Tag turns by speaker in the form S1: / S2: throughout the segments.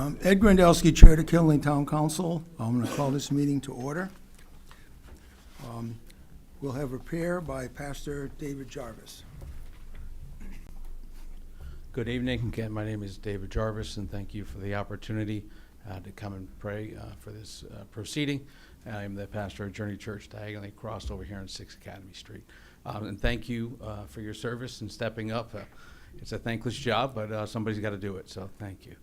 S1: Ed Grondelski, Chair of the Killenly Town Council. I'm going to call this meeting to order. We'll have a prayer by Pastor David Jarvis.
S2: Good evening. Again, my name is David Jarvis, and thank you for the opportunity to come and pray for this proceeding. I am the pastor of Journey Church, diagonally crossed over here on 6 Academy Street. And thank you for your service and stepping up. It's a thankless job, but somebody's got to do it, so thank you.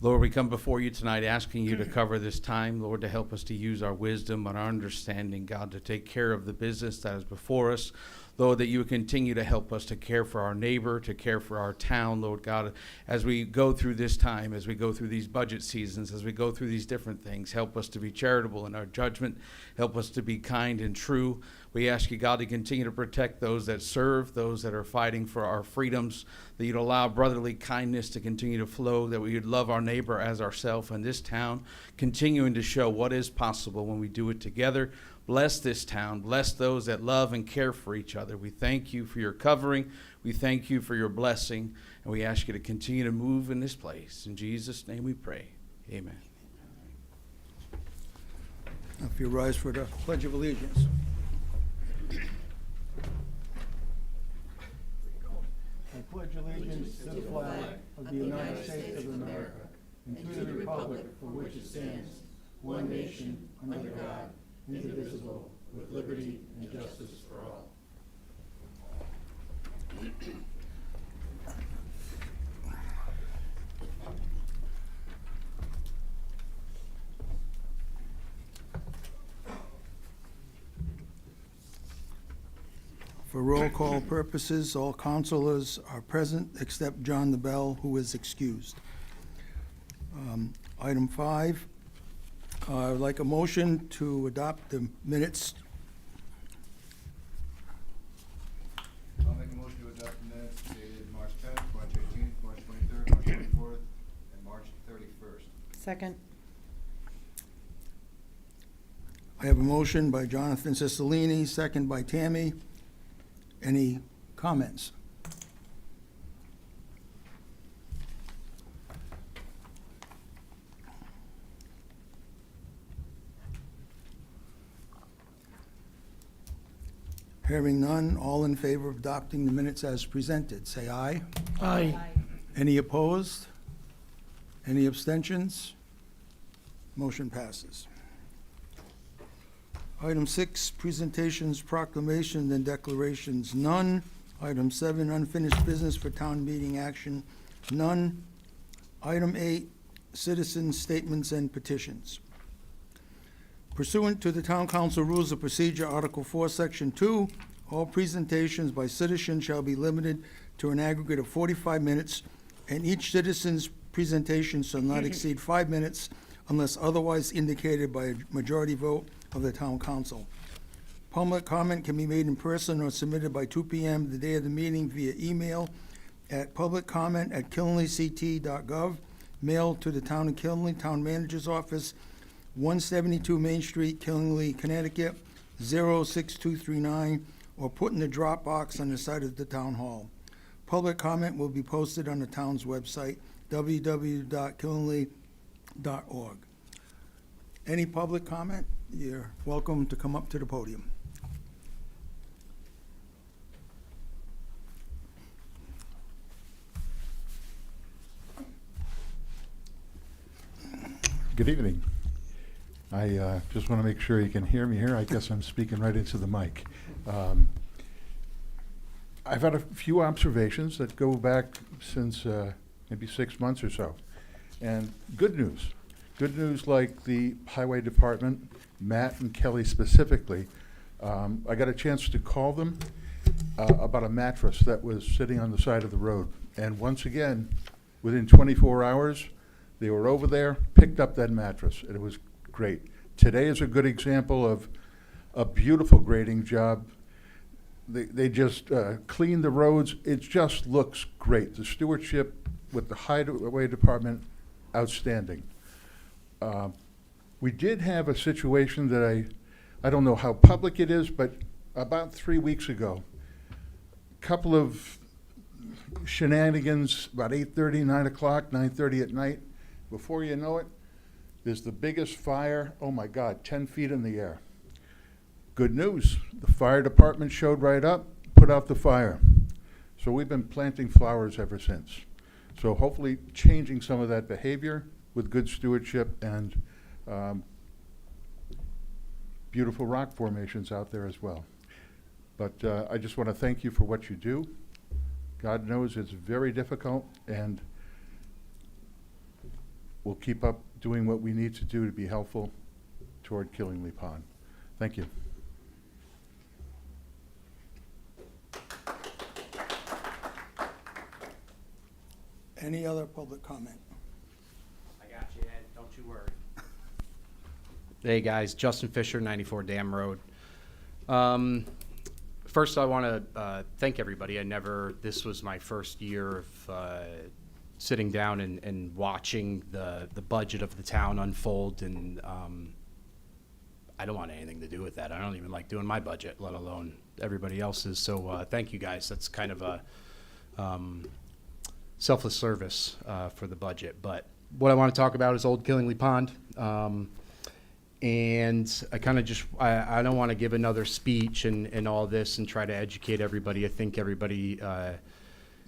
S2: Lord, we come before you tonight asking you to cover this time, Lord, to help us to use our wisdom and our understanding, God, to take care of the business that is before us. Lord, that you would continue to help us to care for our neighbor, to care for our town, Lord God, as we go through this time, as we go through these budget seasons, as we go through these different things. Help us to be charitable in our judgment. Help us to be kind and true. We ask you, God, to continue to protect those that serve, those that are fighting for our freedoms, that you'd allow brotherly kindness to continue to flow, that we would love our neighbor as ourselves in this town, continuing to show what is possible when we do it together. Bless this town. Bless those that love and care for each other. We thank you for your covering. We thank you for your blessing. And we ask you to continue to move in this place. In Jesus' name we pray. Amen.
S1: If you rise for the Pledge of Allegiance. I pledge allegiance to the flag of the United States of America and to the republic for which it stands, one nation, under God, indivisible, with liberty and justice for all. For roll call purposes, all councilors are present except John DeBell, who is excused. Item 5, I'd like a motion to adopt the minutes.
S3: I'll make a motion to adopt the minutes dated March 10th, March 18th, March 23rd, March 24th, and March 31st.
S4: Second.
S1: I have a motion by Jonathan Cicilline, second by Tammy. Any comments? Hearing none, all in favor of adopting the minutes as presented, say aye.
S4: Aye.
S1: Any opposed? Any abstentions? Motion passes. Item 6, presentations, proclamations, and declarations, none. Item 7, unfinished business for town meeting action, none. Item 8, citizens' statements and petitions. Pursuant to the Town Council Rules of Procedure, Article 4, Section 2, all presentations by citizens shall be limited to an aggregate of 45 minutes, and each citizen's presentation shall not exceed 5 minutes unless otherwise indicated by a majority vote of the Town Council. Public comment can be made in person or submitted by 2 p.m. the day of the meeting via email at publiccomment@killenlyct.gov, mailed to the Town of Killenly, Town Manager's Office, 172 Main Street, Killenly, Connecticut, 06239, or put in the drop box on the side of the Town Hall. Public comment will be posted on the town's website, www.killenly.org. Any public comment? You're welcome to come up to the podium.
S5: Good evening. I just want to make sure you can hear me here. I guess I'm speaking right into the mic. I've had a few observations that go back since maybe 6 months or so. And good news. Good news like the Highway Department, Matt and Kelly specifically. I got a chance to call them about a mattress that was sitting on the side of the road. And once again, within 24 hours, they were over there, picked up that mattress, and it was great. Today is a good example of a beautiful grading job. They just cleaned the roads. It just looks great. The stewardship with the Highway Department, outstanding. We did have a situation that I don't know how public it is, but about 3 weeks ago, a couple of shenanigans about 8:30, 9 o'clock, 9:30 at night, Before you know it, there's the biggest fire, oh my God, 10 feet in the air. Good news, the fire department showed right up, put out the fire. So we've been planting flowers ever since. So hopefully changing some of that behavior with good stewardship and beautiful rock formations out there as well. But I just want to thank you for what you do. God knows it's very difficult, and we'll keep up doing what we need to do to be helpful toward Killingly Pond. Thank you.
S1: Any other public comment?
S4: I got you, Ed. Don't you worry. Hey, guys. Justin Fisher, 94 Dam Road. First, I want to thank everybody. This was my first year of sitting down and watching the budget of the town unfold, and I don't want anything to do with that. I don't even like doing my budget, let alone everybody else's. So thank you, guys. That's kind of a selfless service for the budget. But what I want to talk about is Old Killingly Pond. And I kind of just, I don't want to give another speech and all this and try to educate everybody. I think everybody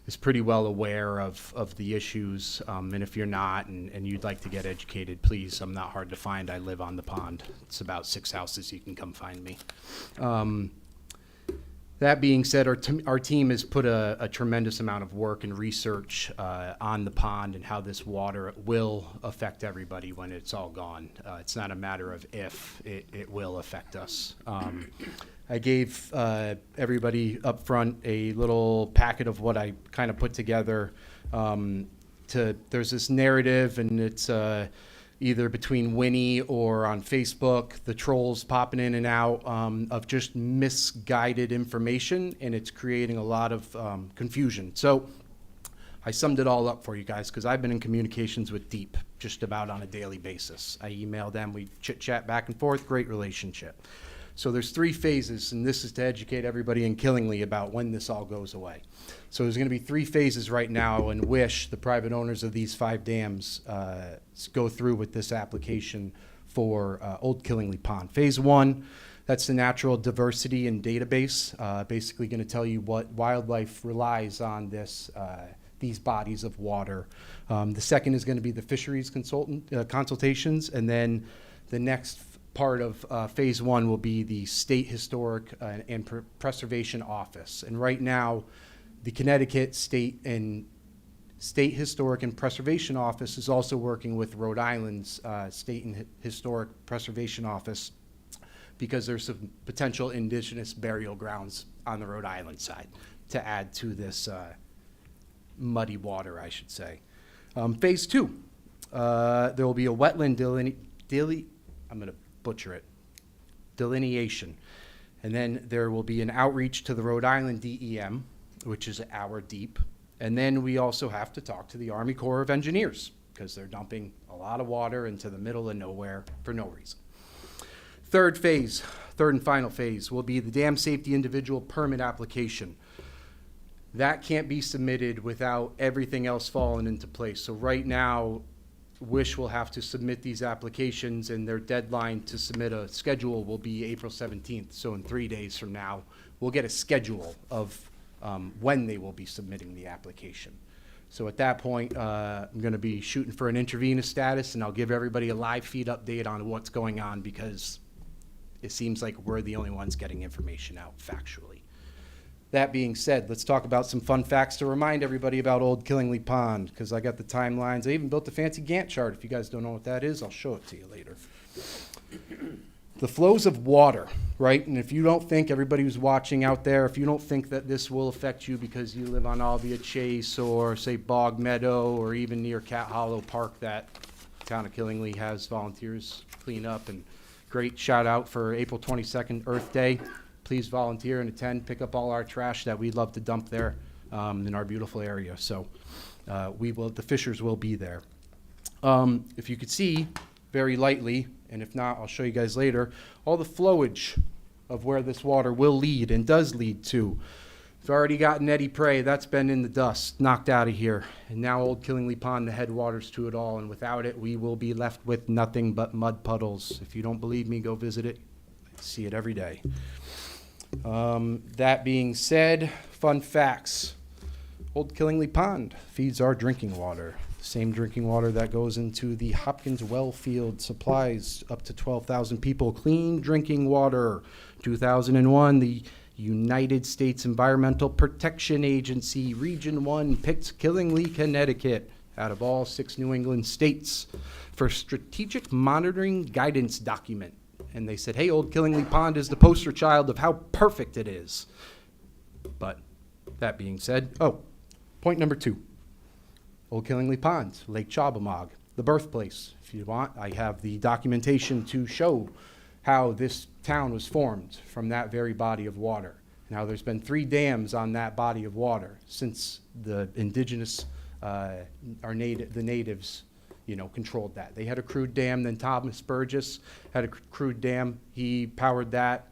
S4: is pretty well aware of the issues. And if you're not and you'd like to get educated, please, I'm not hard to find. I live on the pond. It's about 6 houses. You can come find me. That being said, our team has put a tremendous amount of work and research on the pond and how this water will affect everybody when it's all gone. It's not a matter of if, it will affect us. I gave everybody up front a little packet of what I kind of put together. There's this narrative, and it's either between Winnie or on Facebook, the trolls popping in and out of just misguided information, and it's creating a lot of confusion. So I summed it all up for you guys because I've been in communications with Deep just about on a daily basis. I email them, we chit-chat back and forth, great relationship. So there's 3 phases, and this is to educate everybody in Killingly about when this all goes away. So there's going to be 3 phases right now, and wish the private owners of these 5 dams go through with this application for Old Killingly Pond. Phase 1, that's the natural diversity and database, basically going to tell you what wildlife relies on these bodies of water. The second is going to be the fisheries consultations, and then the next part of phase 1 will be the State Historic and Preservation Office. And right now, the Connecticut State Historic and Preservation Office is also working with Rhode Island's State and Historic Preservation Office because there's some potential indigenous burial grounds on the Rhode Island side to add to this muddy water, I should say. Phase 2, there will be a wetland I'm going to butcher it, delineation. And then there will be an outreach to the Rhode Island DEM, which is an hour deep. And then we also have to talk to the Army Corps of Engineers because they're dumping a lot of water into the middle of nowhere for no reason. Third and final phase, will be the dam safety individual permit application. That can't be submitted without everything else falling into place. So right now, WISH will have to submit these applications, and their deadline to submit a schedule will be April 17th. So in 3 days from now, we'll get a schedule of when they will be submitting the application. So at that point, I'm going to be shooting for an intravenous status, and I'll give everybody a live feed update on what's going on because it seems like we're the only ones getting information out factually. That being said, let's talk about some fun facts to remind everybody about Old Killingly Pond, because I got the timelines. I even built a fancy Gantt chart. If you guys don't know what that is, I'll show it to you later. The flows of water, right? And if you don't think, everybody who's watching out there, if you don't think that this will affect you because you live on Albia Chase or, say, Bog Meadow or even near Cat Hollow Park that town of Killingly has volunteers clean up, and great shout out for April 22nd, Earth Day. Please volunteer and attend, pick up all our trash that we'd love to dump there in our beautiful area. So the fishers will be there. If you could see very lightly, and if not, I'll show you guys later, all the flowage of where this water will lead and does lead to. We've already gotten Eddie Prey. That's been in the dust, knocked out of here. And now Old Killingly Pond, the headwaters to it all. And without it, we will be left with nothing but mud puddles. If you don't believe me, go visit it. I see it every day. That being said, fun facts. Old Killingly Pond feeds our drinking water. Same drinking water that goes into the Hopkins well field, supplies up to 12,000 people clean drinking water. 2001, the United States Environmental Protection Agency, Region 1, picked Killingly, Connecticut, out of all 6 New England states, for strategic monitoring guidance document. And they said, hey, Old Killingly Pond is the poster child of how perfect it is. But that being said, point number 2. Old Killingly Pond, Lake Chobamog, the birthplace. If you want, I have the documentation to show how this town was formed from that very body of water. Now, there's been 3 dams on that body of water since the indigenous, the natives, controlled that. They had a crude dam, then Thomas Burgess had a crude dam. He powered that,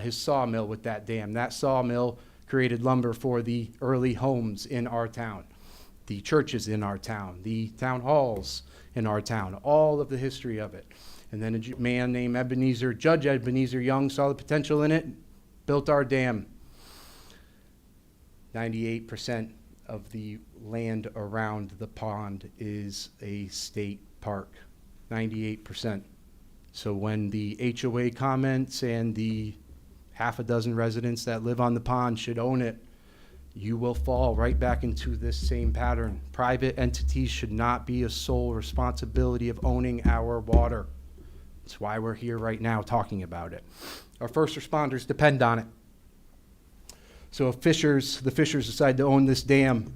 S4: his sawmill with that dam. That sawmill created lumber for the early homes in our town, the churches in our town, the town halls in our town, all of the history of it. And then a man named Judge Ebenezer Young, saw the potential in it, built our dam. 98% of the land around the pond is a state park. 98%. So when the HOA comments and the half a dozen residents that live on the pond should own it, you will fall right back into this same pattern. Private entities should not be a sole responsibility of owning our water. That's why we're here right now talking about it. Our first responders depend on it. So if the Fishers decide to own this dam,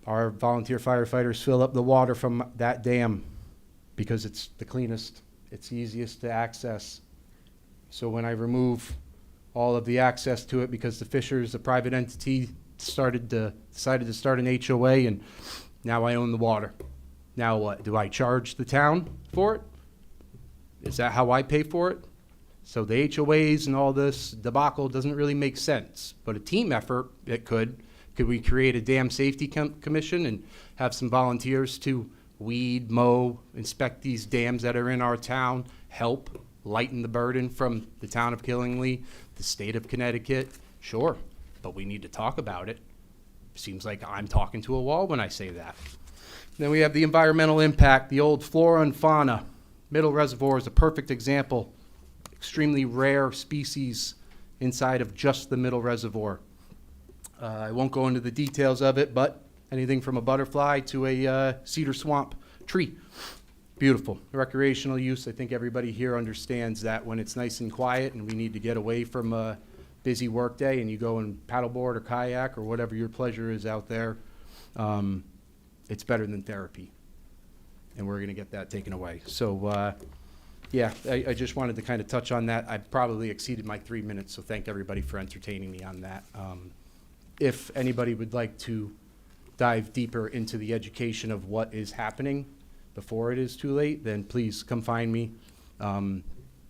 S4: our volunteer firefighters fill up the water from that dam because it's the cleanest, it's easiest to access. So when I remove all of the access to it because the Fishers, the private entity, decided to start an HOA, and now I own the water. Now what? Do I charge the town for it? Is that how I pay for it? So the HOAs and all this debacle doesn't really make sense. But a team effort, it could. Could we create a dam safety commission and have some volunteers to weed, mow, inspect these dams that are in our town, help lighten the burden from the town of Killingly, the state of Connecticut? Sure, but we need to talk about it. Seems like I'm talking to a wall when I say that. Then we have the environmental impact, the old flora and fauna. Middle Reservoir is a perfect example. Extremely rare species inside of just the Middle Reservoir. I won't go into the details of it, but anything from a butterfly to a cedar swamp tree. Beautiful. Recreational use, I think everybody here understands that when it's nice and quiet and we need to get away from a busy work day and you go and paddleboard or kayak or whatever your pleasure is out there, it's better than therapy. And we're going to get that taken away. So, yeah, I just wanted to kind of touch on that. I probably exceeded my 3 minutes, so thank everybody for entertaining me on that. If anybody would like to dive deeper into the education of what is happening before it is too late, then please come find me.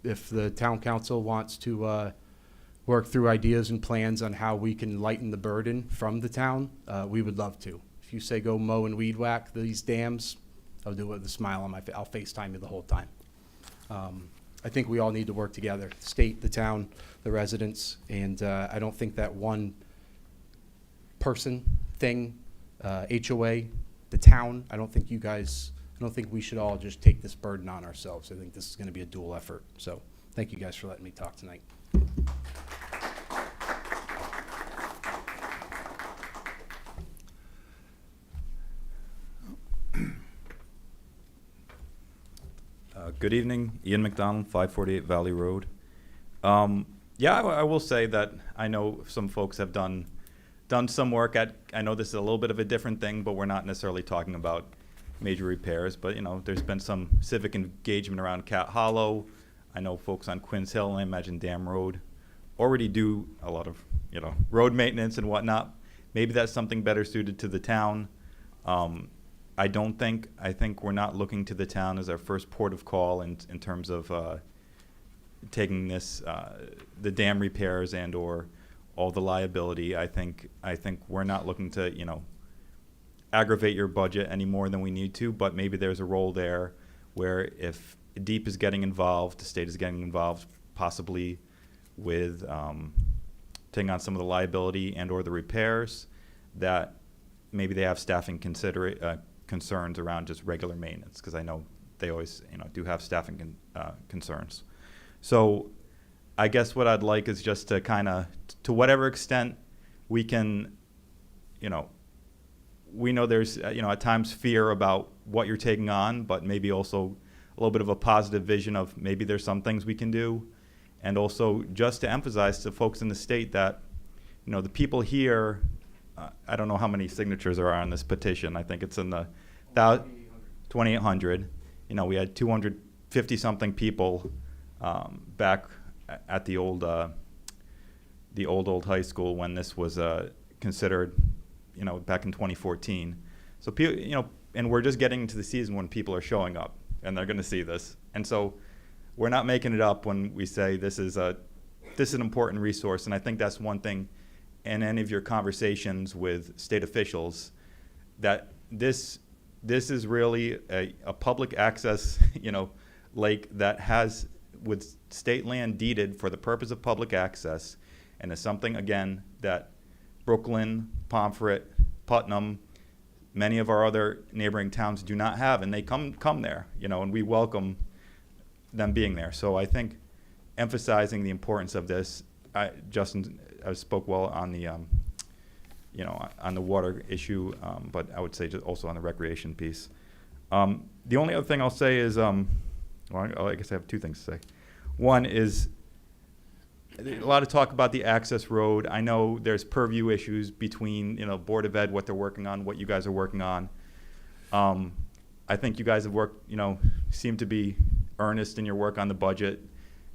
S4: If the town council wants to work through ideas and plans on how we can lighten the burden from the town, we would love to. If you say go mow and weed whack these dams, I'll do it with a smile on my face. I'll FaceTime you the whole time. I think we all need to work together, the state, the town, the residents, and I don't think that one person, thing, HOA, the town, I don't think we should all just take this burden on ourselves. I think this is going to be a dual effort. So thank you guys for letting me talk tonight.
S6: Good evening, Ian McDonald, 548 Valley Road. Yeah, I will say that I know some folks have done some work at, I know this is a little bit of a different thing, but we're not necessarily talking about major repairs, but there's been some civic engagement around Cat Hollow. I know folks on Quinns Hill, and I imagine Dam Road, already do a lot of, road maintenance and whatnot. Maybe that's something better suited to the town. I think we're not looking to the town as our first port of call in terms of taking this, the dam repairs and or all the liability. I think we're not looking to, you know, aggravate your budget any more than we need to, but maybe there's a role there where if DEEP is getting involved, the state is getting involved, possibly with taking on some of the liability and or the repairs, that maybe they have staffing concerns around just regular maintenance, because I know they always, you know, do have staffing concerns. So I guess what I'd like is just to kind of, to whatever extent we can, you know, we know there's, you know, at times fear about what you're taking on, but maybe also a little bit of a positive vision of maybe there's some things we can do. And also just to emphasize to folks in the state that, you know, the people here, I don't know how many signatures there are on this petition. I think it's in the 2,800. You know, we had 250-something people back at the old high school when this was considered, you know, back in 2014. So, you know, and we're just getting into the season when people are showing up and they're going to see this. And so we're not making it up when we say this is an important resource. And I think that's one thing in any of your conversations with state officials, that this is really a public access, you know, lake that has, with state land deeded for the purpose of public access, and is something, again, that Brooklyn, Pomfret, Putnam, many of our other neighboring towns do not have, and they come there, you know, and we welcome them being there. So I think emphasizing the importance of this, Justin spoke well on the, you know, on the water issue, but I would say just also on the recreation piece. The only other thing I'll say is, well, I guess I have two things to say. One is a lot of talk about the access road. I know there's purview issues between, you know, Board of Ed, what they're working on, what you guys are working on. I think you guys have worked, you know, seem to be earnest in your work on the budget,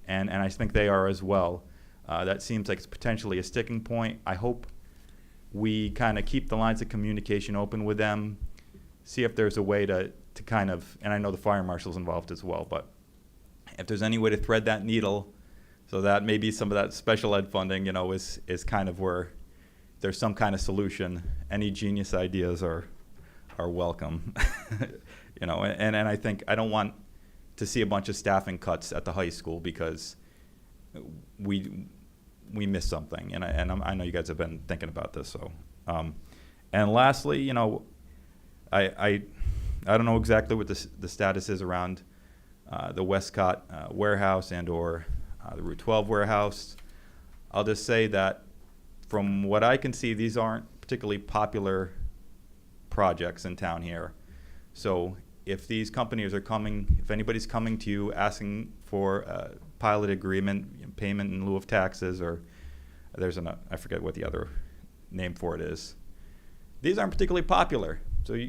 S6: and I think they are as well. That seems like it's potentially a sticking point. I hope we kind of keep the lines of communication open with them, see if there's a way to kind of, and I know the fire marshal's involved as well, but if there's any way to thread that needle so that maybe some of that special ed funding, you know, is kind of where there's some kind of solution. Any genius ideas are welcome. You know, and I think I don't want to see a bunch of staffing cuts at the high school because we missed something, and I know you guys have been thinking about this. So, and lastly, you know, I don't know exactly what the status is around the Westcott warehouse and or the Route 12 warehouse. I'll just say that from what I can see, these aren't particularly popular projects in town here. So if these companies are coming, if anybody's coming to you asking for a pilot agreement, payment in lieu of taxes, or there's I forget what the other name for it is, these aren't particularly popular. So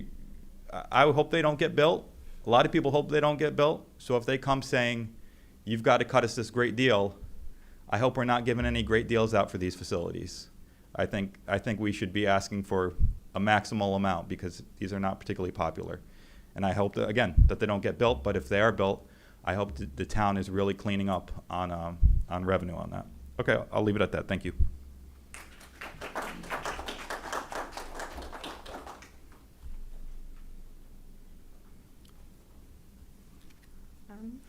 S6: I hope they don't get built. A lot of people hope they don't get built. So if they come saying, you've got to cut us this great deal, I hope we're not giving any great deals out for these facilities. I think we should be asking for a maximal amount because these are not particularly popular. And I hope that, again, that they don't get built, but if they are built, I hope the town is really cleaning up on revenue on that. Okay, I'll leave it at that. Thank you.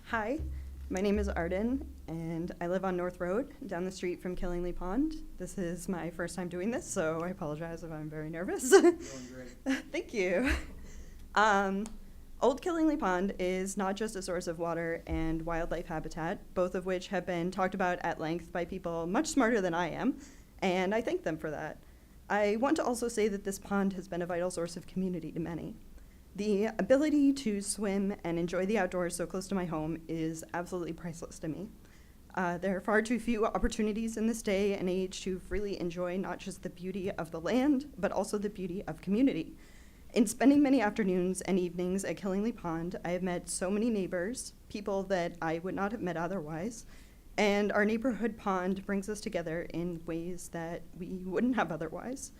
S7: Hi, my name is Arden, and I live on North Road, down the street from Killingly Pond. This is my first time doing this, so I apologize if I'm very nervous.
S3: Doing great.
S7: Thank you. Old Killingly Pond is not just a source of water and wildlife habitat, both of which have been talked about at length by people much smarter than I am, and I thank them for that. I want to also say that this pond has been a vital source of community to many. The ability to swim and enjoy the outdoors so close to my home is absolutely priceless to me. There are far too few opportunities in this day and age to freely enjoy not just the beauty of the land, but also the beauty of community. In spending many afternoons and evenings at Killingly Pond, I have met so many neighbors, people that I would not have met otherwise, and our neighborhood pond brings us together in ways that we wouldn't have otherwise.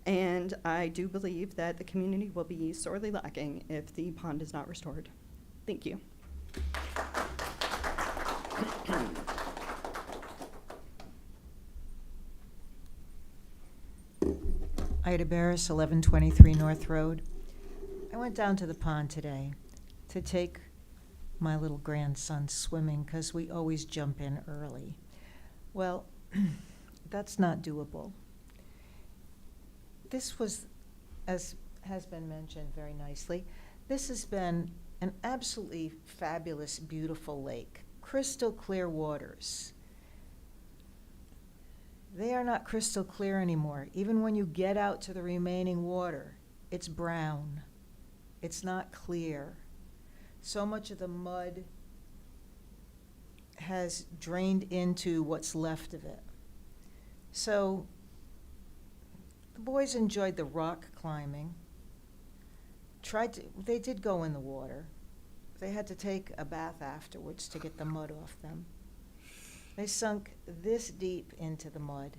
S7: And I do believe that the community will be sorely lacking if the pond is not restored. Thank you.
S8: Ida Barris, 1123 North Road. I went down to the pond today to take my little grandson swimming because we always jump in early. Well, that's not doable. This was, as has been mentioned very nicely, this has been an absolutely fabulous, beautiful lake. Crystal clear waters. They are not crystal clear anymore. Even when you get out to the remaining water, it's brown. It's not clear. So much of the mud has drained into what's left of it. So the boys enjoyed the rock climbing. They did go in the water. They had to take a bath afterwards to get the mud off them. They sunk this deep into the mud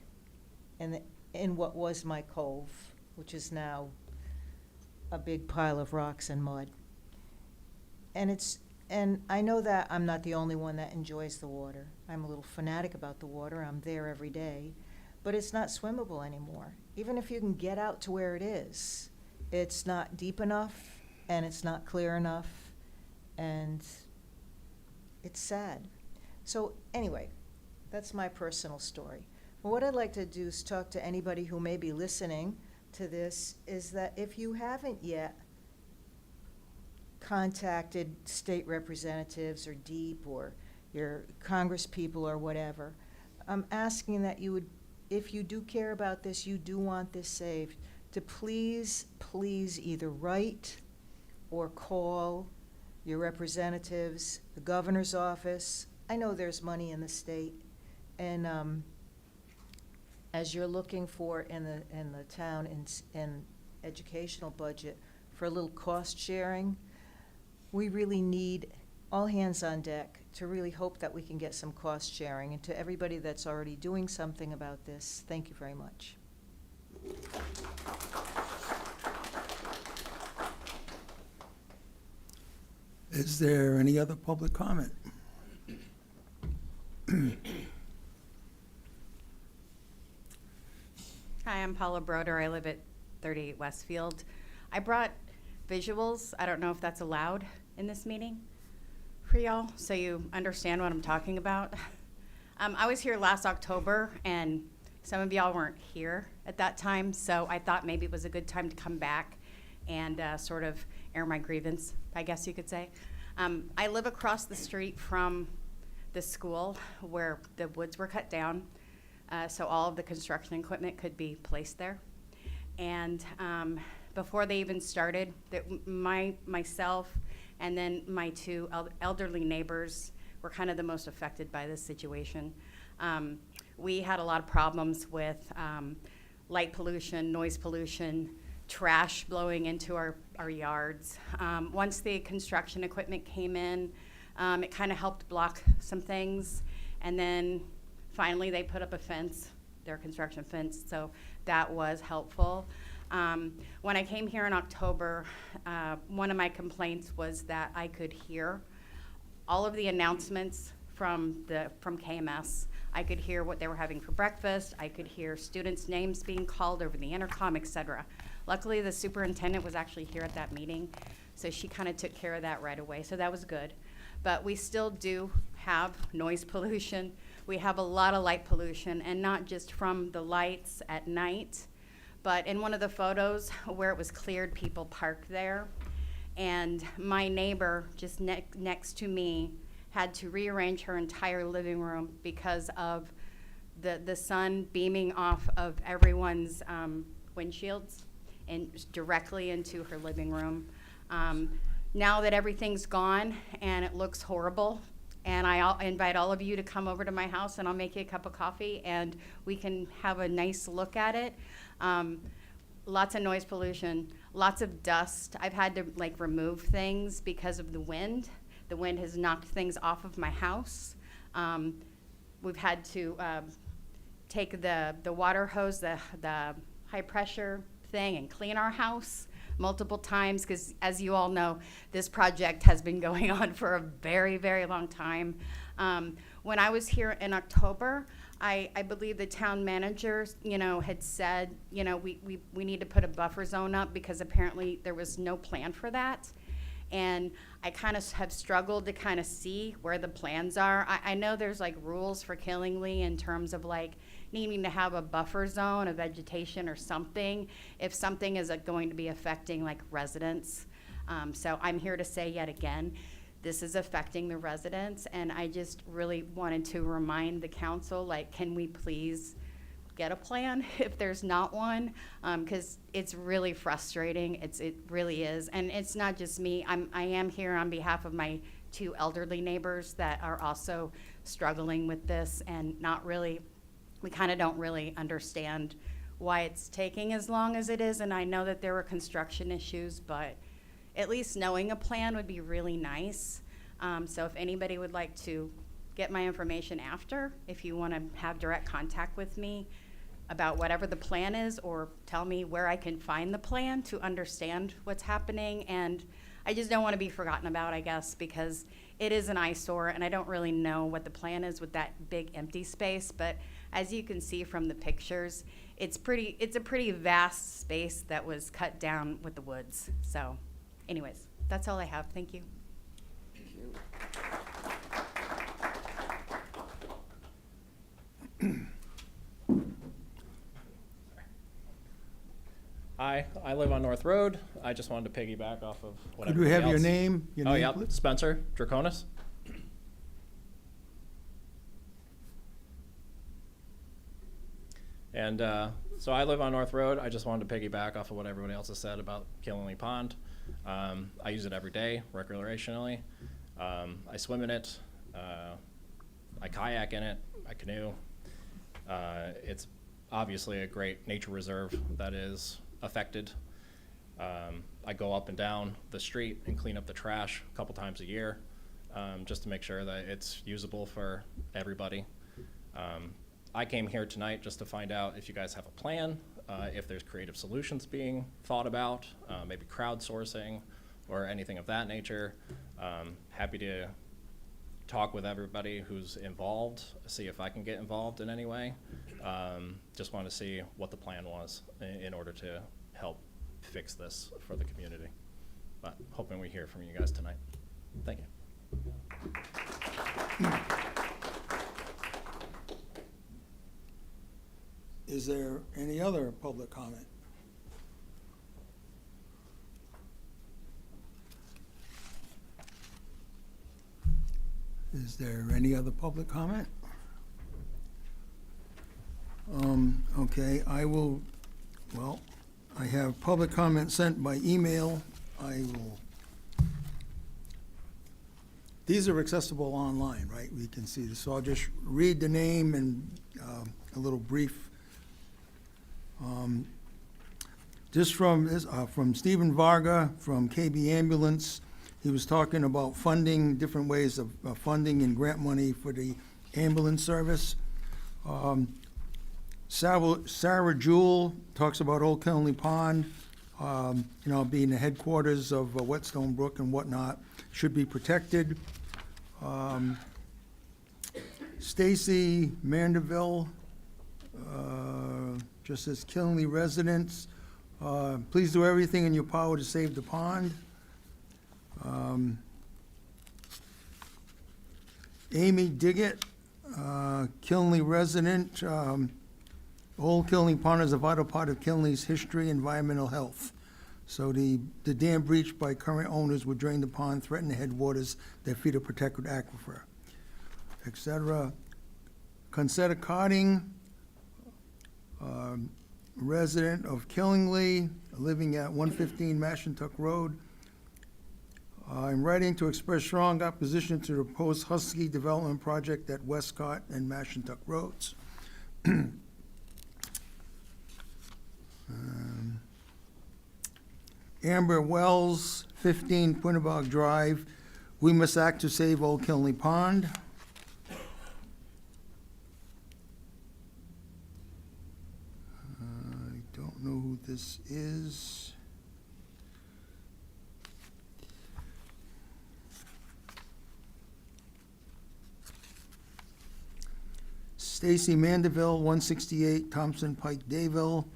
S8: in what was my cove, which is now a big pile of rocks and mud. And I know that I'm not the only one that enjoys the water. I'm a little fanatic about the water. I'm there every day. But it's not swimmable anymore. Even if you can get out to where it is, it's not deep enough and it's not clear enough, and it's sad. So anyway, that's my personal story. But what I'd like to do is talk to anybody who may be listening to this, is that if you haven't yet contacted state representatives or DEEP or your congresspeople or whatever, I'm asking that you would, if you do care about this, you do want this saved, to please either write or call your representatives, the governor's office. I know there's money in the state, and as you're looking for in the town and educational budget for a little cost sharing, we really need all hands on deck to really hope that we can get some cost sharing. And to everybody that's already doing something about this, thank you very much.
S1: Is there any other public comment?
S9: Hi, I'm Paula Broder. I live at 38 Westfield. I brought visuals. I don't know if that's allowed in this meeting for y'all, so you understand what I'm talking about. I was here last October, and some of y'all weren't here at that time, so I thought maybe it was a good time to come back and sort of air my grievance, I guess you could say. I live across the street from the school where the woods were cut down, so all of the construction equipment could be placed there. And before they even started, myself and then my two elderly neighbors were kind of the most affected by this situation. We had a lot of problems with light pollution, noise pollution, trash blowing into our yards. Once the construction equipment came in, it kind of helped block some things. And then finally they put up a fence, their construction fence, so that was helpful. When I came here in October, one of my complaints was that I could hear all of the announcements from KMS. I could hear what they were having for breakfast. I could hear students' names being called over the intercom, etc. Luckily, the superintendent was actually here at that meeting, so she kind of took care of that right away, so that was good. But we still do have noise pollution. We have a lot of light pollution, and not just from the lights at night, but in one of the photos where it was cleared, people parked there. And my neighbor just next to me had to rearrange her entire living room because of the sun beaming off of everyone's windshields and directly into her living room. Now that everything's gone and it looks horrible, and I invite all of you to come over to my house and I'll make you a cup of coffee and we can have a nice look at it. Lots of noise pollution, lots of dust. I've had to remove things because of the wind. The wind has knocked things off of my house. We've had to take the water hose, the high pressure thing, and clean our house multiple times because, as you all know, this project has been going on for a very, very long time. When I was here in October, I believe the town manager, had said, we need to put a buffer zone up because apparently there was no plan for that. And I kind of have struggled to kind of see where the plans are. I know there's like rules for Killingly in terms of like needing to have a buffer zone, a vegetation or something, if something is going to be affecting like residents. So I'm here to say yet again, this is affecting the residents, and I just really wanted to remind the council, like, can we please get a plan if there's not one? Because it's really frustrating. It really is, and it's not just me. I am here on behalf of my 2 elderly neighbors that are also struggling with this, and we kind of don't really understand why it's taking as long as it is. And I know that there were construction issues, but at least knowing a plan would be really nice. So if anybody would like to get my information after, if you want to have direct contact with me about whatever the plan is, or tell me where I can find the plan to understand what's happening. And I just don't want to be forgotten about, I guess, because it is an eyesore, and I don't really know what the plan is with that big empty space. But as you can see from the pictures, it's a pretty vast space that was cut down with the woods. So anyways, that's all I have. Thank you.
S10: Hi, I live on North Road. I just wanted to piggyback off of what
S1: Could we
S10: everybody
S1: have your
S10: else-
S1: name?
S10: Oh, yeah, Spencer Draconis. And so I live on North Road. I just wanted to piggyback off of what everybody else has said about Killingly Pond. I use it every day recreationally. I swim in it. I kayak in it. I canoe. It's obviously a great nature reserve that is affected. I go up and down the street and clean up the trash a couple times a year, just to make sure that it's usable for everybody. I came here tonight just to find out if you guys have a plan, if there's creative solutions being thought about, maybe crowdsourcing or anything of that nature. Happy to talk with everybody who's involved, see if I can get involved in any way. Just want to see what the plan was in order to help fix this for the community. But hoping we hear from you guys tonight. Thank you.
S1: Is there any other public comment? Is there any other public comment? Okay, I have public comment sent by email. These are accessible online, right? We can see this. So I'll just read the name and a little brief. Just from Stephen Varga from KB Ambulance. He was talking about funding, different ways of funding and grant money for the ambulance service. Sarah Jewell talks about Old Killingly Pond, being the headquarters of Whetstone Brook and whatnot, should be protected. Stacy Mandeville, just says Killingly residents, please do everything in your power to save the pond. Amy Diggett, Killingly resident, Old Killingly Pond is a vital part of Killingly's history and environmental health. So the dam breached by current owners would drain the pond, threaten the headwaters that feed a protected aquifer, etc. Concetta Carding, resident of Killingly, living at 115 Mashantuck Road. I'm writing to express strong opposition to the proposed Husky development project at Westcott and Mashantuck Roads. Amber Wells, 15 Quinnebog Drive. We must act to save Old Killingly Pond. I don't know who this is. Stacy Mandeville, 168 Thompson Pike, Dayville.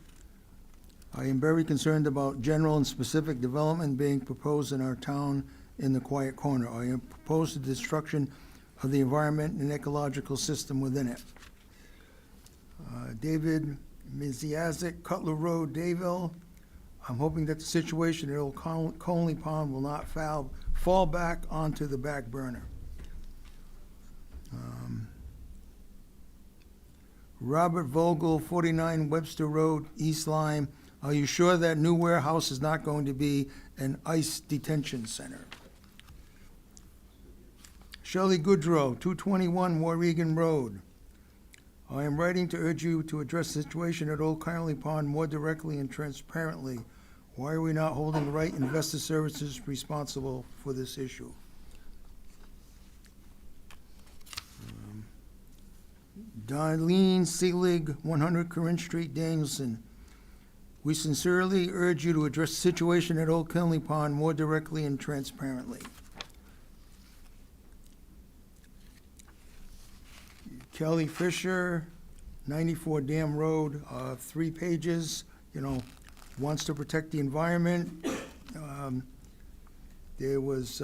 S1: I am very concerned about general and specific development being proposed in our town in the Quiet Corner. I oppose the destruction of the environment and ecological system within it. David Miziazik, Cutler Road, Dayville. I'm hoping that the situation at Old Conley Pond will not fall back onto the back burner. Robert Vogel, 49 Webster Road, East Lyme. Are you sure that new warehouse is not going to be an ICE detention center? Shelley Goodrow, 221 Warregan Road. I am writing to urge you to address the situation at Old Conley Pond more directly and transparently. Why are we not holding the right investor services responsible for this issue? Darlene Seelig, 100 Corinne Street, Danielson. We sincerely urge you to address the situation at Old Conley Pond more directly and transparently. Kelly Fisher, 94 Dam Road, 3 pages, wants to protect the environment. There was,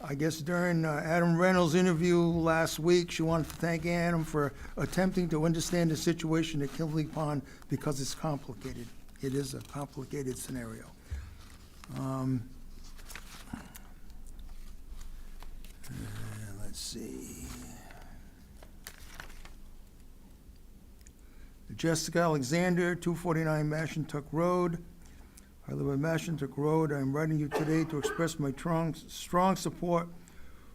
S1: I guess during Adam Reynolds' interview last week, she wanted to thank Adam for attempting to understand the situation at Conley Pond because it's complicated. It is a complicated scenario. Let's see. Jessica Alexander, 249 Mashantuck Road. I live on Mashantuck Road. I'm writing you today to express my strong support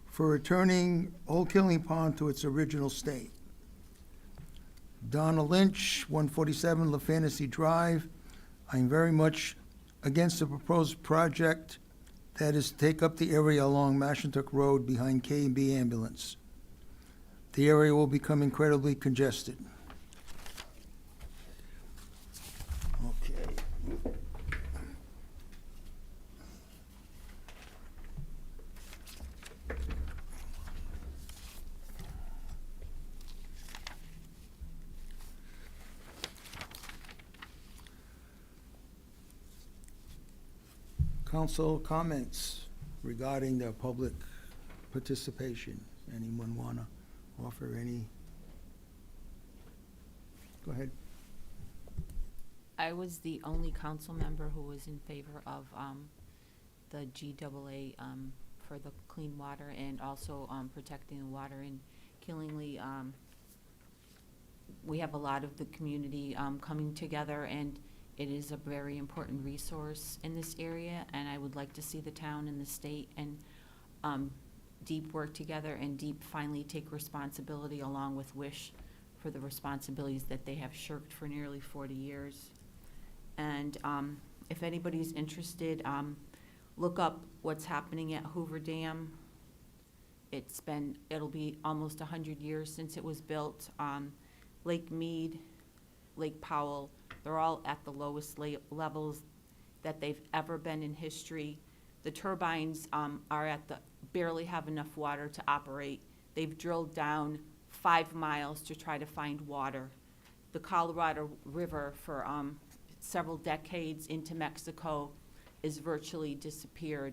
S1: for returning Old Conley Pond to its original state. Donna Lynch, 147 La Fantasy Drive. I'm very much against the proposed project that is to take up the area along Mashantuck Road behind K&B Ambulance. The area will become incredibly congested. Okay. Council comments regarding the public participation. Anyone want to offer any? Go ahead.
S11: I was the only council member who was in favor of the GAA for the clean water and also protecting the water in Killingly. We have a lot of the community coming together, and it is a very important resource in this area, and I would like to see the town and the state and DEEP work together, and DEEP finally take responsibility along with WISH for the responsibilities that they have shirked for nearly 40 years. And if anybody's interested, look up what's happening at Hoover Dam. It'll be almost 100 years since it was built. Lake Mead, Lake Powell, they're all at the lowest levels that they've ever been in history. The turbines barely have enough water to operate. They've drilled down 5 miles to try to find water. The Colorado River for several decades into Mexico is virtually disappeared.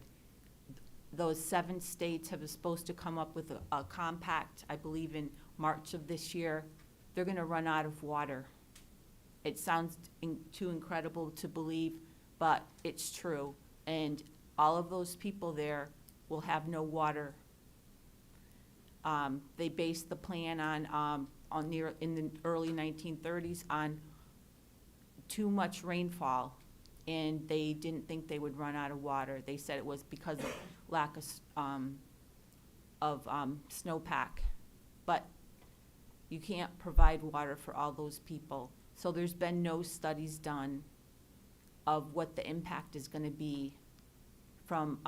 S11: Those 7 states have supposed to come up with a compact, I believe in March of this year. They're gonna run out of water. It sounds too incredible to believe, but it's true. And all of those people there will have no water. They based the plan in the early 1930s on too much rainfall, and they didn't think they would run out of water. They said it was because of lack of snowpack. But you can't provide water for all those people. So there's been no studies done of what the impact is going to be from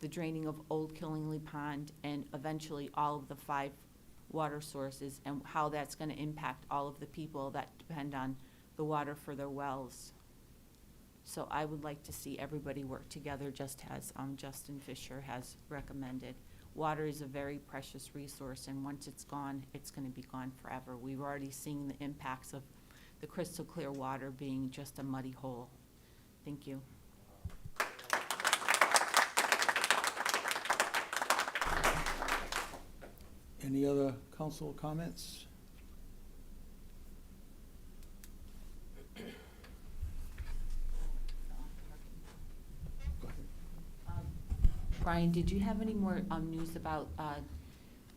S11: the draining of Old Conley Pond and eventually all of the 5 water sources, and how that's going to impact all of the people that depend on the water for their wells. So I would like to see everybody work together, just as Justin Fisher has recommended. water is a very precious resource, and once it's gone, it's gonna be gone forever. We've already seen the impacts of the crystal clear water being just a muddy hole. Thank you.
S1: Any other council comments? Go ahead.
S11: Brian, did you have any more news about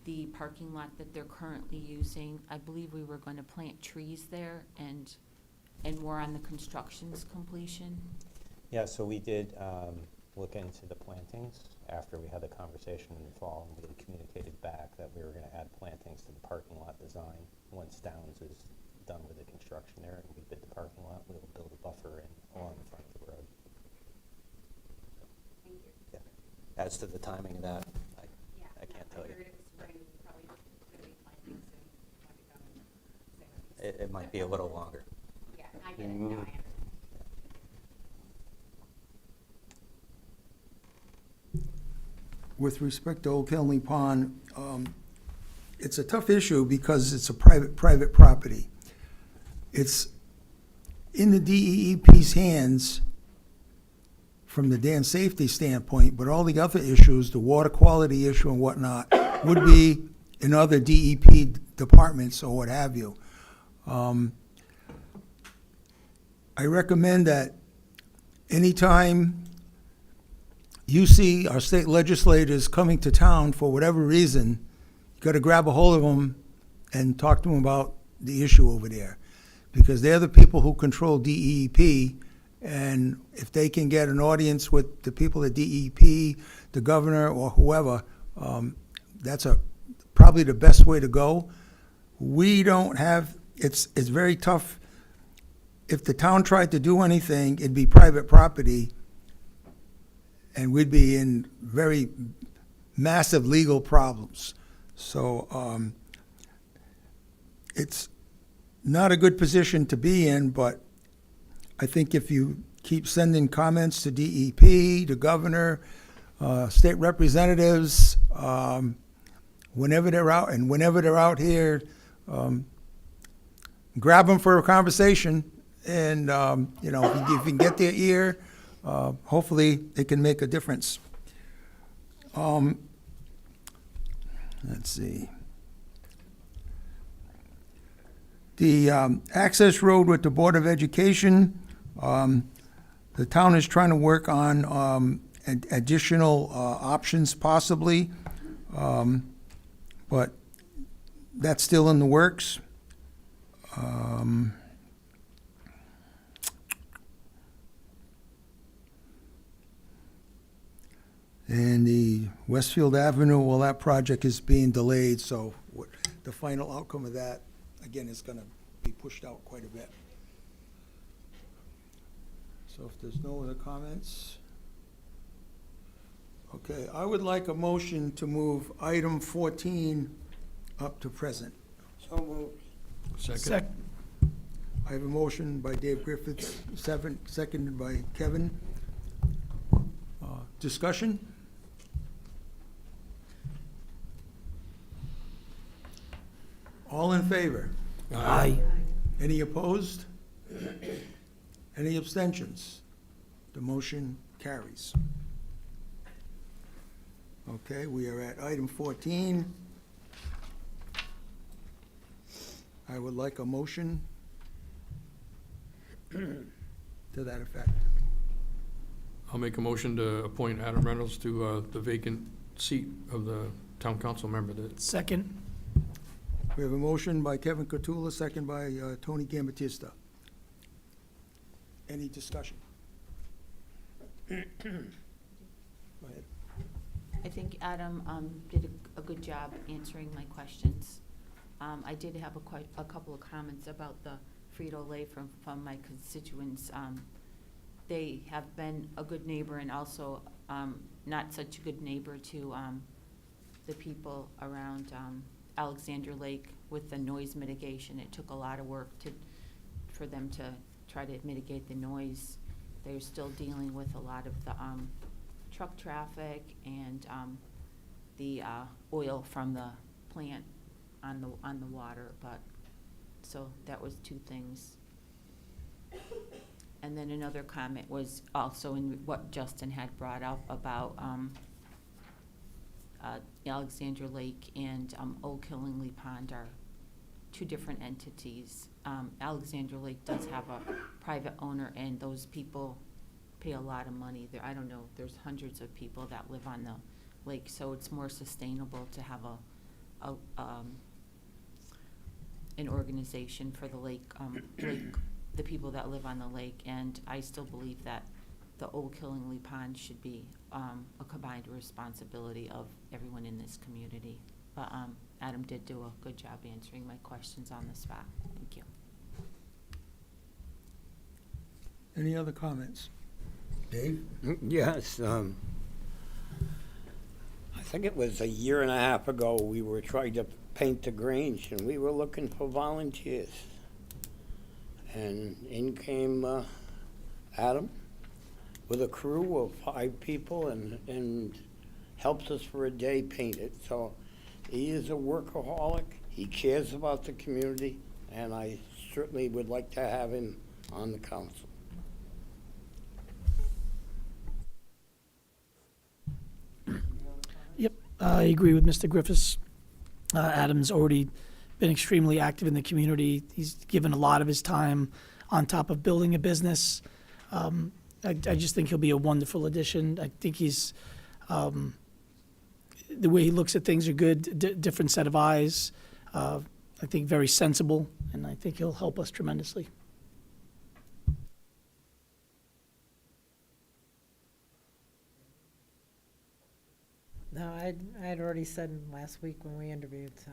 S11: the parking lot that they're currently using? I believe we were going to plant trees there, and we're on the construction's completion.
S12: Yeah, so we did look into the plantings after we had the conversation in the fall, and we had communicated back that we were going to add plantings to the parking lot design. Once Downs is done with the construction there and we bid the parking lot, we will build a buffer in along the front of the road.
S9: Thank you.
S12: Yeah. As to the timing of that, I can't tell you.
S9: It was spring, probably gonna be planting soon. Want to come and say what you said.
S12: It might be a little longer.
S9: Yeah, I get it, no, I understand.
S1: With respect to Old Killenly Pond, it's a tough issue because it's a private property. It's in the DEEP's hands from the dam safety standpoint, but all the other issues, the water quality issue and whatnot, would be in other DEP departments or what have you. I recommend that anytime you see our state legislators coming to town for whatever reason, you got to grab a hold of them and talk to them about the issue over there. Because they're the people who control DEP, and if they can get an audience with the people at DEP, the governor or whoever, that's probably the best way to go. We don't have, it's very tough. If the town tried to do anything, it'd be private property, and we'd be in very massive legal problems. So it's not a good position to be in, but I think if you keep sending comments to DEP, the governor, state representatives, whenever they're out, and whenever they're out here, grab them for a conversation, and you know, if you can get their ear, hopefully it can make a difference. Let's see. The access road with the Board of Education, the town is trying to work on additional options possibly, but that's still in the works. And the Westfield Avenue, well, that project is being delayed, so the final outcome of that, again, is gonna be pushed out quite a bit. So if there's no other comments, okay, I would like a motion to move item 14 up to present.
S13: So moved.
S1: Second. I have a motion by Dave Griffiths, seconded by Kevin. Discussion? All in favor?
S13: Aye.
S1: Any opposed? Any abstentions? The motion carries. Okay, we are at item 14. I would like a motion to that effect.
S14: I'll make a motion to appoint Adam Reynolds to the vacant seat of the town council member.
S13: Second.
S1: We have a motion by Kevin Cottula, second by Tony Gambatista. Any discussion? Go ahead.
S11: I think Adam did a good job answering my questions. I did have a couple of comments about the Frito-Lay from my constituents. They have been a good neighbor and also not such a good neighbor to the people around Alexander Lake with the noise mitigation. It took a lot of work for them to try to mitigate the noise. They're still dealing with a lot of the truck traffic and the oil from the plant on the water, but, so that was two things. And then another comment was also in what Justin had brought up about Alexander Lake and Old Killingly Pond are two different entities. Alexander Lake does have a private owner, and those people pay a lot of money. There, I don't know, there's hundreds of people that live on the lake, so it's more sustainable to have an organization for the lake, the people that live on the lake. And I still believe that the Old Killingly Pond should be a combined responsibility of everyone in this community. But Adam did do a good job answering my questions on the spot. Thank you.
S1: Any other comments? Dave?
S13: Yes, I think it was a year and a half ago, we were trying to paint the Grange, and we were looking for volunteers. And in came Adam with a crew of 5 people and helped us for a day paint it. So he is a workaholic, he cares about the community, and I certainly would like to have him on the council.
S15: Yep, I agree with Mr. Griffiths. Adam's already been extremely active in the community. He's given a lot of his time on top of building a business. I just think he'll be a wonderful addition. I think he's, the way he looks at things are good, different set of eyes. I think very sensible, and I think he'll help us tremendously.
S16: No, I'd already said last week when we interviewed, so.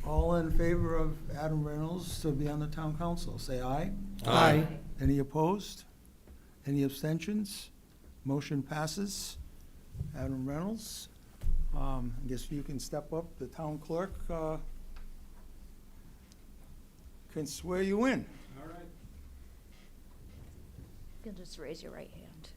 S1: All in favor of Adam Reynolds to be on the town council, say aye.
S15: Aye.
S1: Any opposed? Any abstentions? Motion passes. Adam Reynolds, I guess you can step up. The town clerk can swear you in.
S3: All right.
S17: You'll just raise your right hand.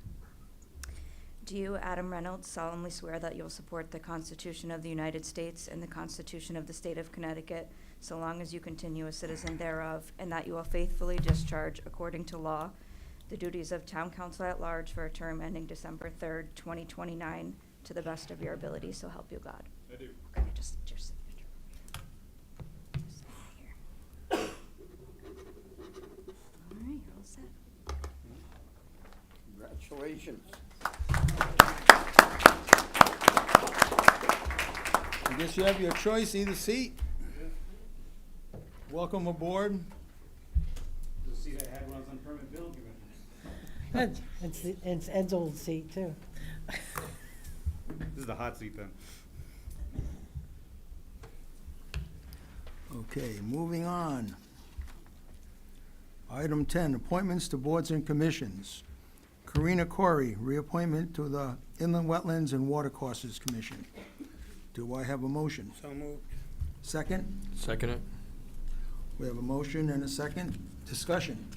S17: Do you, Adam Reynolds, solemnly swear that you'll support the Constitution of the United States and the Constitution of the State of Connecticut, so long as you continue a citizen thereof, and that you will faithfully discharge, according to law, the duties of town council at large for a term ending December 3rd, 2029, to the best of your ability, so help you God?
S3: I do.
S17: Okay, just your signature. Just sign here. All right, you're all set.
S13: Congratulations.
S1: I guess you have your choice, either seat. Welcome aboard.
S3: The seat I had when I was on permit building commission.
S16: It's Ed's old seat, too.
S3: This is the hot seat then.
S1: Okay, moving on. Item 10, appointments to boards and commissions. Karina Corey, reappointment to the Inland Wetlands and Watercourses Commission. Do I have a motion?
S13: So moved.
S1: Second?
S14: Second it.
S1: We have a motion and a second. Discussion.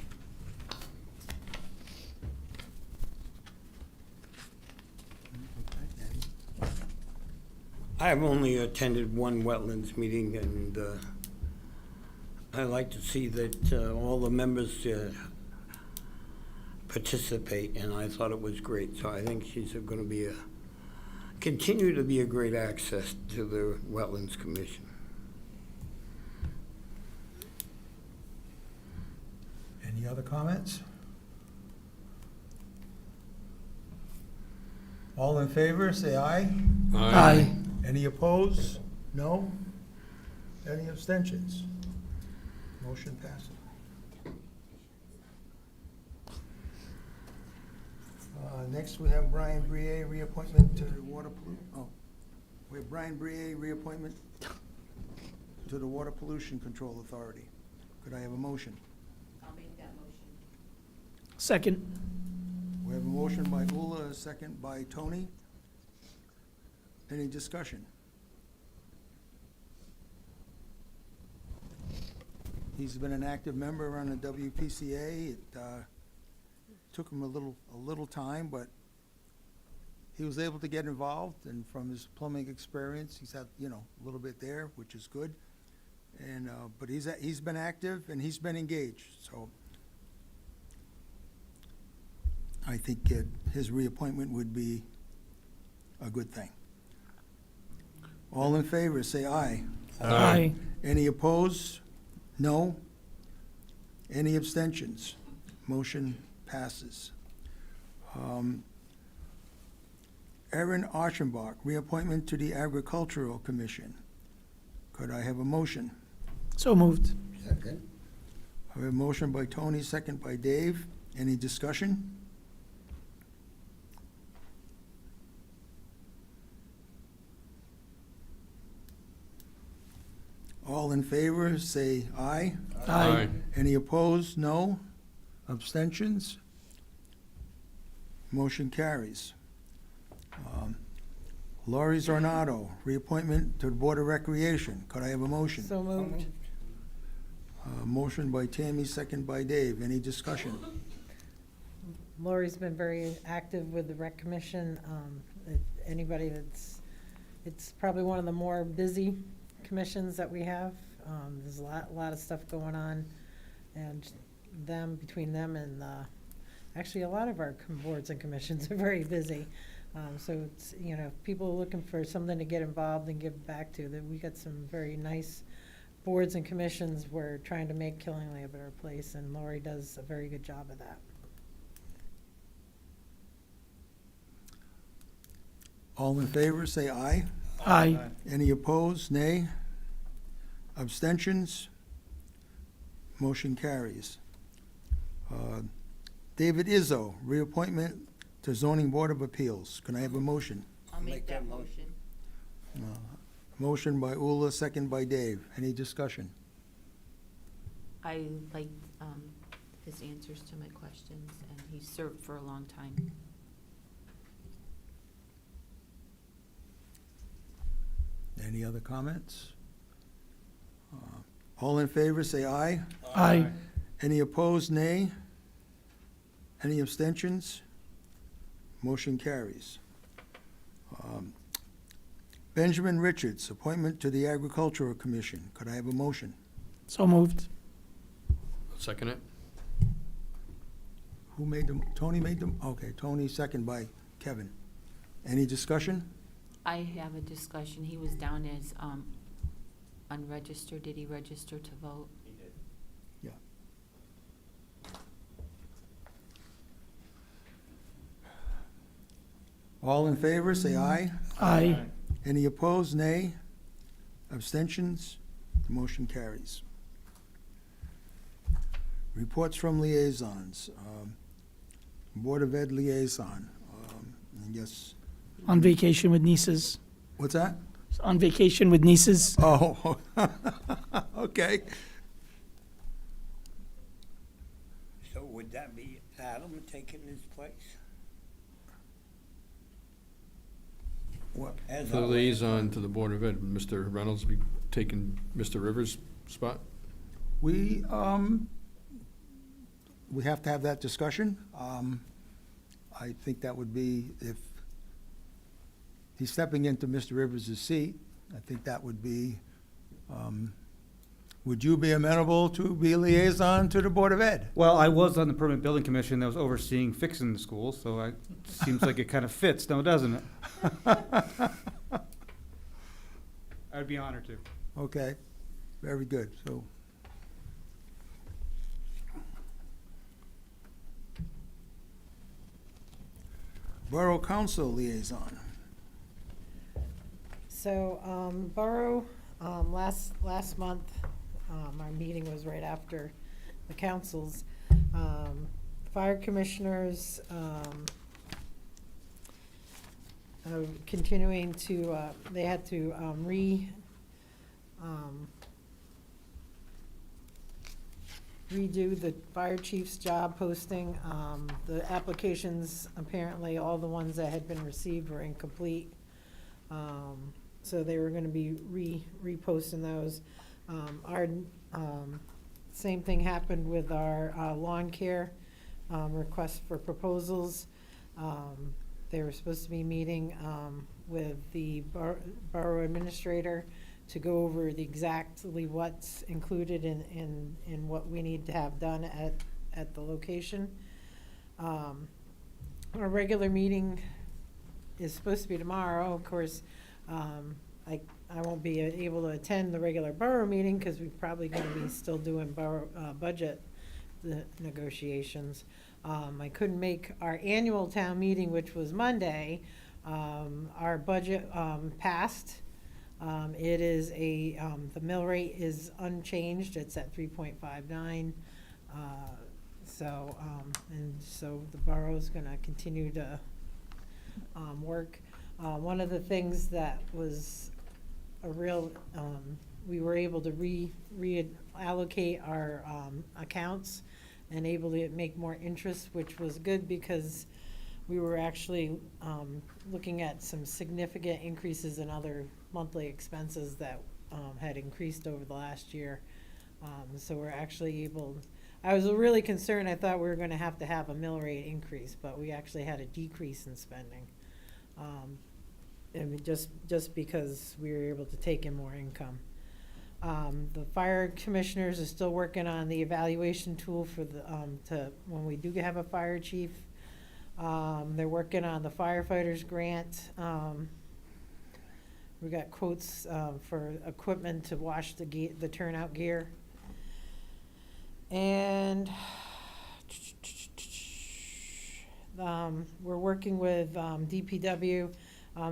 S13: I've only attended one wetlands meeting, and I like to see that all the members participate, and I thought it was great. So I think she's going to be continue to be a great access to the Wetlands Commission.
S1: Any other comments? All in favor, say aye.
S15: Aye.
S1: Any opposed? No? Any abstentions? Motion passes. Next, we have Brian Brie, reappointment to the we have Brian Brie, reappointment to the Water Pollution Control Authority. Could I have a motion?
S11: I'll make that motion.
S15: Second.
S1: We have a motion by Ula, a second by Tony. Any discussion? He's been an active member on the WPCA. It took him a little time, but he was able to get involved, and from his plumbing experience, he's had, a little bit there, which is good. And, but he's been active and he's been engaged, so I think his reappointment would be a good thing. All in favor, say aye.
S15: Aye.
S1: Any opposed? No. Any abstentions? Motion passes. Erin Archenbach, reappointment to the Agricultural Commission. Could I have a motion?
S15: So moved.
S13: Second.
S1: I have a motion by Tony, second by Dave. Any discussion? All in favor, say aye.
S15: Aye.
S1: Any opposed? No. Abstentions? Motion carries. Laurie Zornato, reappointment to the Board of Recreation. Could I have a motion?
S16: So moved.
S1: Motion by Tammy, second by Dave. Any discussion?
S16: Lori's been very active with the Rec Commission. Anybody it's probably one of the more busy commissions that we have. There's a lot of stuff going on, and between them and actually a lot of our boards and commissions are very busy. So it's, if people are looking for something to get involved and give back to, that we got some very nice boards and commissions. We're trying to make Killingley a better place, and Lori does a very good job of that.
S1: All in favor, say aye.
S15: Aye.
S1: Any opposed? Nay. Abstentions? Motion carries. David Izzo, reappointment to Zoning Board of Appeals. Can I have a motion?
S11: I'll make that motion.
S1: Motion by Ula, second by Dave. Any discussion?
S11: I liked his answers to my questions, and he served for a long time.
S1: Any other comments? All in favor, say aye.
S15: Aye.
S1: Any opposed, nay. Any abstentions? Motion carries. Benjamin Richards, appointment to the Agricultural Commission. Could I have a motion?
S15: So moved.
S14: Second it?
S1: Who made them? Tony made them? Okay, Tony, second by Kevin. Any discussion?
S11: I have a discussion. He was down as unregistered. Did he register to vote?
S6: He did.
S1: Yeah. All in favor, say aye.
S15: Aye.
S1: Any opposed, nay. Abstentions? The motion carries. Reports from liaisons. Board of Ed liaison. I guess,
S15: On vacation with nieces.
S1: what's that?
S15: On vacation with nieces.
S1: Oh, okay.
S13: So would that be Adam taking his place?
S1: What?
S13: As
S14: For the
S13: our-
S14: liaison to the Board of Ed, Mr. Reynolds be taking Mr. Rivers' spot?
S1: We have to have that discussion. I think that would be, if he's stepping into Mr. Rivers' seat, I think that would be, would you be amenable to be liaison to the Board of Ed?
S18: Well, I was on the Permanent Building Commission that was overseeing fixing the school, so it seems like it kind of fits, now doesn't it? I'd be honored to.
S1: Okay, very good, so. Borough Council liaison.
S16: So, Borough, last month, our meeting was right after the councils. Fire commissioners, continuing to, they had to, redo the fire chief's job posting. The applications, apparently, all the ones that had been received were incomplete. So they were gonna be reposting those. Our Same thing happened with our lawn care request for proposals. They were supposed to be meeting with the borough administrator to go over exactly what's included in what we need to have done at the location. Our regular meeting is supposed to be tomorrow. Of course, I won't be able to attend the regular borough meeting because we're probably going to be still doing budget negotiations. I couldn't make our annual town meeting, which was Monday. Our budget passed. It is the mill rate is unchanged. It's at 3.59. So the borough's going to continue to work. One of the things that was a real, we were able to reallocate our accounts and able to make more interest, which was good because we were actually looking at some significant increases in other monthly expenses that had increased over the last year. So we're actually able, I was really concerned, I thought we were going to have a mill rate increase, but we actually had a decrease in spending. And just because we were able to take in more income. The fire commissioners are still working on the evaluation tool for when we do have a fire chief. They're working on the firefighters grant. We got quotes for equipment to wash the turnout gear. And we're working with DPW.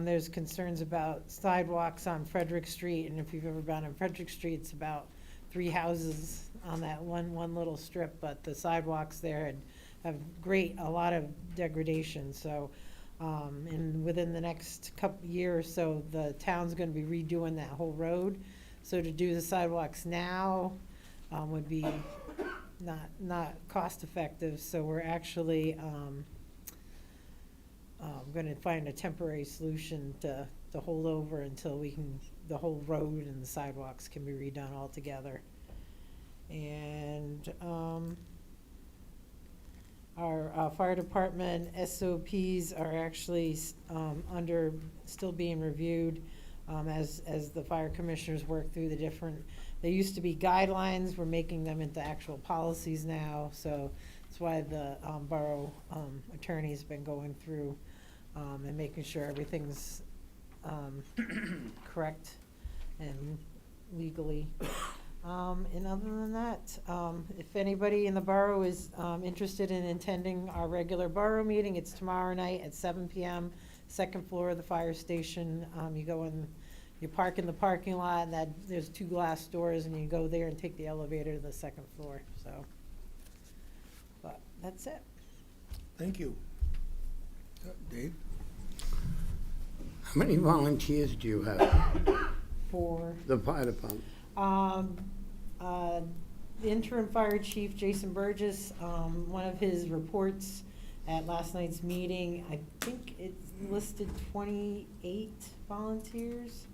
S16: There's concerns about sidewalks on Frederick Street, and if you've ever been on Frederick Street, it's about 3 houses on that one little strip, but the sidewalks there have a lot of degradation. So, within the next year or so, the town's going to be redoing that whole road. So to do the sidewalks now would be not cost effective. So we're actually going to find a temporary solution to hold over until the whole road and the sidewalks can be redone altogether. And our fire department SOPs are actually still being reviewed as the fire commissioners work through the different. They used to be guidelines. We're making them into actual policies now. So that's why the borough attorney's been going through and making sure everything's correct and legally. And other than that, if anybody in the borough is interested in attending our regular borough meeting, it's tomorrow night at 7 p.m., second floor of the fire station. You park in the parking lot, and there's 2 glass doors, and you go there and take the elevator to the second floor. So, but that's it.
S1: Thank you. Dave?
S13: How many volunteers do you have?
S16: For
S13: The fire department?
S16: The interim fire chief, Jason Burgess, one of his reports at last night's meeting, I think it's listed 28 volunteers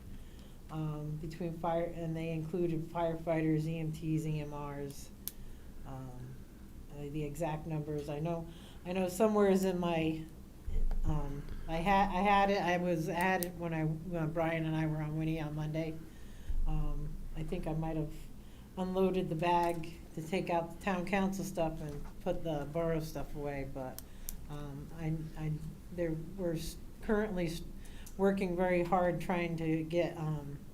S16: between fire, and they included firefighters, EMTs, EMRs. The exact numbers, I know somewhere is in my, I had it, I was at it when Brian and I were on Winnie on Monday. I think I might have unloaded the bag to take out the town council stuff and put the borough stuff away, but we're currently working very hard trying to get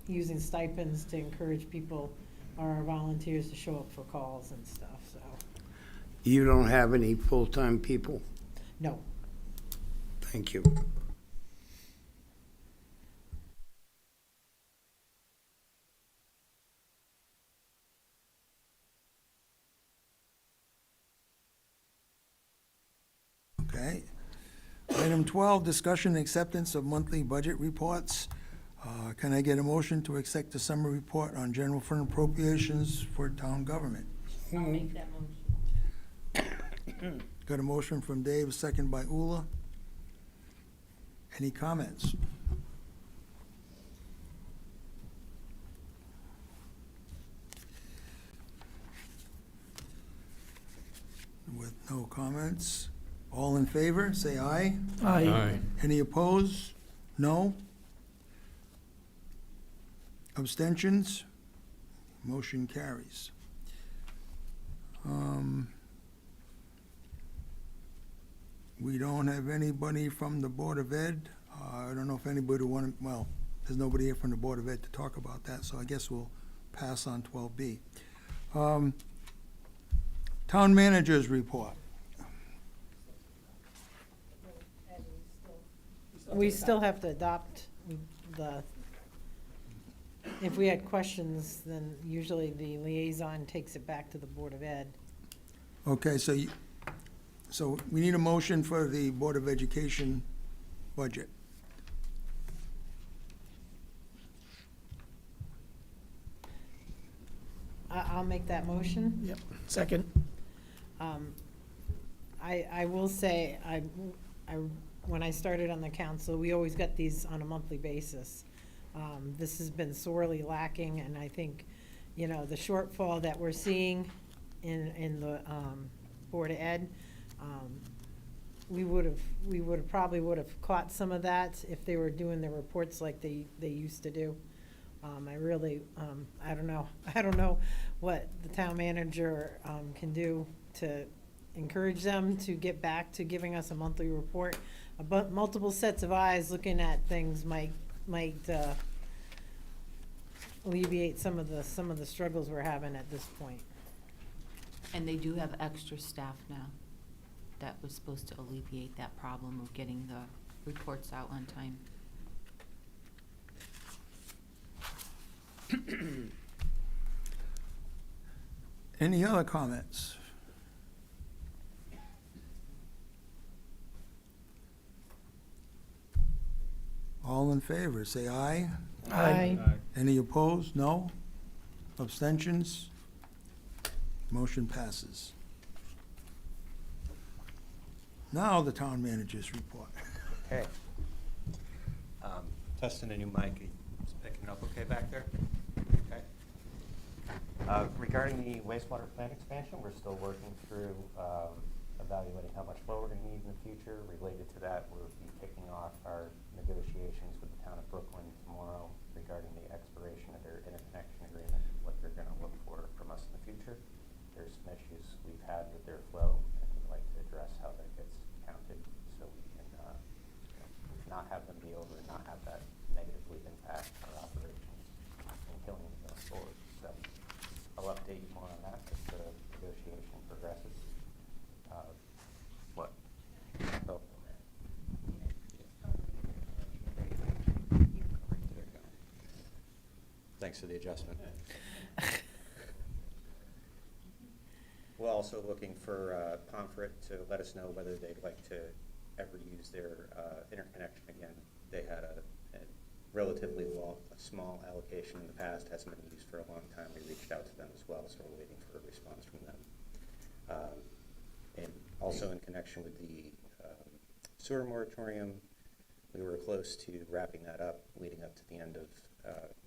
S16: using stipends to encourage people, our volunteers, to show up for calls and stuff. So
S13: You don't have any full-time people?
S16: no.
S13: Thank you.
S1: Okay. Item 12, discussion and acceptance of monthly budget reports. Can I get a motion to accept the summary report on general fund appropriations for town government?
S11: I'll make that motion.
S1: Got a motion from Dave, second by Ula. Any comments? No comments. All in favor, say aye.
S14: Aye.
S1: Any opposed? No. Abstentions? Motion carries. We don't have anybody from the Board of Ed. I don't know if anybody well, there's nobody here from the Board of Ed to talk about that, so I guess we'll pass on 12B. Town Manager's Report.
S16: We still have to adopt the, if we had questions, then usually the liaison takes it back to the Board of Ed.
S1: Okay, so we need a motion for the Board of Education budget.
S16: I'll make that motion.
S15: Yep. Second.
S16: I will say, when I started on the council, we always got these on a monthly basis. This has been sorely lacking, and I think, the shortfall that we're seeing in the Board of Ed, we probably would have caught some of that if they were doing their reports like they used to do. I don't know what the town manager can do to encourage them to get back to giving us a monthly report. But multiple sets of eyes looking at things might alleviate some of the struggles we're having at this point.
S11: And they do have extra staff now. That was supposed to alleviate that problem of getting the reports out on time.
S1: Any other comments? All in favor, say aye.
S16: Aye.
S1: Any opposed? No? Abstentions? Motion passes. Now the town manager's report.
S12: Okay. Testing a new mic. Is it picking it up okay back there? Okay. Regarding the wastewater plant expansion, we're still working through evaluating how much flow we're going to need in the future. Related to that, we'll be kicking off our negotiations with the town of Brooklyn tomorrow regarding the expiration of their interconnection agreement, what they're going to look for from us in the future. There's some issues we've had with their flow, and we'd like to address how that gets counted so we can not have them be over and not have that negatively impact our operations in killing them going forward. So I'll update you more on that as the negotiation progresses. What? Oh. Thanks for the adjustment. We're also looking for Pomfret to let us know whether they'd like to ever use their interconnection again. They had a relatively small allocation in the past, hasn't been used for a long time. We reached out to them as well, so we're waiting for a response from them. And also in connection with the sewer moratorium, we were close to wrapping that up, leading up to the end of,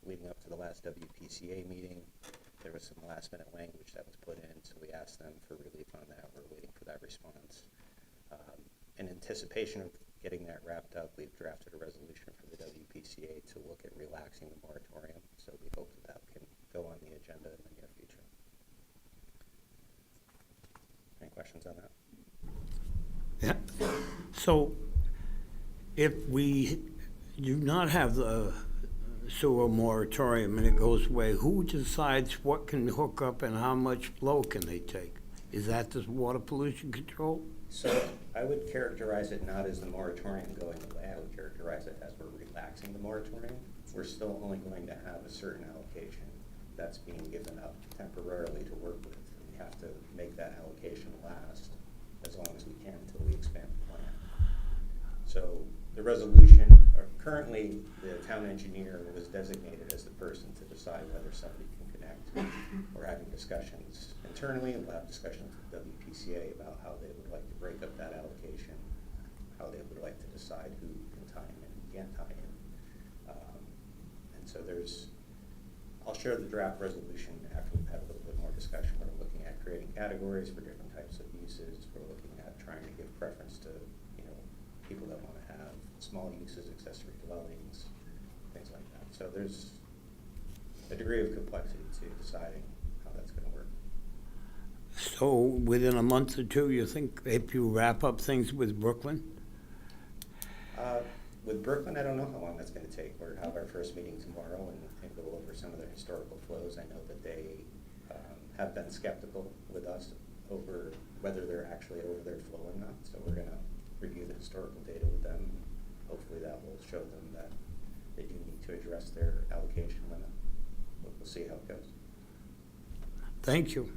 S12: leading up to the last WPCA meeting. There was some last minute language that was put in, so we asked them for relief on that. We're waiting for that response. In anticipation of getting that wrapped up, we've drafted a resolution for the WPCA to look at relaxing the moratorium, so we hope that that can go on the agenda in the near future. Any questions on that?
S13: Yeah. So if we do not have the sewer moratorium and it goes away, who decides what can hook up and how much flow can they take? Is that the water pollution control?
S12: So I would characterize it not as the moratorium going away. I would characterize it as we're relaxing the moratorium. We're still only going to have a certain allocation that's being given up temporarily to work with. We have to make that allocation last as long as we can until we expand the plant. So the resolution, currently the town engineer was designated as the person to decide whether somebody can connect. We're having discussions internally, and we'll have discussions with WPCA about how they would like to break up that allocation, how they would like to decide who can tie in and who can't tie in. And so I'll share the draft resolution after we've had a little bit more discussion. We're looking at creating creating categories for different types of uses. We're looking at trying to give preference to, you know, people that want to have small uses, accessory dwellings, things like that. So there's a degree of complexity to deciding how that's going to work.
S13: So within a month or two, you think if you wrap up things with Brooklyn?
S12: With Brooklyn, I don't know how long that's going to take. We'll have our first meeting tomorrow and go over some of their historical flows. I know that they have been skeptical with us over whether they're actually over their flow or not. So we're going to review the historical data with them. Hopefully that will show them that they do need to address their allocation limit. But we'll see how it goes.
S13: Thank you.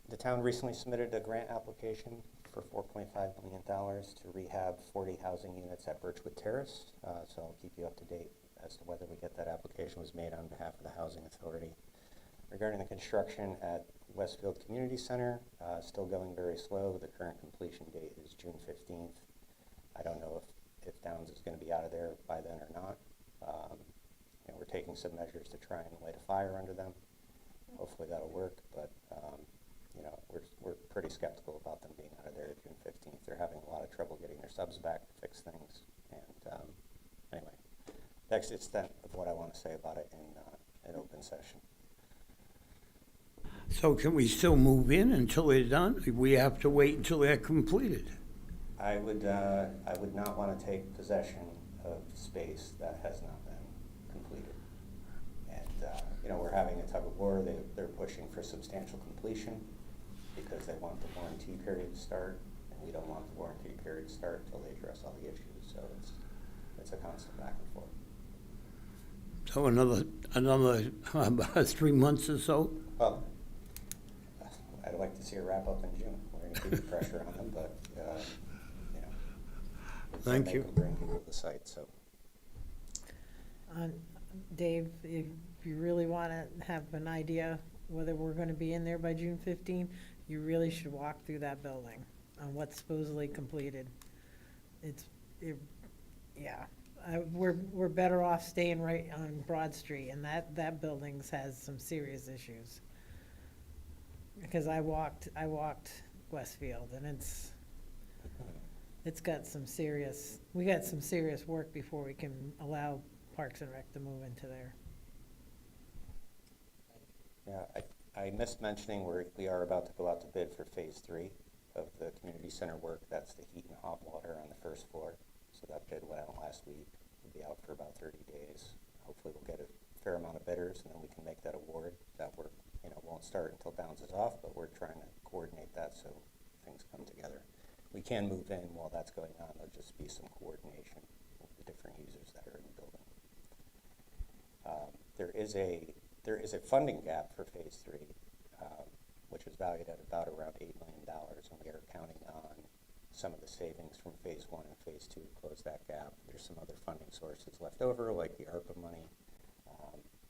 S12: The town recently submitted a grant application for $4.5 million to rehab 40 housing units at Birchwood Terrace. So I'll keep you up to date as to whether we get that application was made on behalf of the Housing Authority. Regarding the construction at Westfield Community Center, still going very slow. The current completion date is June 15th. I don't know if Downs is going to be out of there by then or not. You know, we're taking some measures to try and light a fire under them. Hopefully that'll work, but you know, we're pretty skeptical about them being out of there June 15th. They're having a lot of trouble getting their subs back to fix things. And anyway, that's the extent of what I want to say about it in open session.
S13: So can we still move in until they're done? We have to wait until they're completed.
S12: I would not want to take possession of space that has not been completed. And you know, we're having a tug of war. They're pushing for substantial completion because they want the warranty period to start, and we don't want the warranty period to start until they address all the issues. So it's a constant back and forth.
S13: So another about 3 months or so?
S12: Well, I'd like to see a wrap up in June. We're going to keep the pressure on them, but you know,
S13: Thank you.
S12: Bring people to the site. So,
S16: Dave, if you really want to have an idea whether we're going to be in there by June 15, you really should walk through that building on what's supposedly completed. We're better off staying right on Broad Street, and that building's has some serious issues. Because I walked Westfield, and it's got some serious, we got some serious work before we can allow Parks and Rec to move into there.
S12: yeah, I missed mentioning we are about to go out to bid for phase 3 of the community center work. That's the heat and hot water on the first floor. So that bid went out last week. It'll be out for about 30 days. Hopefully we'll get a fair amount of bidders, and then we can make that award. That work, you know, won't start until Downs is off, but we're trying to coordinate that so things come together. We can move in while that's going on. There'll just be some coordination with the different users that are in the building. There is a funding gap for phase 3, which is valued at about around $8 million, and we are counting on some of the savings from phase 1 and phase 2 to close that gap. There's some other funding sources left over, like the ARPA money,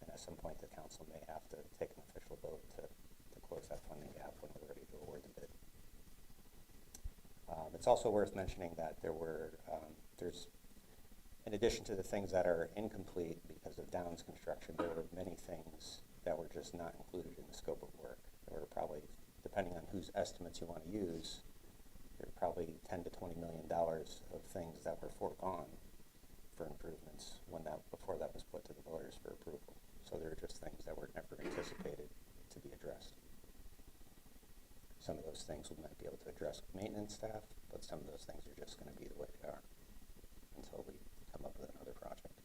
S12: and at some point the council may have to take an official vote to close that funding gap when we're ready to award the bid. It's also worth mentioning that there's, in addition to the things that are incomplete because of Downs construction, there were many things that were just not included in the scope of work. There were probably, depending on whose estimates you want to use, there were probably $10 to $20 million of things that were foregone for improvements before that was put to the voters for approval. So there are just things that were never anticipated to be addressed. Some of those things we might be able to address with maintenance staff, but some of those things are just going to be the way they are until we come up with another project.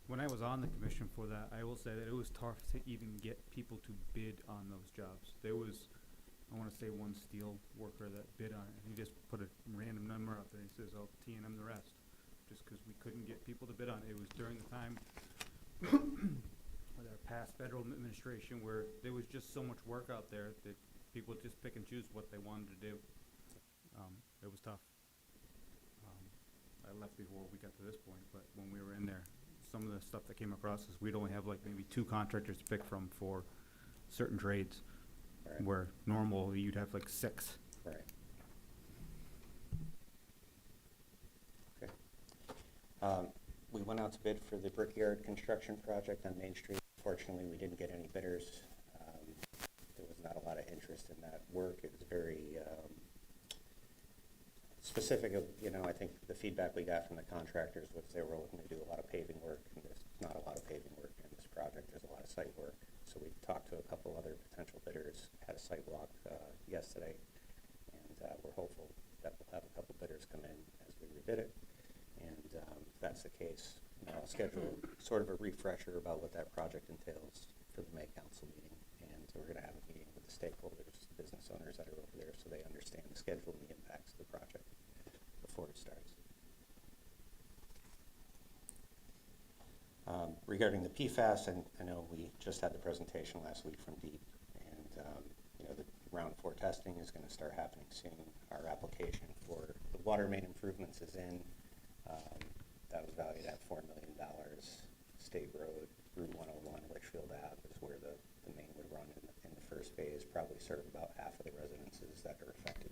S18: When I was on the commission for that, I will say that it was tough to even get people to bid on those jobs. There was, I want to say, one steel worker that bid on it. He just put a random number up there. He says, "I'll T&M the rest," just because we couldn't get people to bid on it. It was during the time with our past federal administration where there was just so much work out there that people would just pick and choose what they wanted to do. It was tough. I left before we got to this point, but when we were in there, some of the stuff that came across is we'd only have like maybe 2 contractors to pick from for certain trades,
S12: Right.
S18: where normally you'd have like 6.
S12: Right. We went out to bid for the Brickyard construction project on Main Street. Fortunately, we didn't get any bidders. There was not a lot of interest in that work. It was very specific of, I think the feedback we got from the contractors was they were looking to do a lot of paving work, and there's not a lot of paving work in this project. There's a lot of site work. So we talked to a couple other potential bidders, had a site walk yesterday, and we're hopeful that we'll have a couple bidders come in as we rebid it. And if that's the case, I'll schedule sort of a refresher about what that project entails for the May council meeting. And we're going to have a meeting with the stakeholders, the business owners that are over there, so they understand the schedule and the impacts of the project before it starts. Regarding the PFAS, and I know we just had the presentation last week from DEEP, and the round 4 testing is going to start happening soon. Our application for the water main improvements is in. That was valued at $4 million. State Road, Route 101, Litchfield Ave is where the main would run in the first phase, probably serve about half of the residences that are affected.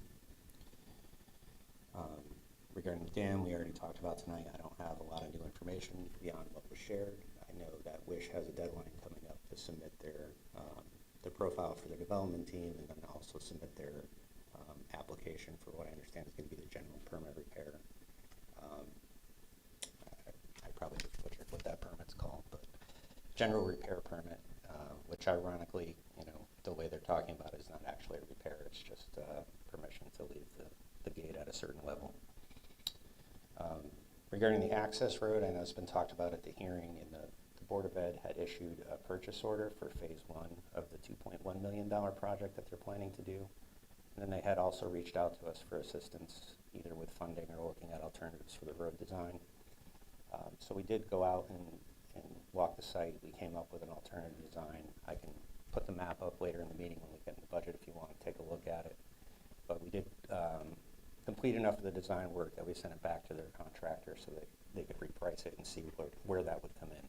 S12: Regarding the dam, we already talked about tonight. I don't have a lot of new information beyond what was shared. I know that WISH has a deadline coming up to submit their profile for their development team, and then also submit their application for what I understand is going to be the general permit repair. I probably just butchered what that permit's called, but general repair permit, which ironically, the way they're talking about it is not actually a repair. It's just permission to leave the gate at a certain level. Regarding the access road, I know it's been talked about at the hearing, and the Board of Ed had issued a purchase order for phase 1 of the $2.1 million project that they're planning to do. And then they had also reached out to us for assistance, either with funding or looking at alternatives for the road design. So we did go out and walk the site. We came up with an alternative design. I can put the map up later in the meeting when we get in the budget if you want to take a look at it. But we did complete enough of the design work that we sent it back to their contractor so that they could reprice it and see where that would come in.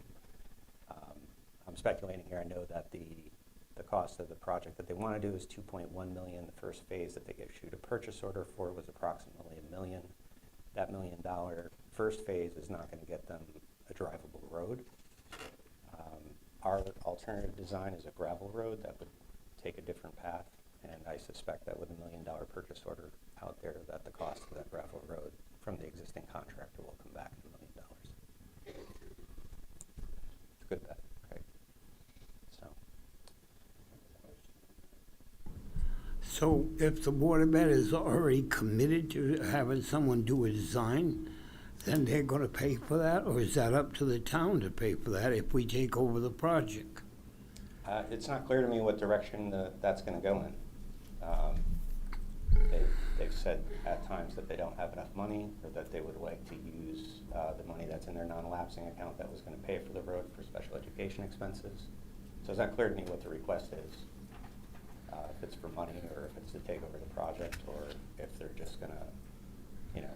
S12: I'm speculating here. I know that the cost of the project that they want to do is $2.1 million. The first phase that they issued a purchase order for was approximately $1 million. That $1 million first phase is not going to get them a drivable road. Our alternative design is a gravel road that would take a different path, and I suspect that with $1 million purchase order out there, that the cost of that gravel road from the existing contractor will come back to $1 million. It's a good bet, right?
S13: So if the Board of Ed is already committed to having someone do a design, then they're going to pay for that, or is that up to the town to pay for that if we take over the project?
S12: It's not clear to me what direction that's going to go in. They've said at times that they don't have enough money, or that they would like to use the money that's in their non-lapsing account that was going to pay for the road for special education expenses. So it's not clear to me what the request is. If it's for money, or if it's to take over the project, or if they're just going to,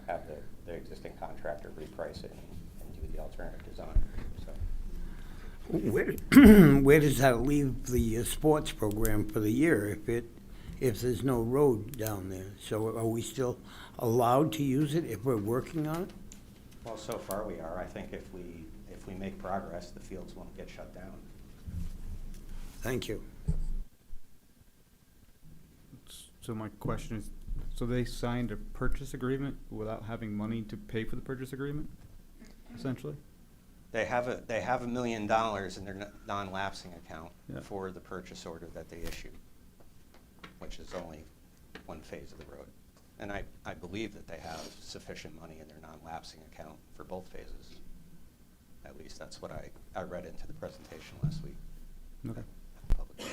S12: have the existing contractor reprice it and do the alternative design. So.
S13: Where does that leave the sports program for the year if there's no road down there? So are we still allowed to use it if we're working on it?
S12: Well, so far we are. I think if we make progress, the fields won't get shut down.
S13: Thank you.
S18: So my question is, so they signed a purchase agreement without having money to pay for the purchase agreement, essentially?
S12: They have $1 million in their non-lapsing account for the purchase order that they issued, which is only one phase of the road. And I believe that they have sufficient money in their non-lapsing account for both phases. At least that's what I read into the presentation last week.
S18: Okay.
S12: Public.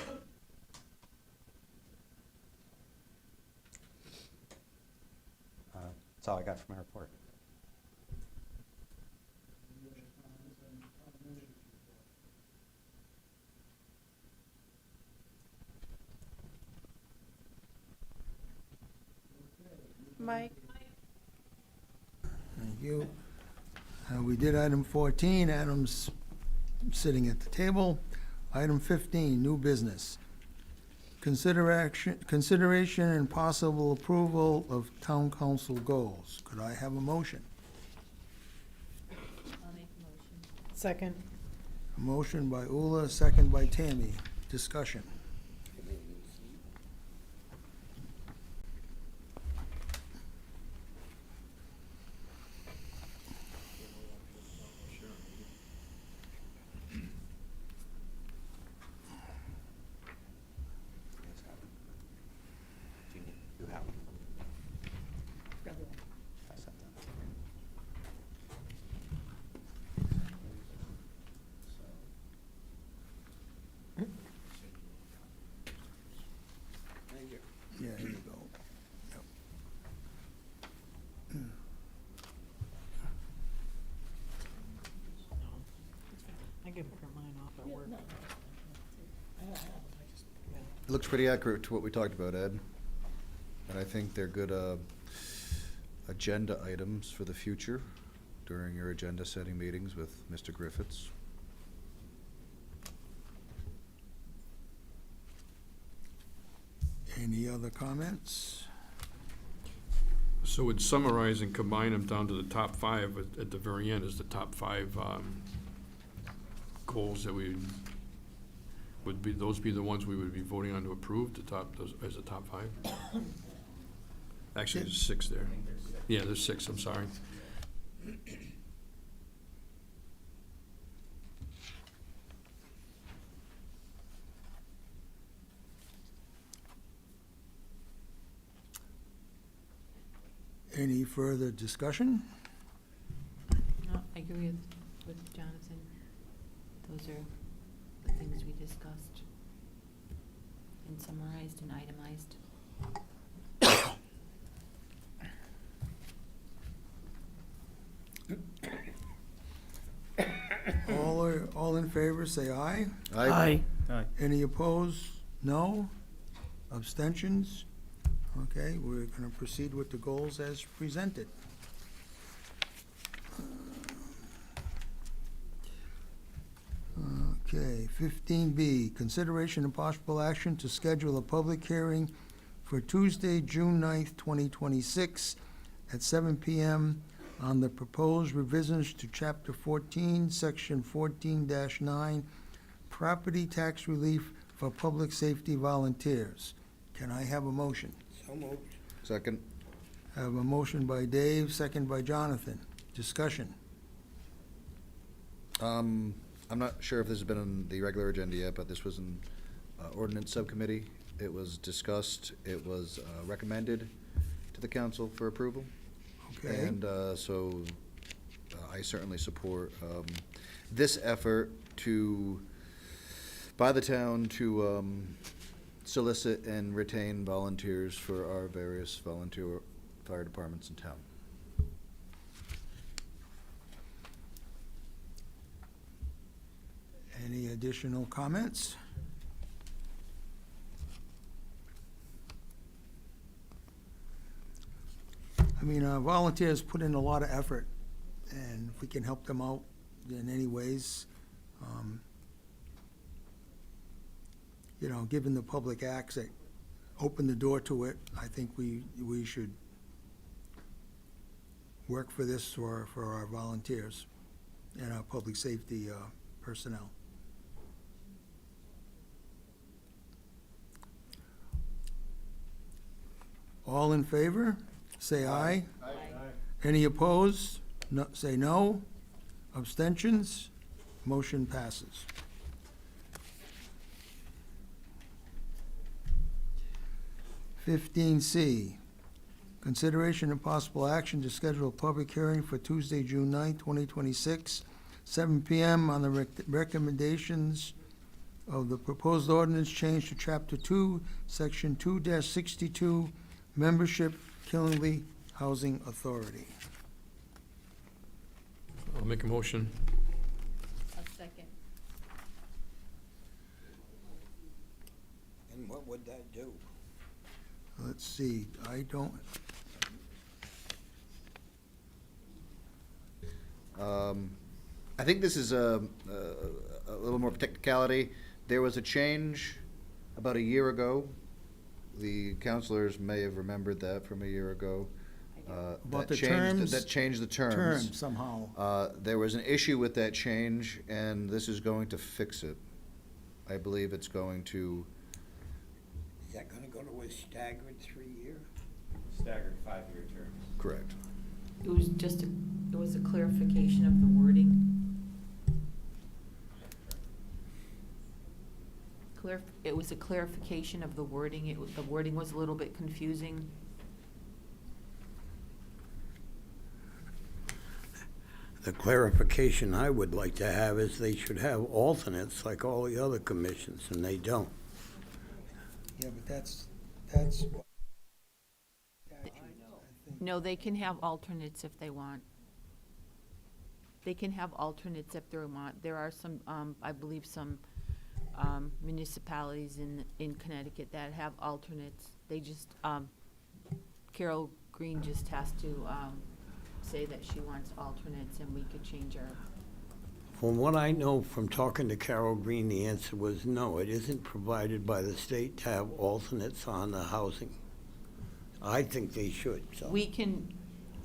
S12: That's all I got for my report.
S16: Mike?
S1: Thank you. We did item 14. Adam's sitting at the table. Item 15, new business. Consideration and possible approval of town council goals. Could I have a motion?
S16: Second.
S1: A motion by Ula, second by Tammy. Discussion.
S12: You have one. Pass that down.
S1: Yeah, here you go. Yep.
S16: I can print mine off at work.
S19: It looks pretty accurate to what we talked about, Ed. And I think they're good agenda items for the future during your agenda-setting meetings with Mr. Griffiths.
S1: Any other comments?
S14: So would summarize and combine them down to the top 5 at the very end is the top 5 goals that we would be, those be the ones we would be voting on to approve, the top, those as the top 5? Actually, there's 6 there. Yeah, there's 6, I'm sorry.
S1: Any further discussion?
S11: No, I agree with Jonathan. Those are the things we discussed and summarized and itemized.
S1: All in favor, say aye.
S15: Aye.
S1: Any opposed? No? Abstentions? Okay, we're gonna proceed with the goals as presented. Okay, 15B, consideration and possible action to schedule a public hearing for Tuesday, June 9th, 2026, at 7 PM on the proposed revisions to Chapter 14, Section 14-9, property tax relief for public safety volunteers. Can I have a motion?
S13: So moved.
S19: Second.
S1: I have a motion by Dave, second by Jonathan. Discussion.
S19: I'm not sure if this has been on the regular agenda yet, but this was in ordinance subcommittee. It was discussed, it was recommended to the council for approval.
S1: Okay.
S19: And so I certainly support this effort by the town to solicit and retain volunteers for our various volunteer fire departments in town.
S1: Any additional comments? I mean, volunteers put in a lot of effort, and if we can help them out in any ways, you know, given the public acts that open the door to it, I think we should work for this for our volunteers and our public safety personnel. All in favor, say aye.
S3: Aye.
S1: Any opposed? No, say no. Abstentions? Motion passes. C, consideration and possible action to schedule a public hearing for Tuesday, June 9th, 2026, 7 PM on the recommendations of the proposed ordinance change to Chapter 2, Section 2-62, Membership, Killingley Housing Authority.
S14: I'll make a motion.
S11: A second.
S13: And what would that do?
S1: Let's see, I don't,
S19: I think this is a little more technicality. There was a change about a year ago. The counselors may have remembered that from a year ago.
S11: I
S1: About
S19: that
S1: the
S19: changed,
S1: terms?
S19: that changed the terms.
S1: Terms somehow.
S19: There was an issue with that change, and this is going to fix it. I believe it's going to,
S13: Is that gonna go to a staggered 3-year?
S6: Staggered 5-year terms.
S19: correct.
S11: It was just it was a clarification of the wording. It was a clarification of the wording. The wording was a little bit confusing.
S13: The clarification I would like to have is they should have alternates like all the other commissions, and they don't.
S1: Yeah, but that's.
S11: No, they can have alternates if they want. They can have alternates if they want. There are some, I believe, some municipalities in Connecticut that have alternates. They just, Carol Green just has to say that she wants alternates, and we could change our.
S13: From what I know from talking to Carol Green, the answer was no. It isn't provided by the state to have alternates on the housing. I think they should, so.
S11: We can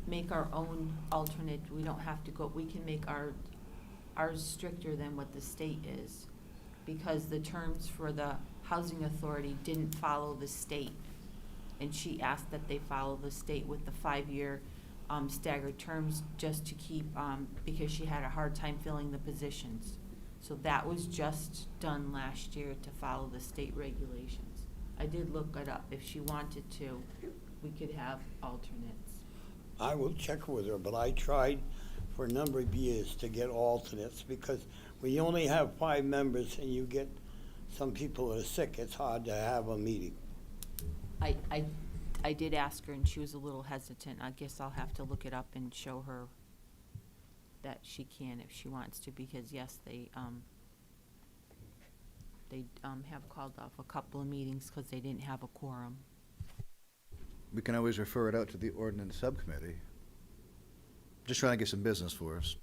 S11: make our own alternate. We don't have to go, we can make ours stricter than what the state is, because the terms for the housing authority didn't follow the state. And she asked that they follow the state with the 5-year staggered terms, just to keep, because she had a hard time filling the positions. So that was just done last year to follow the state regulations. I did look it up. If she wanted to, we could have alternates.
S13: I will check with her, but I tried for a number of years to get alternates, because when you only have 5 members and you get some people that are sick, it's hard to have a meeting.
S11: I did ask her, and she was a little hesitant. I guess I'll have to look it up and show her that she can if she wants to, because yes, they have called off a couple of meetings because they didn't have a quorum.
S19: We can always refer it out to the ordinance subcommittee. Just trying to get some business for us.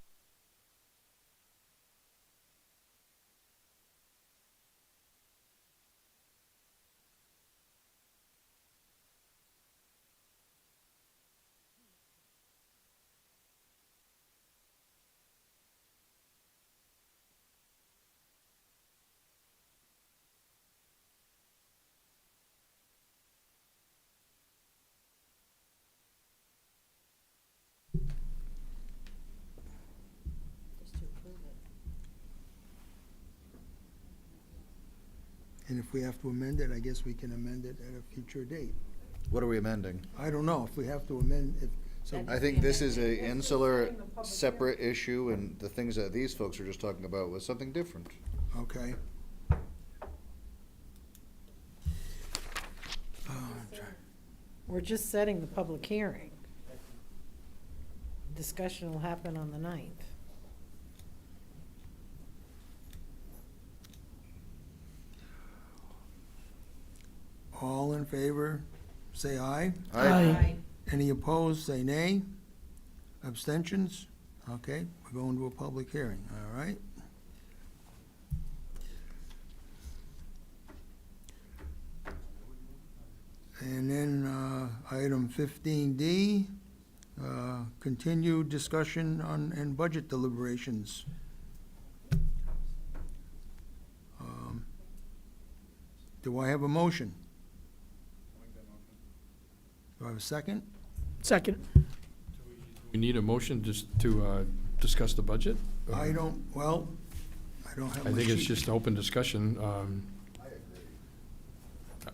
S11: Just to approve it.
S1: And if we have to amend it, I guess we can amend it at a future date.
S19: What are we amending?
S1: I don't know if we have to amend, if, so.
S19: I think this is a insular, separate issue, and the things that these folks are just talking about was something different.
S1: Okay.
S16: We're just setting the public hearing. Discussion will happen on the 9th.
S1: All in favor, say aye.
S15: Aye.
S1: Any opposed, say nay. Abstentions? Okay, we're going to a public hearing, all right? And then, item 15D, continued discussion on, and budget deliberations. Do I have a motion? Do I have a second?
S15: Second.
S14: We need a motion just to discuss the budget?
S1: I don't, well, I don't have my
S14: I think it's
S1: sheet.
S14: just an open discussion.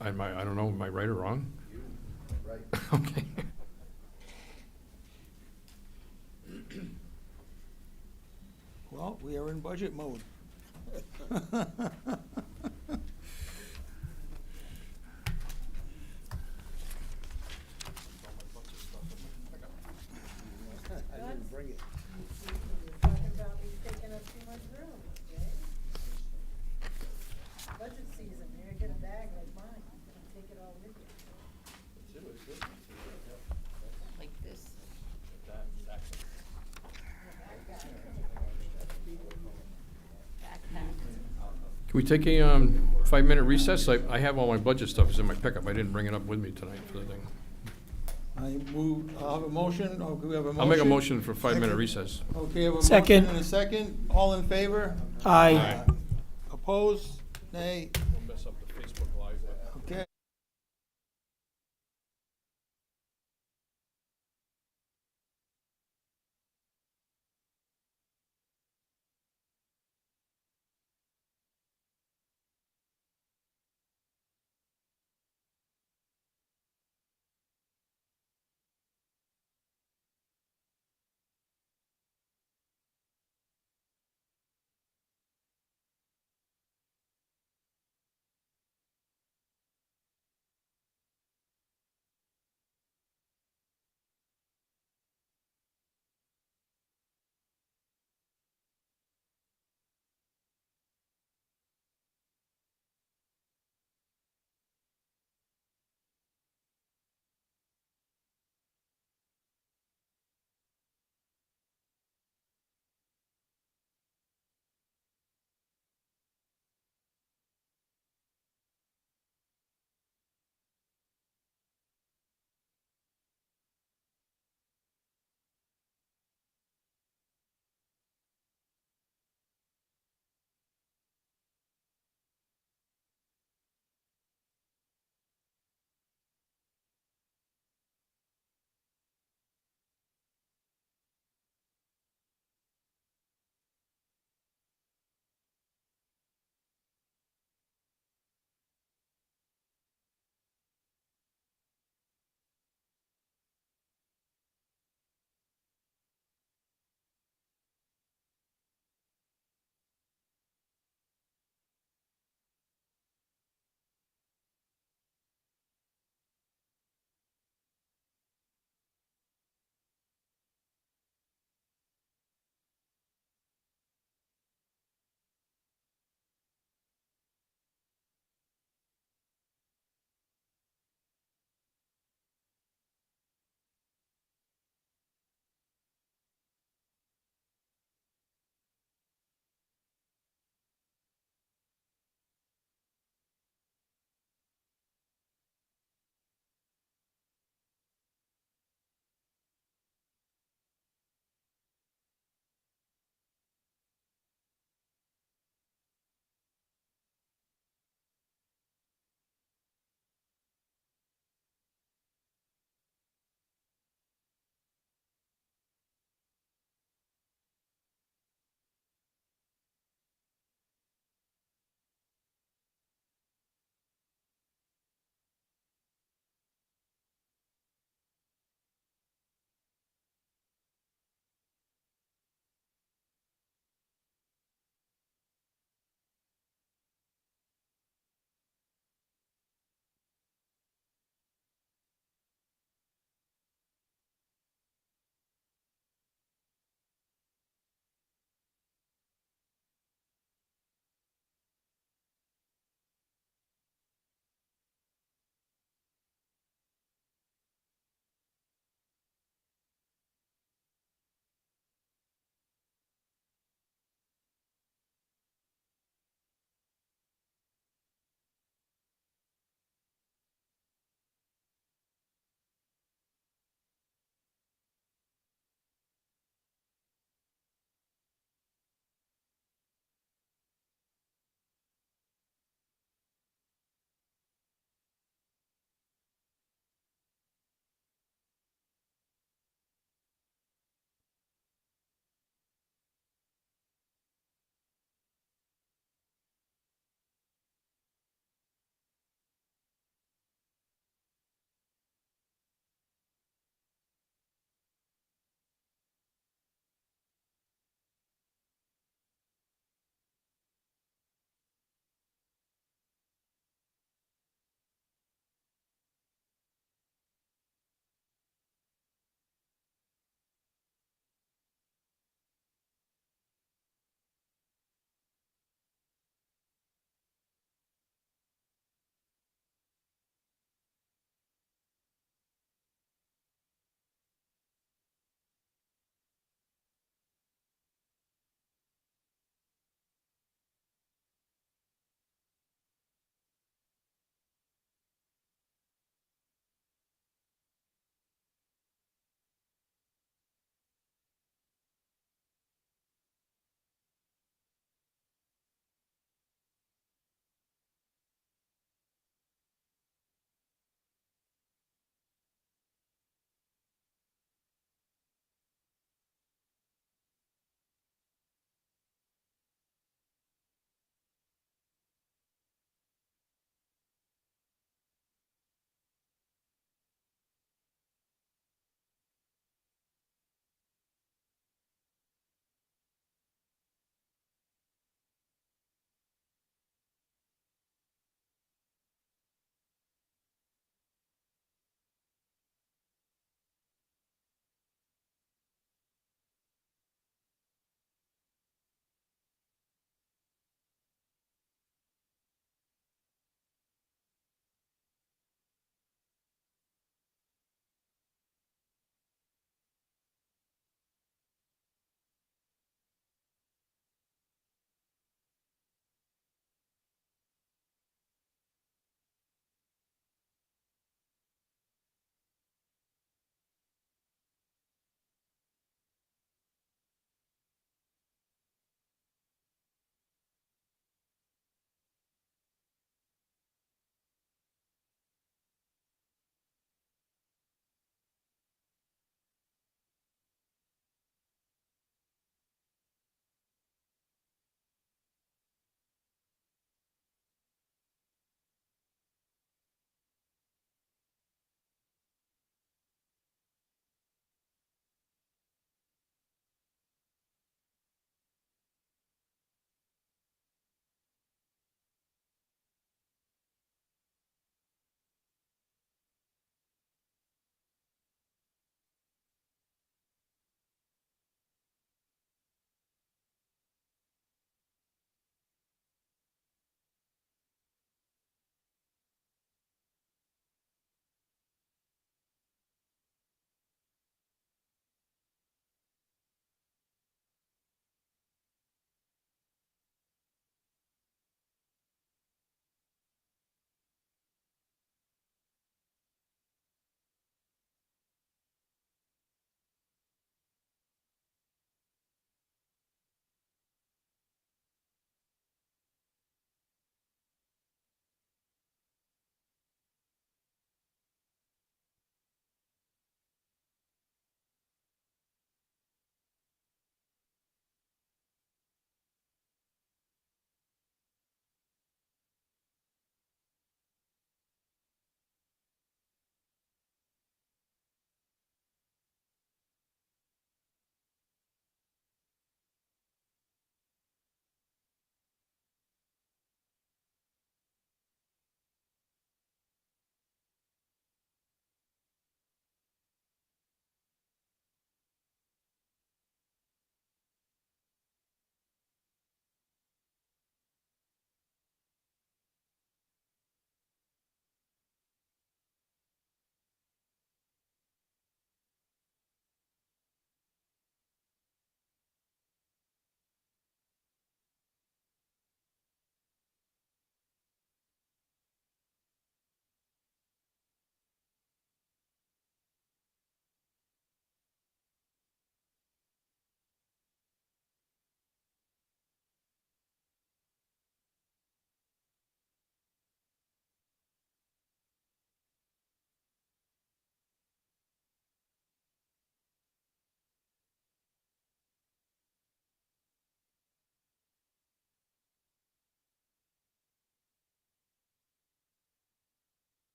S14: I don't know, am I right or wrong?
S19: Right.
S14: Okay.
S1: Well, we are in budget mode.
S13: I didn't bring it.
S16: Talking about me taking up too much room, okay? Budget season, you're gonna get a bag like mine, you can take it all with you.
S11: Like this.
S14: Can we take a 5-minute recess? I have all my budget stuff is in my pickup. I didn't bring it up with me tonight for the thing.
S1: I'll have a motion, or do we have a motion?
S14: I'll make a motion for 5-minute recess.
S1: Okay, I have a
S15: Second.
S1: motion and a second. All in favor?
S15: Aye.
S1: Opposed? Nay?
S14: We'll mess up the Facebook Live.
S1: Okay.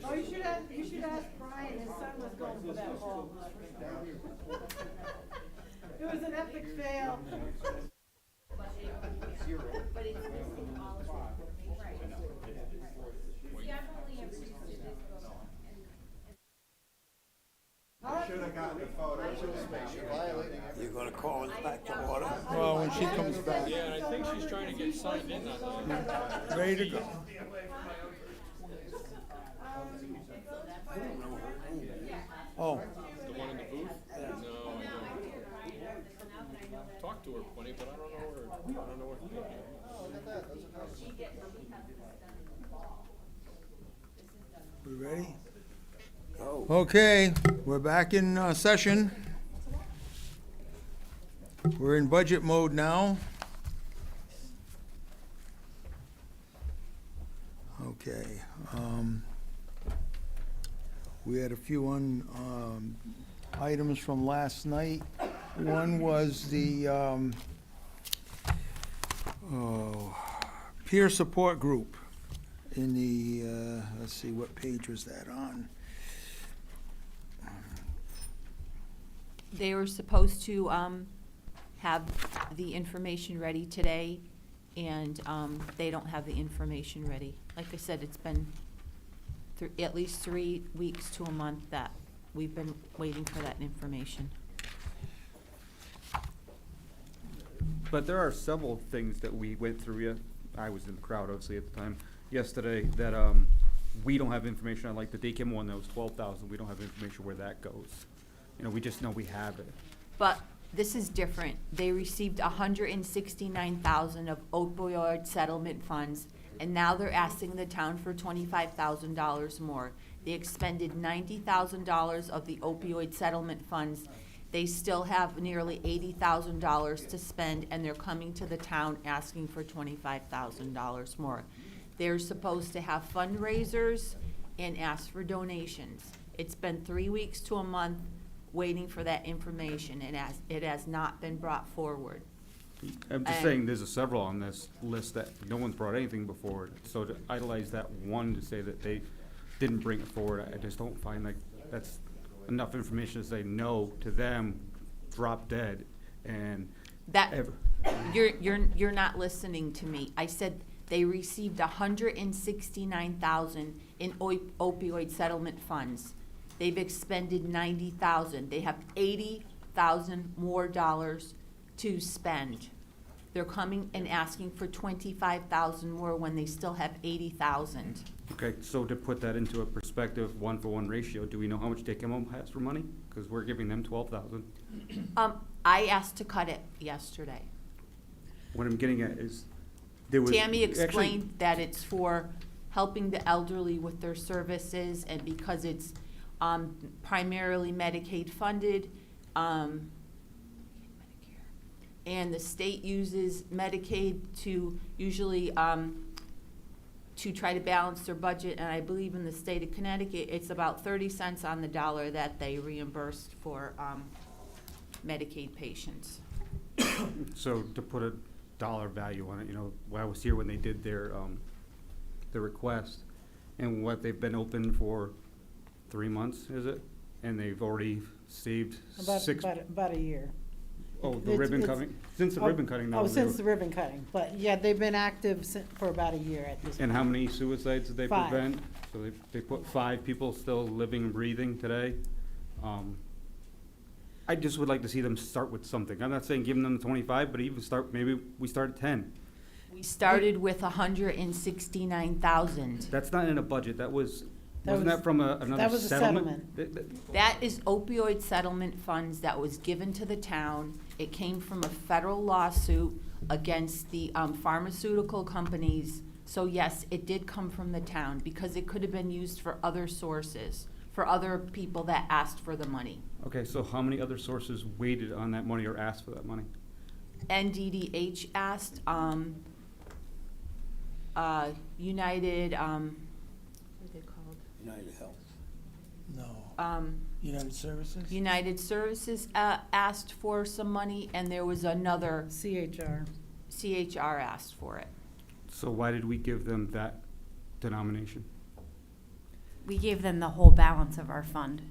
S16: Oh, you should ask Brian, his son was going for that ball. It was an epic fail.
S3: Should have gotten the photo.
S13: You're gonna call us back to order?
S1: Well, when she comes back.
S14: Yeah, and I think she's trying to get signed in on that.
S1: Ready to go. Oh,
S14: The one in the booth? No, I don't. Talked to her plenty, but I don't know where.
S1: we ready?
S13: Go.
S1: Okay, we're back in session. We're in budget mode now. Okay. We had a few items from last night. One was the peer support group in the, let's see, what page was that on?
S11: They were supposed to have the information ready today, and they don't have the information ready. Like I said, it's been at least 3 weeks to a month that we've been waiting for that information.
S18: But there are several things that we went through, I was in the crowd obviously at the time, yesterday, that we don't have information on, like the Daycam one that was 12,000, we don't have information where that goes. You know, we just know we have it.
S11: But this is different. They received $169,000 of opioid settlement funds, and now they're asking the town for $25,000 more. They expended $90,000 of the opioid settlement funds. They still have nearly $80,000 to spend, and they're coming to the town asking for $25,000 more. They're supposed to have fundraisers and ask for donations. It's been 3 weeks to a month waiting for that information, and it has not been brought forward.
S18: I'm just
S11: And-
S18: saying, there's several on this list that no one's brought anything before, so to idolize that one to say that they didn't bring it forward, I just don't find like that's enough information to say no to them, drop dead, and
S11: That,
S18: ever.
S11: you're not listening to me. I said they received $169,000 in opioid settlement funds. They've expended $90,000. They have $80,000 more dollars to spend. They're coming and asking for $25,000 more when they still have $80,000.
S18: Okay, so to put that into a perspective, 1-for-1 ratio, do we know how much Daycam Home has for money? Because we're giving them 12,000.
S11: I asked to cut it yesterday.
S18: What I'm getting at is, there was.
S11: Tammy
S18: actually-
S11: explained that it's for helping the elderly with their services, and because it's primarily Medicaid funded, and the state uses Medicaid to usually, to try to balance their budget, and I believe in the state of Connecticut, it's about 30 cents on the dollar that they reimbursed for Medicaid patients.
S18: So to put a dollar value on it, you know, I was here when they did their request, and what they've been open for 3 months, is it? And they've already saved
S16: About a year.
S18: Oh, the
S16: It's-
S18: ribbon
S16: it's-
S18: cutting? Since the
S16: oh,
S18: ribbon cutting, though.
S16: Oh,
S18: they
S16: since
S18: were-
S16: the ribbon cutting, but yeah, they've been active for about a year at this point.
S18: And how many suicides did they
S16: 5.
S18: prevent? So they put 5 people still living and breathing today. I just would like to see them start with something. I'm not saying giving them 25, but even start, maybe we start at 10.
S11: We started with $169,000.
S18: That's not in a budget. Wasn't
S16: was-
S18: that from another
S16: that was a
S18: settlement?
S11: That is opioid settlement funds that was given to the town. It came from a federal lawsuit against the pharmaceutical companies. So yes, it did come from the town because it could have been used for other sources, for other people that asked for the money.
S18: Okay, so how many other sources waited on that money or asked for that money?
S11: NDDH asked, United, what are they called?
S13: United Health.
S1: No.
S11: Um,
S1: United Services?
S11: United Services asked for some money, and there was another, CHR asked for it.
S18: So why did we give them that denomination?
S9: We gave them the whole balance of our fund.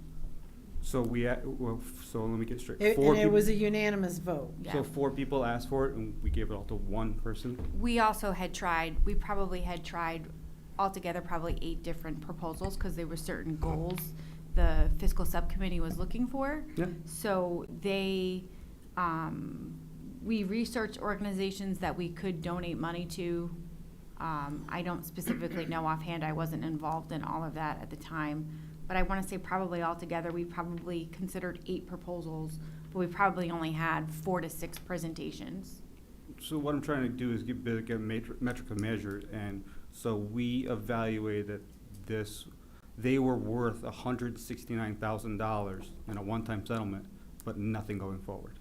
S18: So so let me get straight.
S16: And
S18: Four
S16: it
S18: peop-
S16: was a unanimous vote.
S18: So 4 people asked for it, and we gave it all to one person?
S9: We also had tried, we probably had tried altogether probably 8 different proposals because there were certain goals the fiscal subcommittee was looking for.
S18: Yeah.
S9: So we researched organizations that we could donate money to. I don't specifically know offhand, I wasn't involved in all of that at the time. But I want to say probably altogether, we probably considered 8 proposals, but we probably only had 4 to 6 presentations.
S18: So what I'm trying to do is get a metric of measure, and so we evaluated this, they were worth $169,000 in a one-time settlement, but nothing going forward.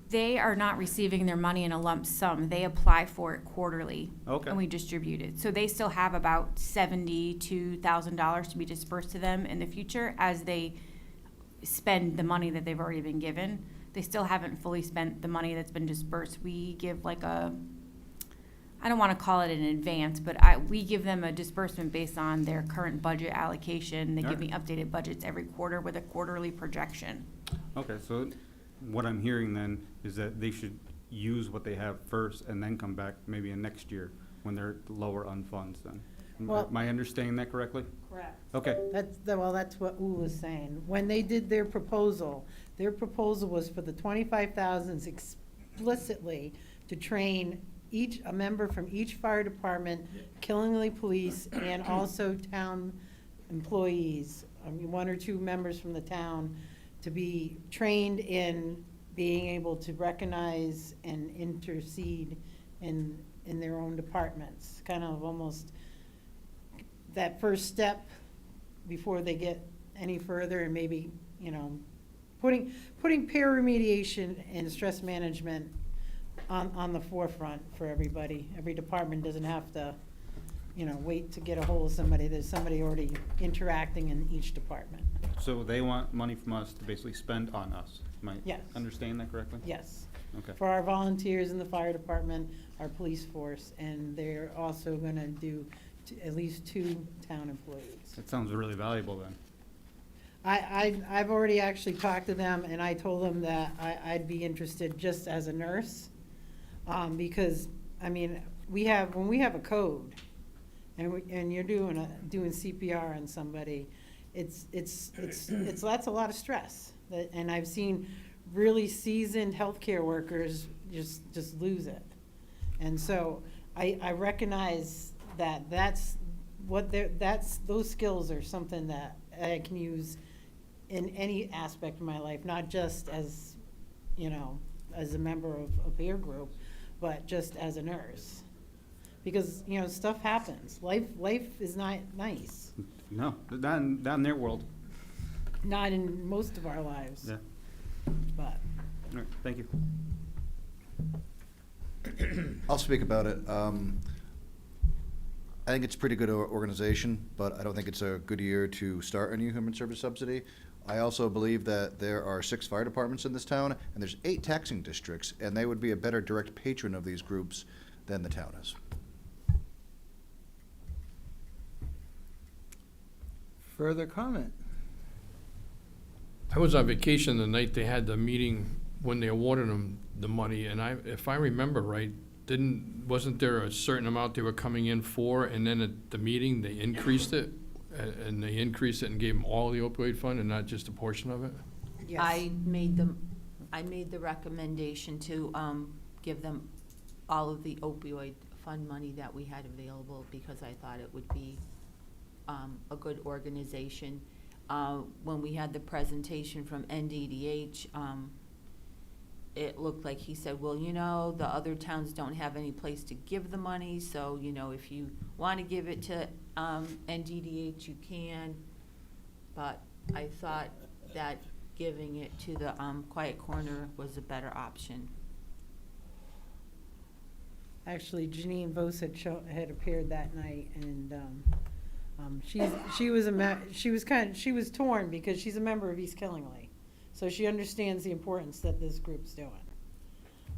S9: They are not receiving their money in a lump sum. They apply for it quarterly.
S18: Okay.
S9: And we distribute it. So they still have about $72,000 to be dispersed to them in the future as they spend the money that they've already been given. They still haven't fully spent the money that's been dispersed. We give like I don't want to call it an advance, but we give them a disbursement based on their current budget allocation. They give me updated budgets every quarter with a quarterly projection.
S18: Okay, so what I'm hearing then is that they should use what they have first and then come back maybe in next year when they're lower on funds then.
S16: Well-
S18: Am I understanding that correctly?
S16: Correct.
S18: Okay.
S16: That's what U was saying. When they did their proposal was for the 25,000 explicitly to train a member from each fire department, Killingly Police, and also town employees, 1 or 2 members from the town, to be trained in being able to recognize and intercede in their own departments. Kind of almost that first step before they get any further, and maybe, putting peer remediation and stress management on the forefront for everybody. Every department doesn't have to, wait to get a hold of somebody. There's somebody already interacting in each department.
S18: So they want money from us to basically spend on us. Am I
S16: Yes.
S18: understanding that correctly?
S16: Yes.
S18: Okay.
S16: For our volunteers in the fire department, our police force, and they're also gonna do at least 2 town employees.
S18: That sounds really valuable then.
S16: I've already actually talked to them, and I told them that I'd be interested just as a nurse. Because, when we have a code, and you're doing CPR on somebody, that's a lot of stress. And I've seen really seasoned healthcare workers just lose it. And so I recognize that those skills are something that I can use in any aspect of my life, not just as, as a member of a peer group, but just as a nurse. Because, stuff happens. Life is not nice.
S18: No, not in their world.
S16: Not in most of our lives.
S18: Yeah.
S16: But.
S18: All right, thank you.
S19: I'll speak about it. I think it's a pretty good organization, but I don't think it's a good year to start a new human service subsidy. I also believe that there are 6 fire departments in this town, and there's 8 taxing districts, and they would be a better direct patron of these groups than the town is.
S1: Further comment?
S14: I was on vacation the night they had the meeting when they awarded them the money, and if I remember right, wasn't there a certain amount they were coming in for, and then at the meeting, they increased it? And they increased it and gave them all the opioid fund and not just a portion of it?
S16: Yes.
S11: I made the recommendation to give them all of the opioid fund money that we had available because I thought it would be a good organization. When we had the presentation from NDDH, it looked like he said, well, the other towns don't have any place to give the money, so, if you want to give it to NDDH, you can. But I thought that giving it to the Quiet Corner was a better option.
S16: Actually, Janine Vos had appeared that night, and she was torn because she's a member of East Killingly, so she understands the importance that this group's doing.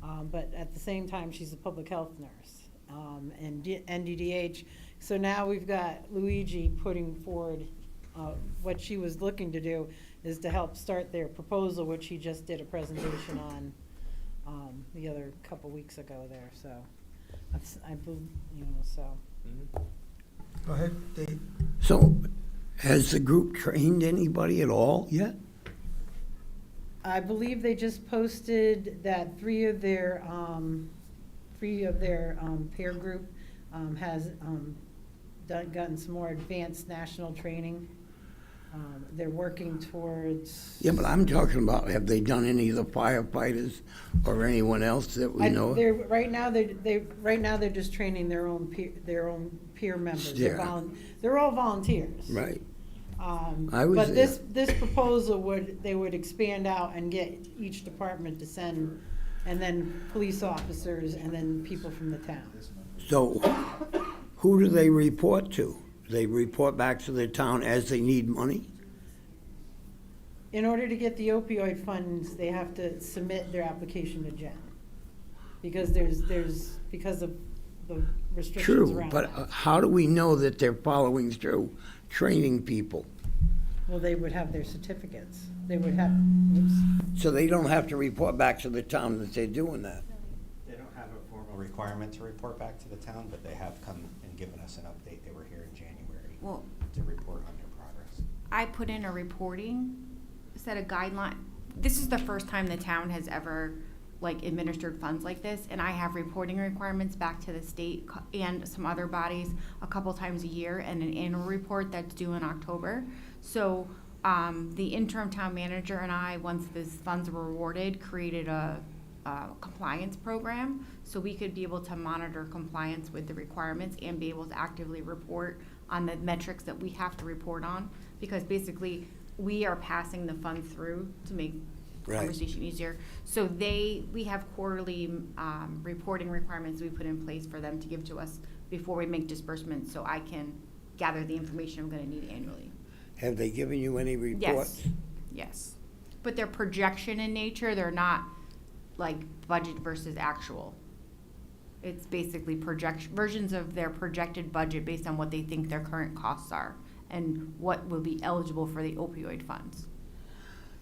S16: But at the same time, she's a public health nurse, and NDDH. So now we've got Luigi putting forward What she was looking to do is to help start their proposal, which she just did a presentation on the other couple weeks ago there, so. That's, I believe, so.
S1: Go ahead, Dave.
S13: So, has the group trained anybody at all yet?
S16: I believe they just posted that three of their peer group has gotten some more advanced national training. They're working towards.
S13: Yeah, but I'm talking about, have they done any of the firefighters or anyone else that we know?
S16: Right now, they're just training their own peer members.
S13: Yeah.
S16: They're all volunteers.
S13: Right.
S16: But this proposal they would expand out and get each department to send, and then police officers, and then people from the town.
S13: So, who do they report to? They report back to the town as they need money?
S16: In order to get the opioid funds, they have to submit their application to Jen. Because because of the restrictions
S13: True,
S16: around
S13: but
S16: that.
S13: how do we know that they're following through, training people?
S16: Well, they would have their certificates. They would have, oops.
S13: So they don't have to report back to the town that they're doing that?
S12: They don't have a formal requirement to report back to the town, but they have come and given us an update. They were here in January to report on their progress.
S9: I put in a reporting set of guideline. This is the first time the town has ever administered funds like this, and I have reporting requirements back to the state and some other bodies a couple times a year, and an annual report that's due in October. So the interim town manager and I, once these funds were awarded, created a compliance program so we could be able to monitor compliance with the requirements and be able to actively report on the metrics that we have to report on, because basically we are passing the funds through to make conversation easier. So we have quarterly reporting requirements we put in place for them to give to us before we make disbursements, so I can gather the information I'm gonna need annually.
S13: Have they given you any reports?
S9: Yes. But they're projection in nature, they're not like budget versus actual. It's basically versions of their projected budget based on what they think their current costs are and what will be eligible for the opioid funds.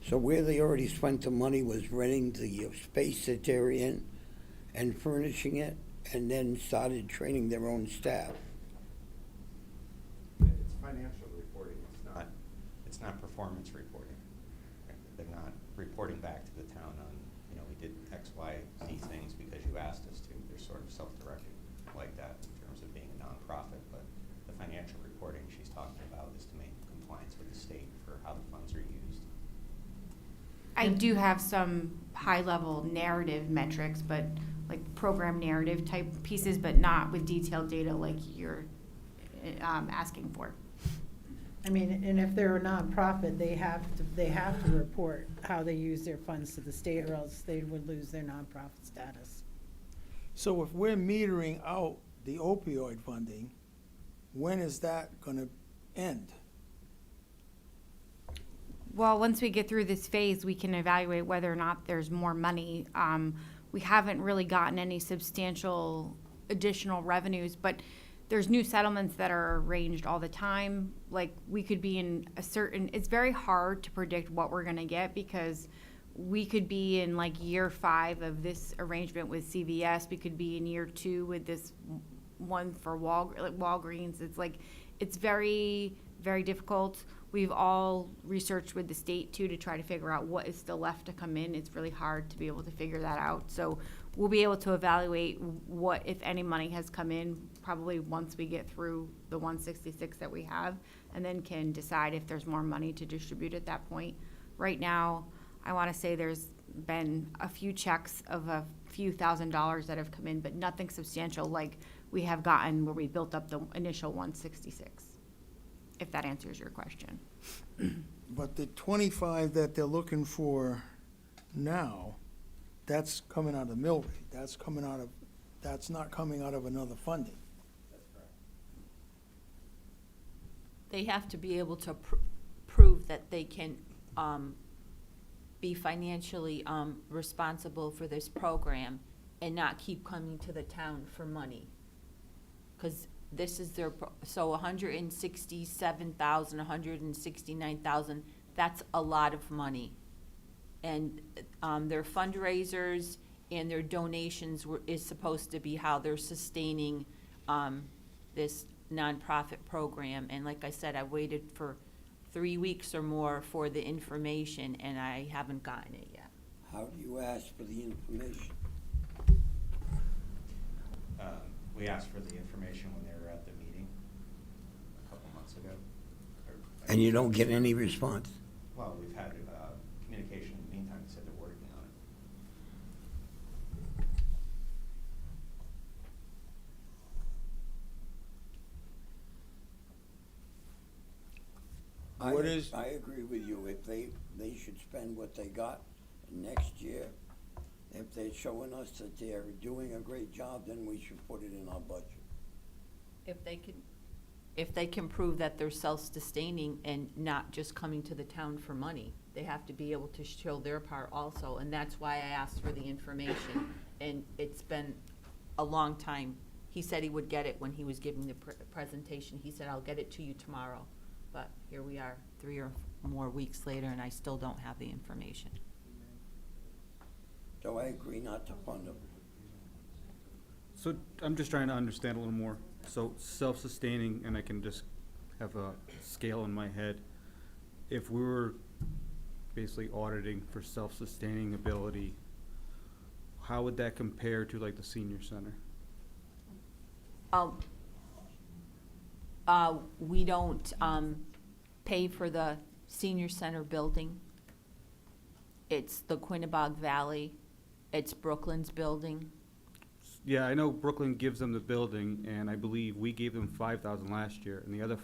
S13: So where they already spent the money was renting the space that they're in and furnishing it, and then started training their own staff?
S12: It's financial reporting. It's not performance reporting. They're not reporting back to the town on, we did X, Y, Z things because you asked us to. They're sort of self-directed like that in terms of being a nonprofit, but the financial reporting she's talking about is to make compliance with the state for how the funds are used.
S9: I do have some high-level narrative metrics, but like program narrative type pieces, but not with detailed data like you're asking for.
S16: I mean, and if they're a nonprofit, they have to report how they use their funds to the state, or else they would lose their nonprofit status.
S1: So if we're metering out the opioid funding, when is that gonna end?
S9: Well, once we get through this phase, we can evaluate whether or not there's more money. We haven't really gotten any substantial additional revenues, but there's new settlements that are arranged all the time. Like, we could be in it's very hard to predict what we're gonna get, because we could be in year 5 of this arrangement with CVS. We could be in year 2 with this one for Walgreens. It's very, very difficult. We've all researched with the state too to try to figure out what is still left to come in. It's really hard to be able to figure that out. So we'll be able to evaluate what, if any, money has come in probably once we get through the 166 that we have, and then can decide if there's more money to distribute at that point. Right now, I want to say there's been a few checks of a few $1,000s that have come in, but nothing substantial like we have gotten where we built up the initial 166. If that answers your question.
S1: But the 25 that they're looking for now, that's coming out of mill rate. That's not coming out of another funding.
S11: They have to be able to prove that they can be financially responsible for this program and not keep coming to the town for money. Because this is their, so 167,000, 169,000, that's a lot of money. And their fundraisers and their donations is supposed to be how they're sustaining this nonprofit program. And like I said, I waited for 3 weeks or more for the information, and I haven't gotten it yet.
S13: How do you ask for the information?
S18: We asked for the information when they were at the meeting a couple months ago.
S13: And you don't get any response?
S18: Well, we've had communication in the meantime. They said they're working on it.
S13: I agree with you. If they should spend what they got next year. If they're showing us that they're doing a great job, then we should put it in our budget.
S11: If they can prove that they're self-sustaining and not just coming to the town for money, they have to be able to show their part also, and that's why I asked for the information. And it's been a long time. He said he would get it when he was giving the presentation. He said, I'll get it to you tomorrow. But here we are, 3 or more weeks later, and I still don't have the information.
S13: So I agree not to fund them.
S18: So I'm just trying to understand a little more. So self-sustaining, and I can just have a scale in my head. If we were basically auditing for self-sustaining ability, how would that compare to like the senior center?
S11: We don't pay for the senior center building. It's the Quinnebog Valley. It's Brooklyn's building.
S18: Yeah, I know Brooklyn gives them the building, and I believe we gave them 5,000 last year, and the other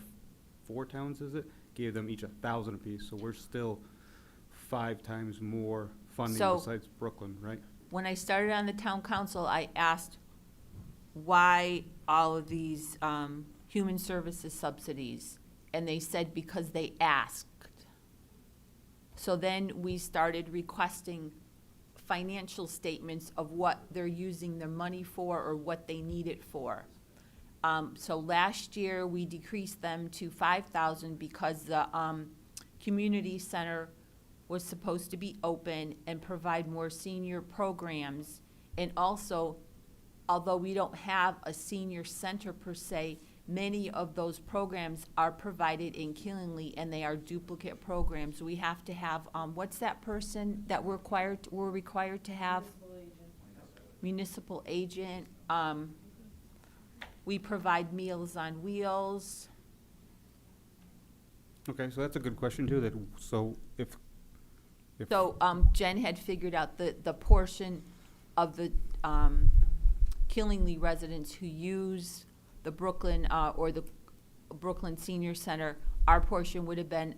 S18: 4 towns, is it, gave them each 1,000 apiece. So we're still 5 times more funding
S11: So-
S18: besides Brooklyn, right?
S11: When I started on the town council, I asked why all of these human services subsidies, and they said because they asked. So then we started requesting financial statements of what they're using their money for or what they need it for. So last year, we decreased them to 5,000 because the community center was supposed to be open and provide more senior programs. And also, although we don't have a senior center per se, many of those programs are provided in Killingly, and they are duplicate programs. We have to have, what's that person that we're required to have? Municipal agent. We provide Meals on Wheels.
S18: Okay, so that's a good question too, so if
S11: So, Jen had figured out the portion of the, Killingly residents who use the Brooklyn, or the Brooklyn Senior Center, our portion would have been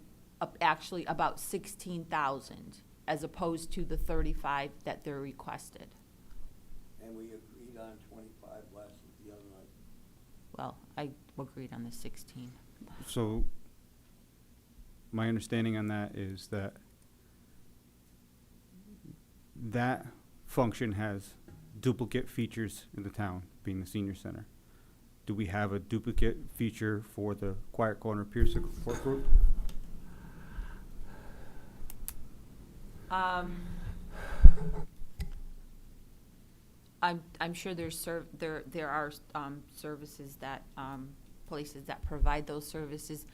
S11: actually about 16,000, as opposed to the 35 that they're requested.
S13: And we agreed on 25 last the other night.
S11: Well, I agreed on the 16.
S18: So, my understanding on that is that that function has duplicate features in the town, being the senior center. Do we have a duplicate feature for the Quiet Corner Peer Support Group?
S11: I'm sure there are services that, places that provide those services.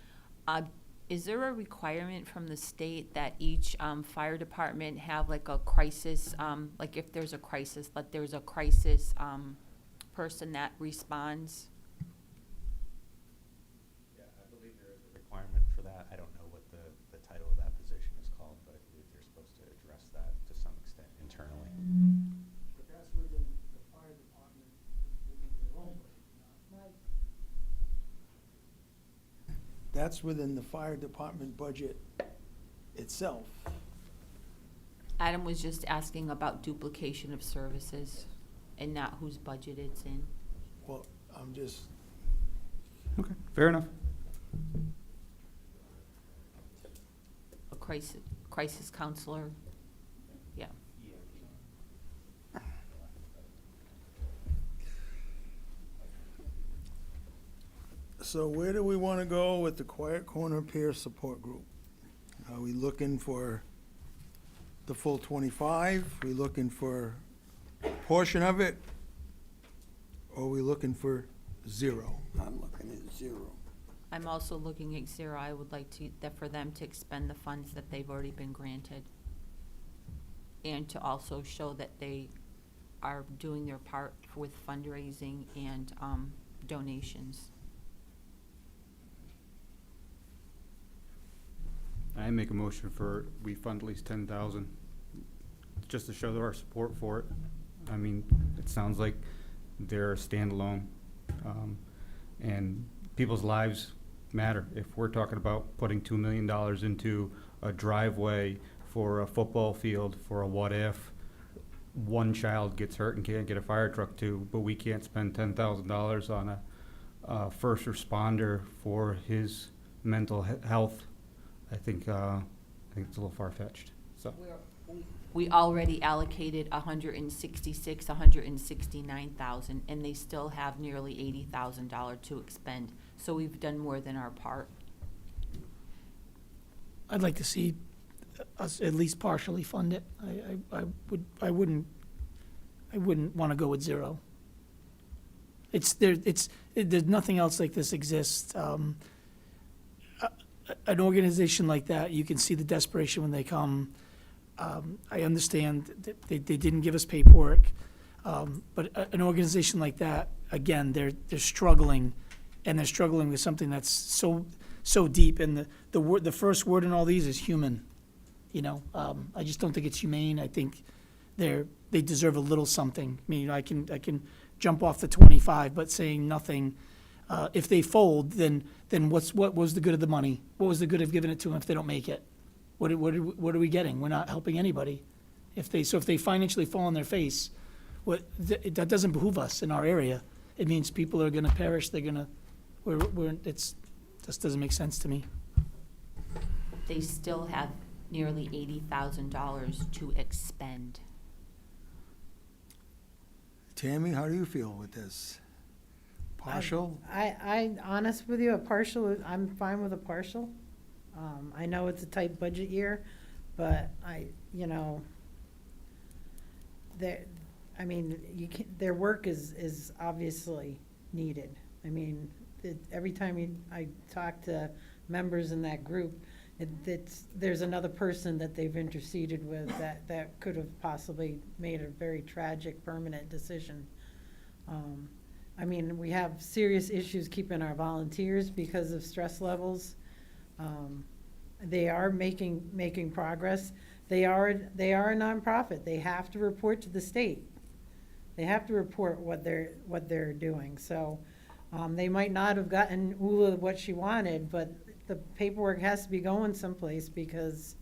S11: Is there a requirement from the state that each fire department have like a crisis, like if there's a crisis, that there's a crisis person that responds?
S6: Yeah, I believe there is a requirement for that. I don't know what the title of that position is called, but I believe they're supposed to address that to some extent internally.
S1: But that's within the fire department, within their own budget. That's within the fire department budget itself.
S11: Adam was just asking about duplication of services and not whose budget it's in.
S1: Well, I'm just,
S18: Okay, fair enough.
S11: A crisis counselor, yeah.
S1: So where do we want to go with the Quiet Corner Peer Support Group? Are we looking for the full 25? Are we looking for a portion of it? Or are we looking for 0?
S13: I'm looking at 0.
S11: I'm also looking at 0. I would like for them to expend the funds that they've already been granted. And to also show that they are doing their part with fundraising and donations.
S18: I make a motion for, we fund at least 10,000, just to show our support for it. I mean, it sounds like they're standalone, and people's lives matter. If we're talking about putting $2 million into a driveway for a football field, for a what if, one child gets hurt and can't get a fire truck to, but we can't spend $10,000 on a first responder for his mental health, I think it's a little far-fetched, so.
S11: We already allocated 169,000, and they still have nearly $80,000 to expend. So we've done more than our part.
S15: I'd like to see us at least partially fund it. I wouldn't want to go with 0. There's nothing else like this exists. An organization like that, you can see the desperation when they come. I understand that they didn't give us paperwork, but an organization like that, again, they're struggling, and they're struggling with something that's so deep. And the first word in all these is human. You know, I just don't think it's humane. I think they deserve a little something. I mean, I can jump off the 25, but saying nothing. If they fold, then what was the good of the money? What was the good of giving it to them if they don't make it? What are we getting? We're not helping anybody. If they financially fall on their face, that doesn't behoove us in our area. It means people are going to perish. They're going to. Just doesn't make sense to me.
S11: They still have nearly $80,000 to expend.
S1: Tammy, how do you feel with this? Partial?
S16: I honest with you, I'm fine with a partial. I know it's a tight budget year, but their work is obviously needed. I mean, every time I talk to members in that group, there's another person that they've interceded with that could have possibly made a very tragic, permanent decision. I mean, we have serious issues keeping our volunteers because of stress levels. They are making progress. They are a nonprofit. They have to report to the state. They have to report what they're doing. So they might not have gotten Ula what she wanted, but the paperwork has to be going someplace because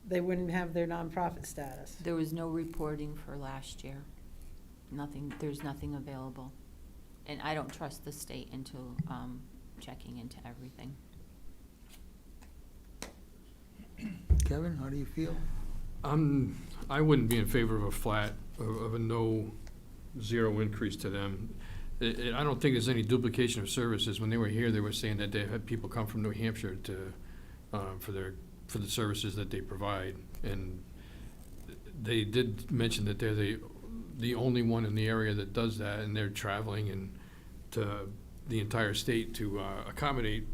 S16: they wouldn't have their nonprofit status.
S11: There was no reporting for last year. There's nothing available. And I don't trust the state into checking into everything.
S1: Kevin, how do you feel?
S14: I wouldn't be in favor of a flat, of a no, 0 increase to them. I don't think there's any duplication of services. When they were here, they were saying that they had people come from New Hampshire for the services that they provide. And they did mention that they're the only one in the area that does that, and they're traveling and to the entire state to accommodate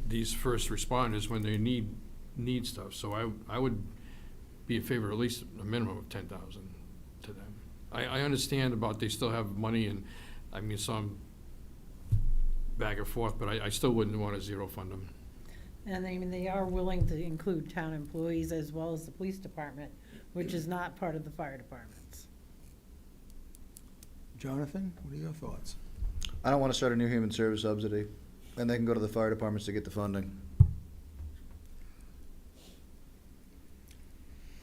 S14: these first responders when they need stuff. So I would be in favor of at least a minimum of 10,000 to them. I understand about they still have money, and I mean some back and forth, but I still wouldn't want to 0 fund them.
S16: And I mean, they are willing to include town employees as well as the police department, which is not part of the fire departments.
S1: Jonathan, what are your thoughts?
S19: I don't want to start a new human service subsidy, and they can go to the fire departments to get the funding.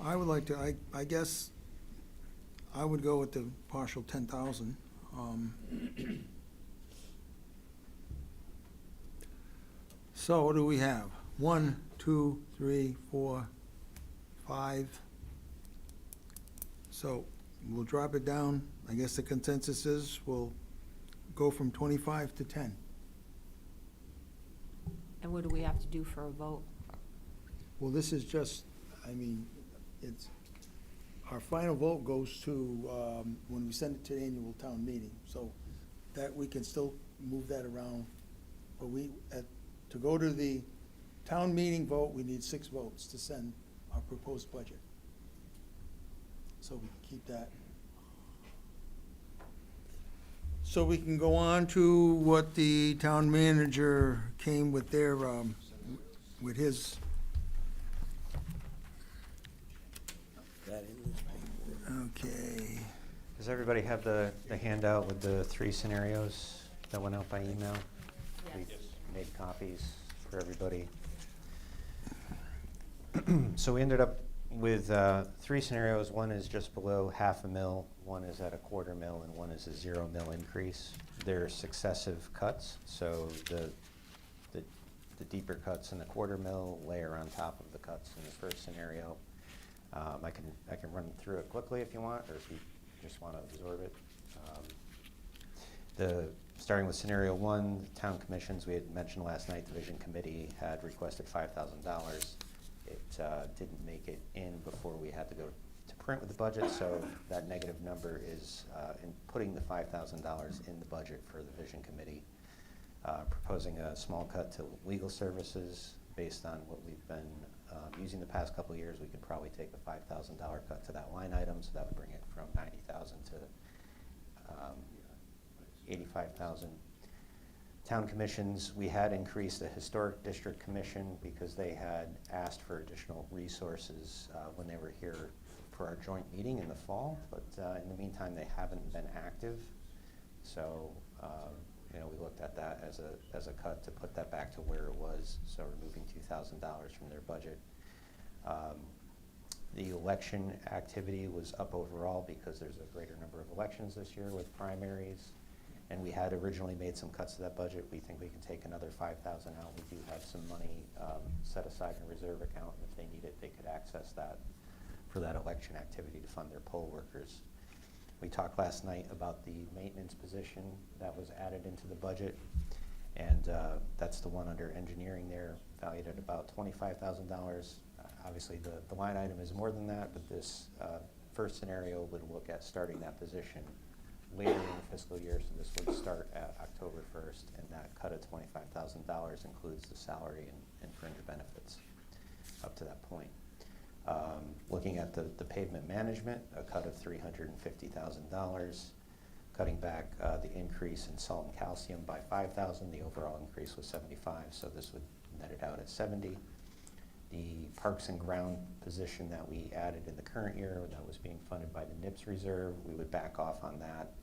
S1: I would like to, I guess, I would go with the partial 10,000. So what do we have? 1, 2, 3, 4, 5. So we'll drop it down. I guess the consensus is we'll go from 25 to 10.
S11: And what do we have to do for a vote?
S1: Well, this is just, I mean, it's, our final vote goes to, when we send it to the annual town meeting, so that we can still move that around. But to go to the town meeting vote, we need 6 votes to send our proposed budget. So we can keep that. So we can go on to what the town manager came with their, with his. Okay.
S12: Does everybody have the handout with the 3 scenarios that went out by email? We made copies for everybody. So we ended up with 3 scenarios. One is just below $0.5 mil, one is at $0.25 mil, and one is a $0 mil increase. They're successive cuts, so the deeper cuts in the $0.25 mil layer on top of the cuts in the first scenario. I can run through it quickly if you want, or if you just want to absorb it. Starting with scenario 1, the town commissions, we had mentioned last night, the vision committee had requested $5,000. It didn't make it in before we had to go to print with the budget, so that negative number is in putting the $5,000 in the budget for the vision committee. Proposing a small cut to legal services based on what we've been using the past couple of years. We could probably take a $5,000 cut to that line item, so that would bring it from $90,000 to $85,000. Town commissions, we had increased the historic district commission because they had asked for additional resources when they were here for our joint meeting in the fall, but in the meantime they haven't been active. So we looked at that as a cut to put that back to where it was, so removing $2,000 from their budget. The election activity was up overall because there's a greater number of elections this year with primaries, and we had originally made some cuts to that budget. We think we can take another $5,000 out. We do have some money set aside in a reserve account, and if they need it, they could access that for that election activity to fund their poll workers. We talked last night about the maintenance position that was added into the budget, and that's the one under engineering there, valued at about $25,000. Obviously, the line item is more than that, but this first scenario would look at starting that position later in the fiscal year, so this would start at October 1st, and that cut of $25,000 includes the salary and fringe benefits up to that point. Looking at the pavement management, a cut of $350,000, cutting back the increase in salt and calcium by $5,000. The overall increase was $75,000, so this would net it out at $70,000. The Parks and Ground position that we added in the current year that was being funded by the NIPS reserve, we would back off on that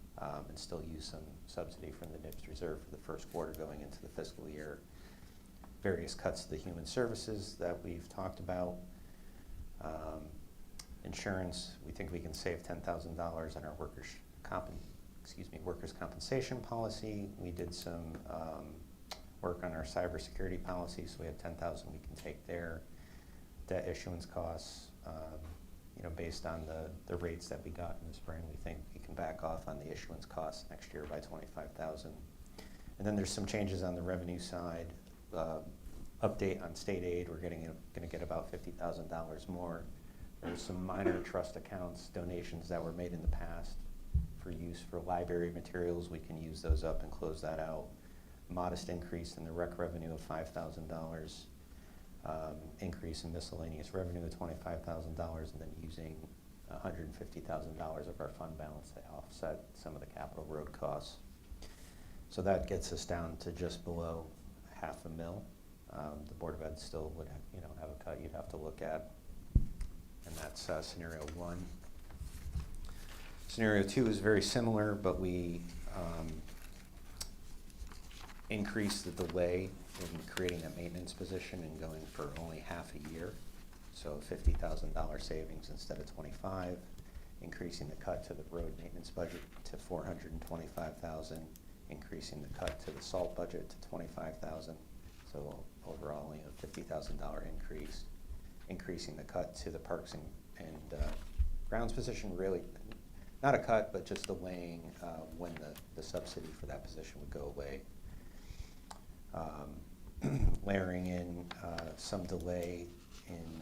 S12: and still use some subsidy from the NIPS reserve for the first quarter going into the fiscal year. Various cuts to the human services that we've talked about. Insurance, we think we can save $10,000 on our workers' compensation policy. We did some work on our cybersecurity policy, so we have $10,000 we can take there. Debt issuance costs, based on the rates that we got in the spring, we think we can back off on the issuance costs next year by $25,000. And then there's some changes on the revenue side. Update on state aid, we're going to get about $50,000 more. There's some minor trust accounts, donations that were made in the past for use for library materials. We can use those up and close that out. Modest increase in the rec revenue of $5,000. Increase in miscellaneous revenue of $25,000, and then using $150,000 of our fund balance to offset some of the capital road costs. So that gets us down to just below $0.5 mil. The Board of Ed still would have a cut you'd have to look at, and that's scenario 1. Scenario 2 is very similar, but we increased the delay in creating a maintenance position and going for only half a year. So $50,000 savings instead of $25,000, increasing the cut to the road maintenance budget to $425,000, increasing the cut to the salt budget to $25,000. So overall, only a $50,000 increase, increasing the cut to the Parks and Grounds position, really not a cut, but just delaying when the subsidy for that position would go away. layering in some delay in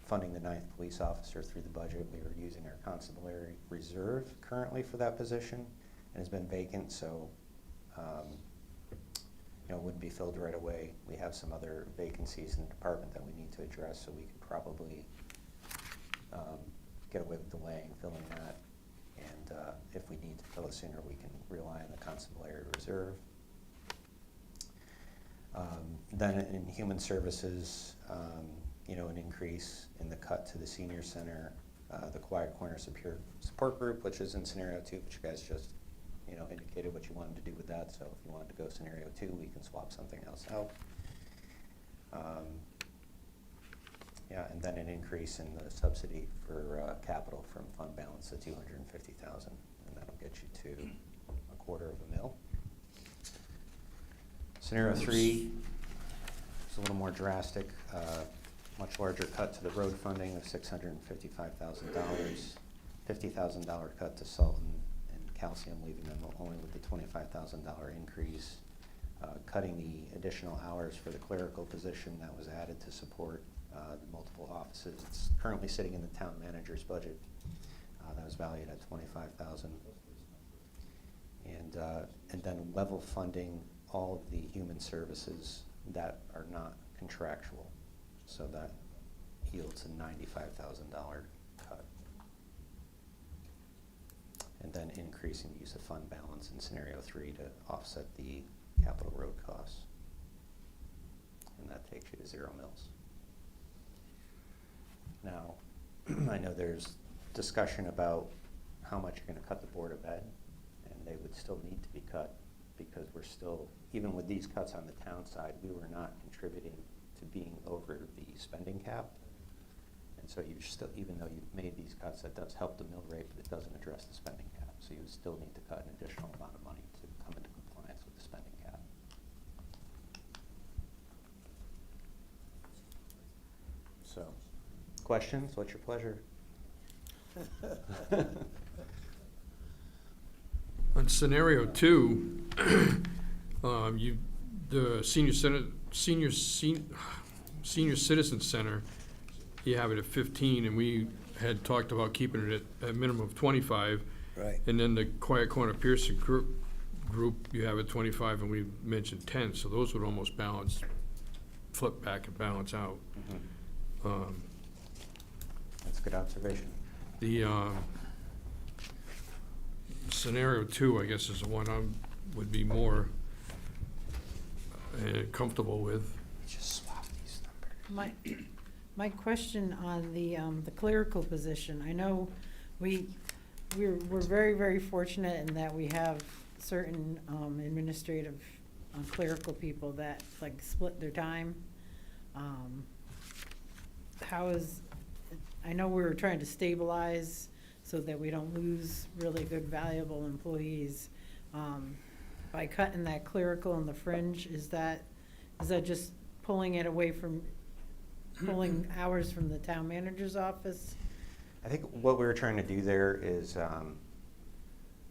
S12: funding the 9th police officer through the budget. We were using our constabulary reserve currently for that position, and it's been vacant, so it wouldn't be filled right away. We have some other vacancies in the department that we need to address, so we could probably get away with delaying filling that. And if we need to fill it sooner, we can rely on the constabulary reserve. Then in human services, an increase in the cut to the senior center, the Quiet Corner Support Group, which is in scenario 2, which you guys just indicated what you wanted to do with that. So if you wanted to go scenario 2, we can swap something else out. And then an increase in the subsidy for capital from fund balance to $250,000, and that'll get you to $250,000. Scenario 3 is a little more drastic, much larger cut to the road funding of $655,000, $50,000 cut to Sultan and Calcium, leaving them only with the $25,000 increase, cutting the additional hours for the clerical position that was added to support the multiple offices. It's currently sitting in the town manager's budget. That was valued at $25,000. And then level funding all of the human services that are not contractual. So that yields a $95,000 cut. And then increasing the use of fund balance in scenario 3 to offset the capital road costs. And that takes you to $0. Now, I know there's discussion about how much you're going to cut the Board of Ed, and they would still need to be cut because we're still, even with these cuts on the town side, we were not contributing to being over the spending cap. And so you still, even though you've made these cuts, that does help the mill rate, but it doesn't address the spending cap. So you would still need to cut an additional amount of money to come into compliance with the spending cap. So, questions? What's your pleasure?
S14: On scenario 2, the senior citizen center, you have it at 15, and we had talked about keeping it at a minimum of 25.
S13: Right.
S14: And then the Quiet Corner Pearson group, you have at 25, and we mentioned 10, so those would almost balance, flip back and balance out.
S12: Mm-hmm. That's a good observation.
S14: The scenario 2, I guess, is the one I would be more comfortable with.
S12: Just swap these numbers.
S16: My question on the clerical position, I know we're very, very fortunate in that we have certain administrative clerical people that like split their time. I know we were trying to stabilize so that we don't lose really good, valuable employees. By cutting that clerical and the fringe, is that just pulling it away from, pulling hours from the town manager's office?
S12: I think what we were trying to do there is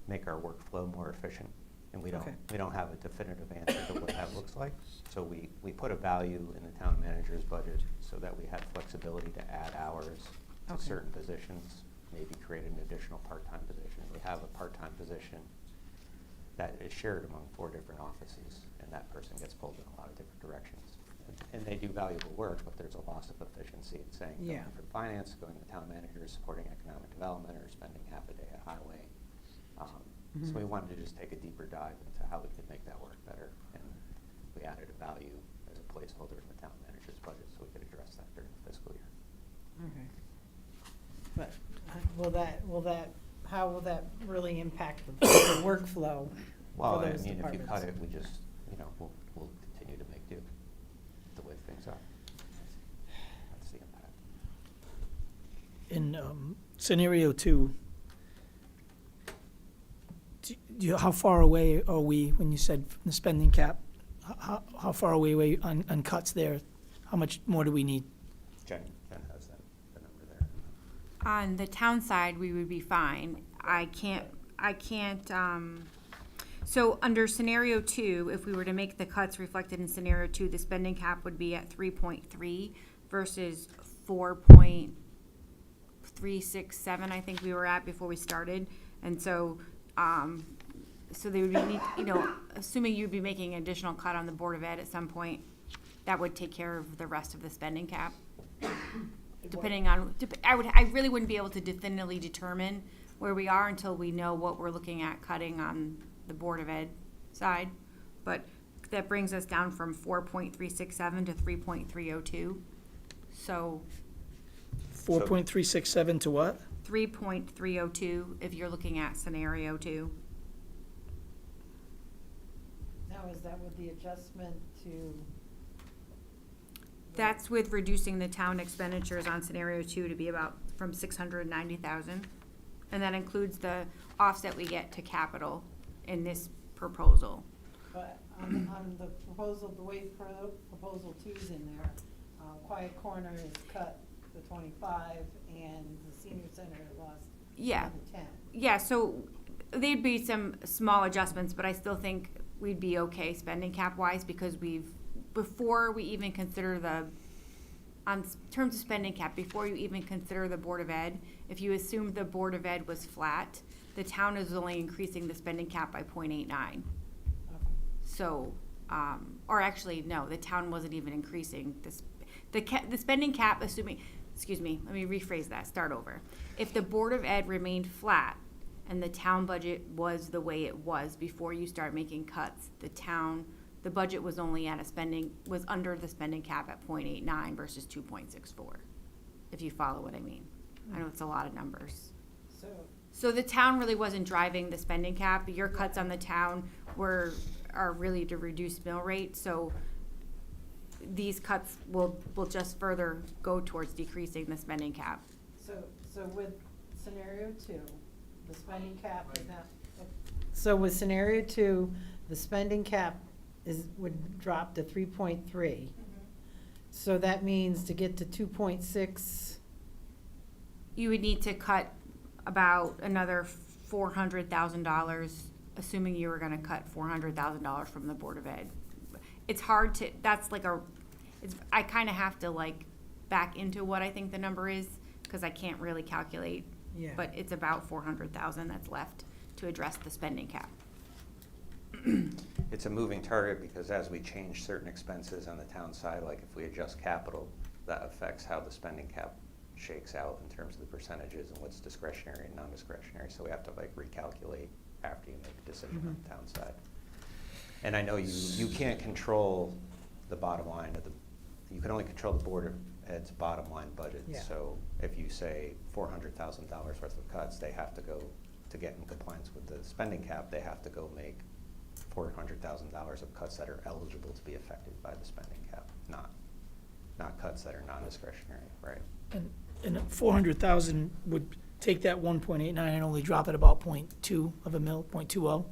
S12: make our workflow more efficient, and we don't have a definitive answer to what that looks like. So we put a value in the town manager's budget so that we had flexibility to add hours to certain positions, maybe create an additional part-time position. We have a part-time position that is shared among 4 different offices, and that person gets pulled in a lot of different directions. And they do valuable work, but there's a loss of efficiency in saying going from finance, going to the town manager, supporting economic development, or spending half a day at highway. So we wanted to just take a deeper dive into how we could make that work better, and we added a value as a placeholder in the town manager's budget so we could address that during the fiscal year.
S16: Okay. But how will that really impact the workflow
S12: Well,
S16: for
S12: I
S16: those
S12: mean, if you
S16: departments?
S12: cut it, we just, we'll continue to make do the way things are. That's the impact.
S15: In scenario 2, how far away are we, when you said from the spending cap, how far away on cuts there? How much more do we need?
S12: Jen has the number there.
S20: On the town side, we would be fine. I can't, So under scenario 2, if we were to make the cuts reflected in scenario 2, the spending cap would be at 3.3 versus 4.367, I think we were at before we started. And so, so they would be, assuming you'd be making an additional cut on the Board of Ed at some point, that would take care of the rest of the spending cap. Depending on, I really wouldn't be able to definitively determine where we are until we know what we're looking at cutting on the Board of Ed side. But that brings us down from 4.367 to 3.302. So
S15: 4.367 to what?
S20: 3.302 if you're looking at scenario 2.
S16: Now, is that with the adjustment to?
S20: That's with reducing the town expenditures on scenario 2 to be about from 690,000. And that includes the offset we get to capital in this proposal.
S16: But on the proposal, the way proposal 2's in there, Quiet Corner is cut to 25 and the senior center lost
S20: Yeah.
S16: another 10.
S20: Yeah, so there'd be some small adjustments, but I still think we'd be okay spending cap wise because before we even consider on terms of spending cap, before you even consider the Board of Ed, if you assumed the Board of Ed was flat, the town is only increasing the spending cap by 0.89. So, or actually, no, the town wasn't even increasing this. The spending cap, assuming, excuse me, let me rephrase that, start over. If the Board of Ed remained flat and the town budget was the way it was before you start making cuts, the budget was only was under the spending cap at 0.89 versus 2.64, if you follow what I mean. I know it's a lot of numbers. So the town really wasn't driving the spending cap. Your cuts on the town are really to reduce mill rate, so these cuts will just further go towards decreasing the spending cap.
S16: So with scenario 2, the spending cap is now. So with scenario 2, the spending cap would drop to 3.3. So that means to get to 2.6.
S20: You would need to cut about another $400,000, assuming you were gonna cut $400,000 from the Board of Ed. It's hard to, I kinda have to back into what I think the number is, cause I can't really calculate.
S16: Yeah.
S20: But it's about 400,000 that's left to address the spending cap.
S12: It's a moving target because as we change certain expenses on the town side, like if we adjust capital, that affects how the spending cap shakes out in terms of the percentages and what's discretionary and non-discretionary. So we have to recalculate after you make a decision on the town side. And I know you can't control the bottom line you can only control the Board of Ed's bottom line budget.
S16: Yeah.
S12: So if you say $400,000 worth of cuts, they have to go, to get in compliance with the spending cap, they have to go make $400,000 of cuts that are eligible to be affected by the spending cap, not cuts that are non-discretionary, right?
S15: And 400,000 would take that 1.89 and only drop it about 0.2 of a mil, 0.20.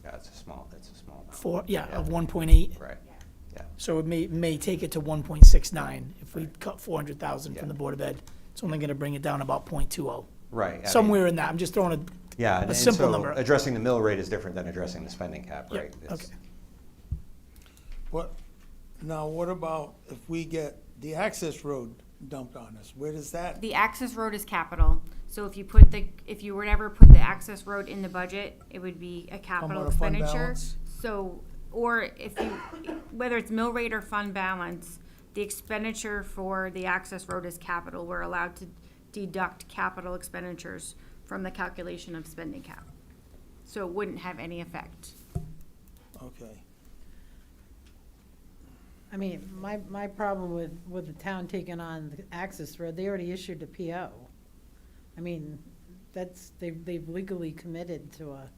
S12: Yeah, it's a small amount.
S15: Of 1.8.
S12: Right, yeah.
S15: So it may take it to 1.69 if we cut 400,000 from the Board of Ed. It's only gonna bring it down about 0.20.
S12: Right.
S15: Somewhere in that, I'm just throwing a simple
S12: so
S15: number.
S12: addressing the mill rate is different than addressing the spending cap,
S15: Yeah,
S12: right?
S15: okay.
S1: What about if we get the access road dumped on us? Where does that?
S20: The access road is capital, so if you were to ever put the access road in the budget, it would be a capital
S1: out of fund
S20: expenditure.
S1: balance?
S20: So, or whether it's mill rate or fund balance, the expenditure for the access road is capital. We're allowed to deduct capital expenditures from the calculation of spending cap. So it wouldn't have any effect.
S1: Okay.
S16: I mean, my problem with the town taking on the access road, they already issued a PO. I mean, they've legally committed to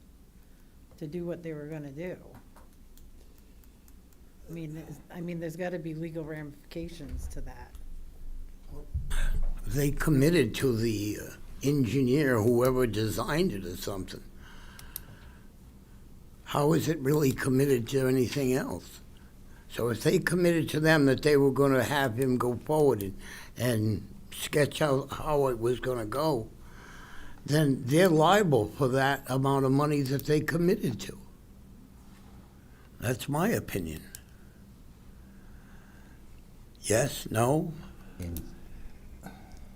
S16: do what they were gonna do. I mean, there's gotta be legal ramifications to that.
S13: They committed to the engineer, whoever designed it or something. How is it really committed to anything else? So if they committed to them that they were going to have him go forward and sketch out how it was going to go, then they're liable for that amount of money that they committed to. That's my opinion. Yes, no?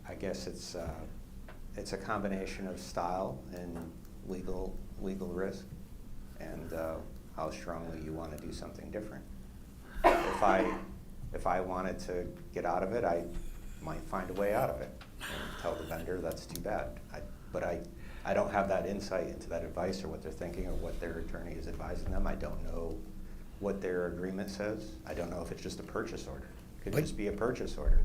S12: I guess it's a combination of style and legal risk, and how strongly you want to do something different. If I wanted to get out of it, I might find a way out of it and tell the vendor that's too bad. But I don't have that insight into that advice or what they're thinking or what their attorney is advising them. I don't know what their agreement says. I don't know if it's just a purchase order. It could just be a purchase order.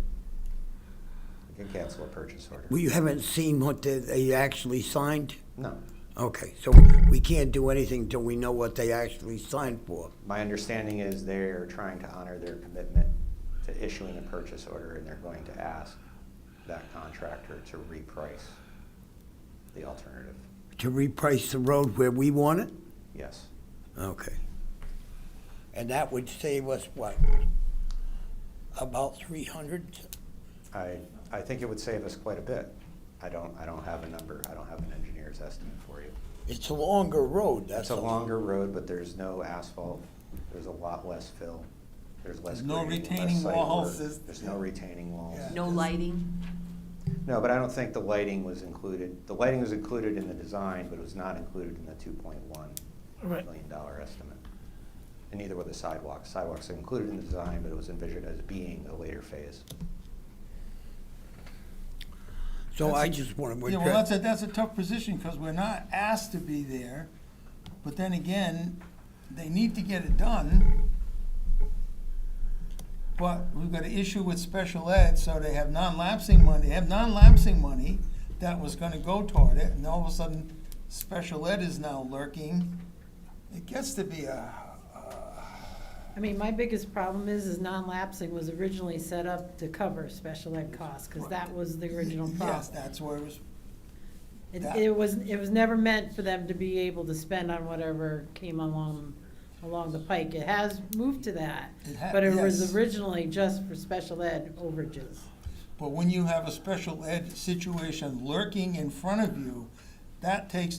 S12: You can cancel a purchase order.
S13: Well, you haven't seen what they actually signed?
S12: No.
S13: Okay, so we can't do anything till we know what they actually signed for.
S12: My understanding is they're trying to honor their commitment to issuing a purchase order, and they're going to ask that contractor to reprice the alternative.
S13: To reprice the road where we want it?
S12: Yes.
S13: Okay. And that would save us what? About 300?
S12: I think it would save us quite a bit. I don't have a number. I don't have an engineer's estimate for you.
S13: It's a longer road, that's
S12: It's a longer road, but there's no asphalt. There's a lot less fill. There's less
S1: There's no
S12: grading, less
S1: retaining
S12: site
S1: walls.
S12: work. There's no retaining walls.
S11: No lighting?
S12: No, but I don't think the lighting was included. The lighting was included in the design, but it was not included in the $2.1
S15: Right.
S12: million estimate. And neither were the sidewalks. Sidewalks are included in the design, but it was envisioned as being a later phase.
S13: So I just want to.
S1: Yeah, well, that's a tough position, because we're not asked to be there, but then again, they need to get it done. But we've got an issue with special ed, so they have non-lapsing money. They have non-lapsing money that was gonna go toward it, and all of a sudden, special ed is now lurking. It gets to be
S16: I mean, my biggest problem is non-lapsing was originally set up to cover special ed costs, because that was the original problem.
S1: yes, that's where it was.
S16: It was never meant for them to be able to spend on whatever came along the pike. It has moved to that, but it was
S1: yes.
S16: originally just for special ed overages.
S1: But when you have a special ed situation lurking in front of you, that takes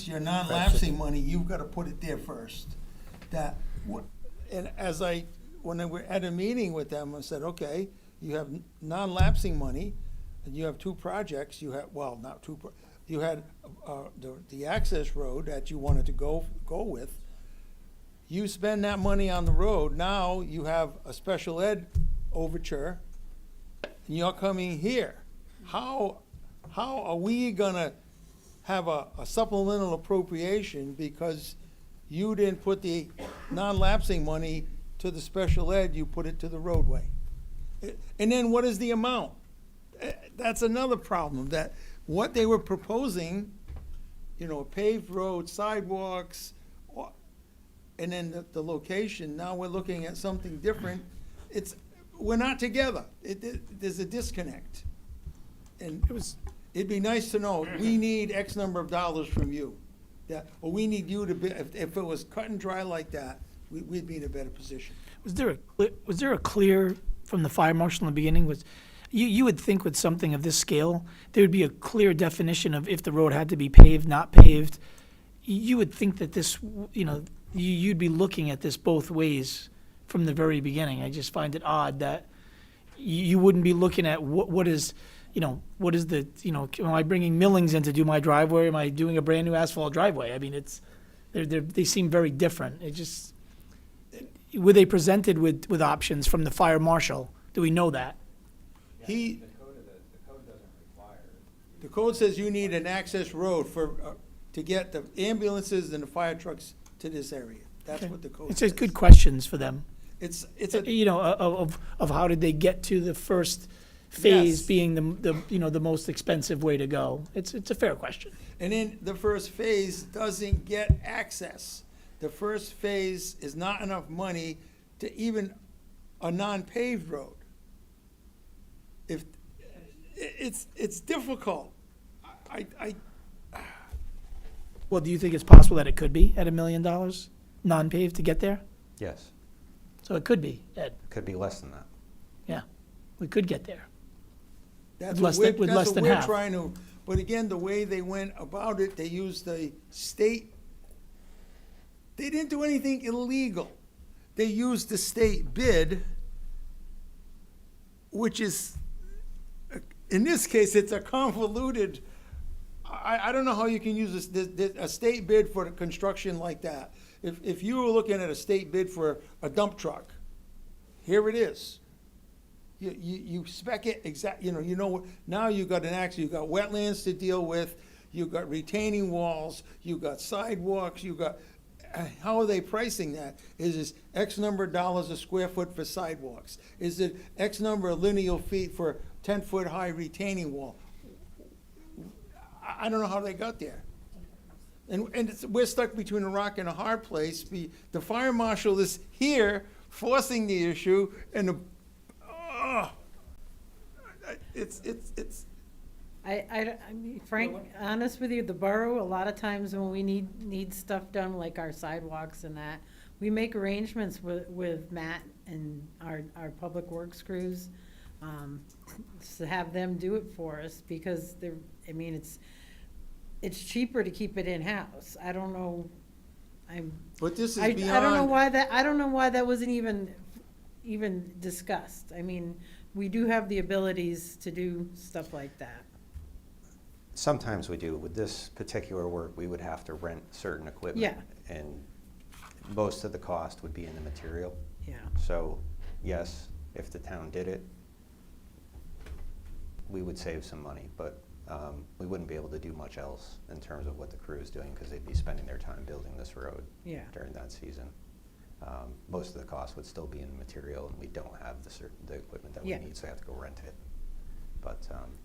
S1: your non-lapsing money, you've gotta put it there first. And when I were at a meeting with them, I said, okay, you have non-lapsing money, and you have two projects, you had the access road that you wanted to go with. You spend that money on the road, now you have a special ed overture, and you're coming here. How are we gonna have a supplemental appropriation because you didn't put the non-lapsing money to the special ed, you put it to the roadway? And then what is the amount? That's another problem, that what they were proposing, paved roads, sidewalks, and then the location, now we're looking at something different. We're not together. There's a disconnect. And it'd be nice to know, we need X number of dollars from you. Or we need you to be, if it was cut and dry like that, we'd be in a better position.
S15: Was there a clear, from the fire marshal in the beginning, you would think with something of this scale, there would be a clear definition of if the road had to be paved, not paved. You would think that this, you'd be looking at this both ways from the very beginning. I just find it odd that you wouldn't be looking at what is the, am I bringing millings in to do my driveway? Am I doing a brand new asphalt driveway? I mean, they seem very different. Were they presented with options from the fire marshal? Do we know that?
S3: The code doesn't require.
S1: The code says you need an access road to get the ambulances and the fire trucks to this area. That's what the code
S15: It
S1: says.
S15: says good questions for them.
S1: It's
S15: of how did they get to the first phase
S1: Yes.
S15: being the most expensive way to go. It's a fair question.
S1: And then the first phase doesn't get access. The first phase is not enough money to even a non-paved road. If it's difficult.
S15: Well, do you think it's possible that it could be at $1 million, non-paved to get there?
S12: Yes.
S15: So it could be, Ed.
S12: Could be less than that.
S15: Yeah, we could get there.
S1: That's
S15: Less
S1: what
S15: than- with less than half.
S1: we're trying to, but again, the way they went about it, they used the state They didn't do anything illegal. They used the state bid, which is, in this case, it's a convoluted, I don't know how you can use a state bid for the construction like that. If you were looking at a state bid for a dump truck, here it is. You spec it now you've got you've got wetlands to deal with, you've got retaining walls, you've got sidewalks, how are they pricing that? Is this X number of dollars a square foot for sidewalks? Is it X number of lineal feet for 10-foot high retaining wall? I don't know how they got there. And we're stuck between a rock and a hard place. The fire marshal is here forcing the issue, and
S16: I mean, Frank, honest with you, the borough, a lot of times when we need stuff done, like our sidewalks and that, we make arrangements with Matt and our public works crews, to have them do it for us, because it's cheaper to keep it in-house. I don't know,
S1: But this is
S16: I
S1: beyond.
S16: don't know why that wasn't even discussed. I mean, we do have the abilities to do stuff like that.
S12: Sometimes we do. With this particular work, we would have to rent certain equipment.
S16: Yeah.
S12: And most of the cost would be in the material.
S16: Yeah.
S12: So, yes, if the town did it, we would save some money, but we wouldn't be able to do much else in terms of what the crew is doing, because they'd be spending their time building this road
S16: Yeah.
S12: during that season. Most of the cost would still be in the material, and we don't have the equipment that we
S16: Yeah.
S12: need, so I have to go rent it.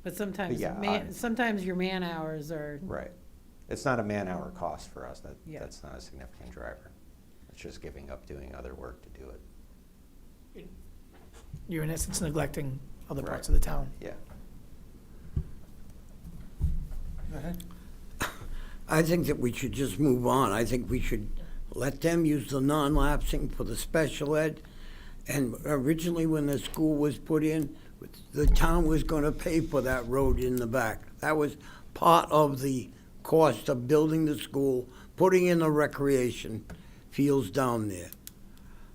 S16: But sometimes,
S12: yeah,
S16: sometimes your man hours are.
S12: right. It's not a man-hour cost for us.
S16: Yeah.
S12: That's not a significant driver. It's just giving up doing other work to do it.
S15: You're in essence neglecting other parts
S12: Right.
S15: of the town.
S12: Yeah.
S1: Go ahead.
S13: I think that we should just move on. I think we should let them use the non-lapsing for the special ed. And originally, when the school was put in, the town was gonna pay for that road in the back. That was part of the cost of building the school, putting in the recreation fields down there.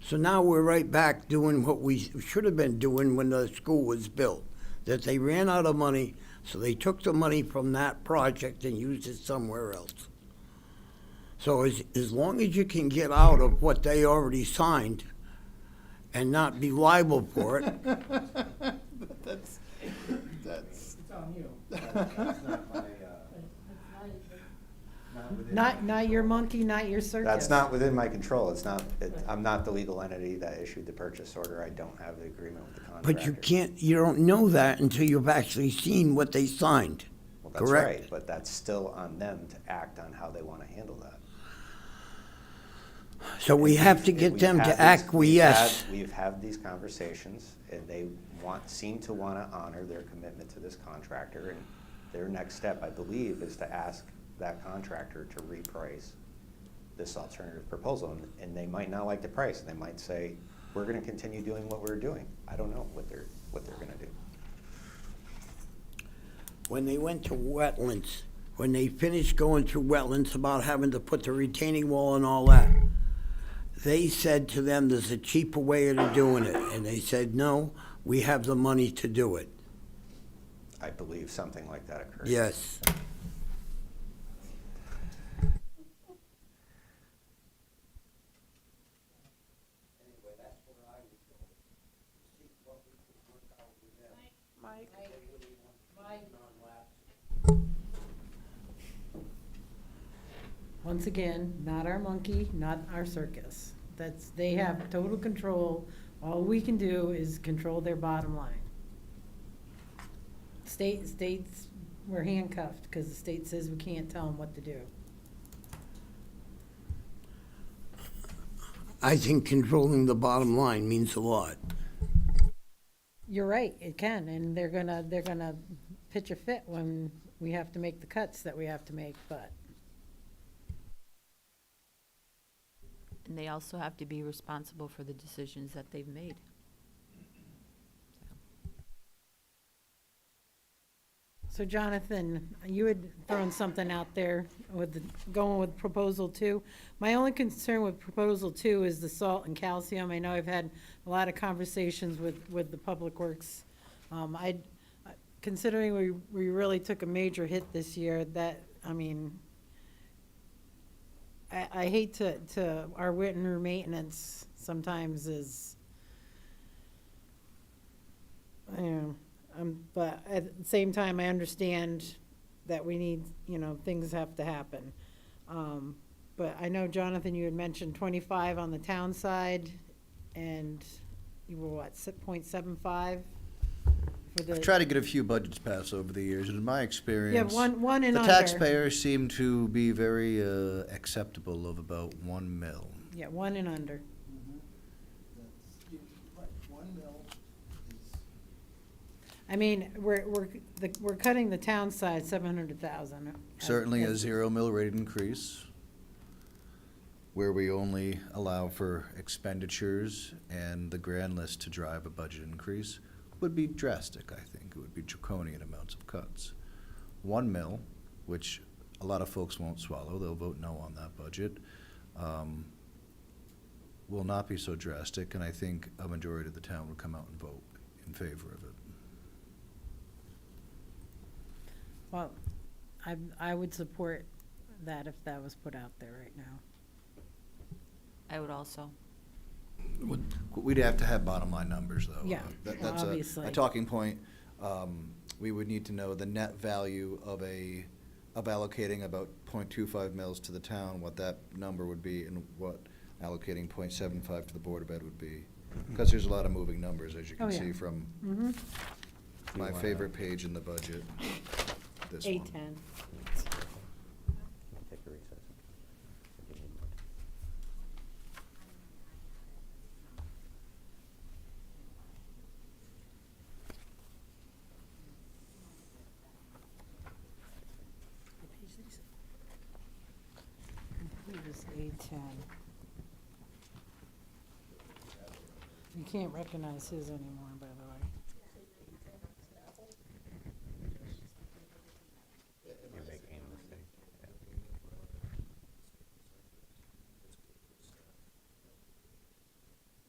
S13: So now we're right back doing what we should have been doing when the school was built. That they ran out of money, so they took the money from that project and used it somewhere else. So as long as you can get out of what they already signed and not be liable for it.
S1: That's. It's on you.
S16: Not your monkey, not your circus.
S12: That's not within my control. I'm not the legal entity that issued the purchase order. I don't have the agreement with the contractor.
S13: But you don't know that until you've actually seen what they signed,
S12: Well, that's
S13: correct?
S12: right, but that's still on them to act on how they want to handle that.
S13: So we have to get them to acquiesce.
S12: We've had these conversations, and they seem to want to honor their commitment to this contractor, and their next step, I believe, is to ask that contractor to reprice this alternative proposal, and they might not like the price, and they might say, we're going to continue doing what we're doing. I don't know what they're going to do.
S13: When they went to wetlands, when they finished going through wetlands about having to put the retaining wall and all that, they said to them, there's a cheaper way of doing it. And they said, no, we have the money to do it.
S12: I believe something like that occurred.
S13: Yes.
S16: Once again, not our monkey, not our circus. They have total control. All we can do is control their bottom line. States, we're handcuffed because the state says we can't tell them what to do.
S13: I think controlling the bottom line means a lot.
S16: You're right, it can, and they're gonna pitch a fit when we have to make the cuts that we have to make, but.
S11: And they also have to be responsible for the decisions that they've made.
S16: So Jonathan, you had thrown something out there with going with proposal 2. My only concern with proposal 2 is the salt and calcium. I know I've had a lot of conversations with the Public Works. Considering we really took a major hit this year, I hate to our winter maintenance sometimes is, but at the same time, I understand that we need, things have to happen. But I know, Jonathan, you had mentioned 25 on the town side, and you were what, 0.75?
S19: I've tried to get a few budgets passed over the years, and in my experience,
S16: one and
S19: the
S16: under.
S19: taxpayers seem to be very acceptable of about 1 mil.
S16: Yeah, 1 and under. I mean, we're cutting the town side 700,000.
S19: Certainly a 0 mill rate increase, where we only allow for expenditures and the grand list to drive a budget increase, would be drastic, I think. It would be draconian amounts of cuts. 1 mil, which a lot of folks won't swallow, they'll vote no on that budget, will not be so drastic, and I think a majority of the town would come out and vote in favor of it.
S16: Well, I would support that if that was put out there right now.
S11: I would also.
S19: We'd have to have bottom line numbers, though.
S16: Yeah,
S19: That's
S16: obviously.
S19: a talking point. We would need to know the net value of allocating about 0.25 mils to the town, what that number would be, and what allocating 0.75 to the Board of Ed would be. Because there's a lot of moving numbers, as you
S16: Oh,
S19: can
S16: yeah.
S19: see from my favorite page in the budget, this one.
S16: 810.
S12: Take a recess.
S16: It was 810. You can't recognize his anymore, by the way.
S12: You're making a mistake.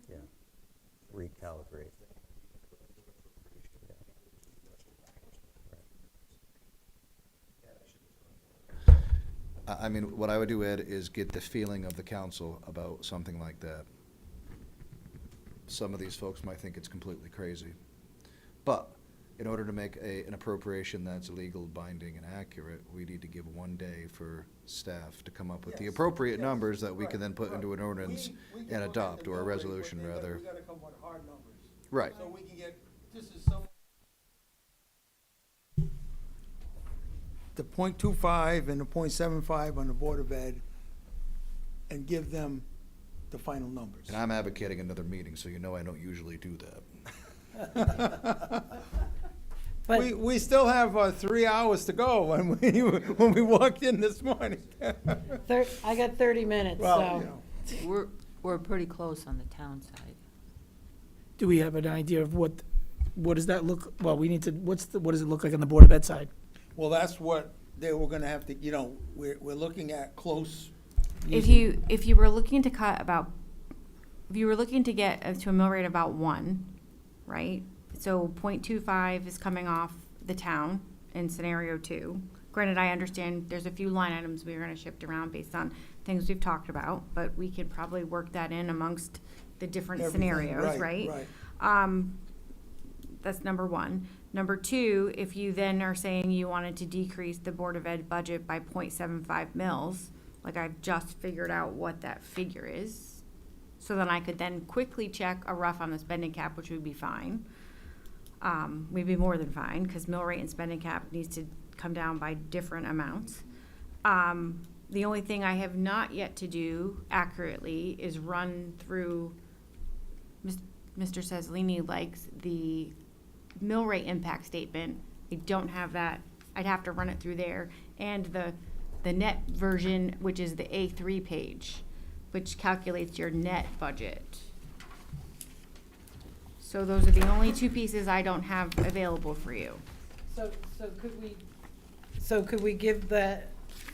S12: Yeah. Recalibrate.
S19: I mean, what I would do, Ed, is get the feeling of the council about something like that. Some of these folks might think it's completely crazy. But in order to make an appropriation that's legal, binding, and accurate, we need to give 1 day for staff to come up with the appropriate numbers that we can then put into an ordinance and adopt, or a resolution, rather.
S1: We gotta come with hard numbers.
S19: Right.
S1: So we can get, this is some. The 0.25 and the 0.75 on the Board of Ed, and give them the final numbers.
S19: And I'm advocating another meeting, so you know I don't usually do that.
S16: But-
S1: We still have 3 hours to go when we walked in this morning.
S16: I got 30 minutes,
S1: Well,
S16: so.
S11: We're pretty close on the town side.
S15: Do we have an idea of what does that look, well, we need to, what does it look like on the Board of Ed side?
S1: Well, that's what they were gonna have to, we're looking at close.
S20: If you were looking to cut about, if you were looking to get to a mill rate about 1, right? So 0.25 is coming off the town in scenario 2. Granted, I understand there's a few line items we're gonna shift around based on things we've talked about, but we could probably work that in amongst the different
S1: Everything,
S20: scenarios,
S1: right,
S20: right? That's number 1. Number 2, if you then are saying you wanted to decrease the Board of Ed budget by 0.75 mils, like I've just figured out what that figure is, so then I could then quickly check a rough on the spending cap, which would be fine. We'd be more than fine, because mill rate and spending cap needs to come down by different amounts. The only thing I have not yet to do accurately is run through, Mr. Cesalini likes the mill rate impact statement. I don't have that. I'd have to run it through there. And the net version, which is the A3 page, which calculates your net budget. So those are the only 2 pieces I don't have available for you.
S16: So could we give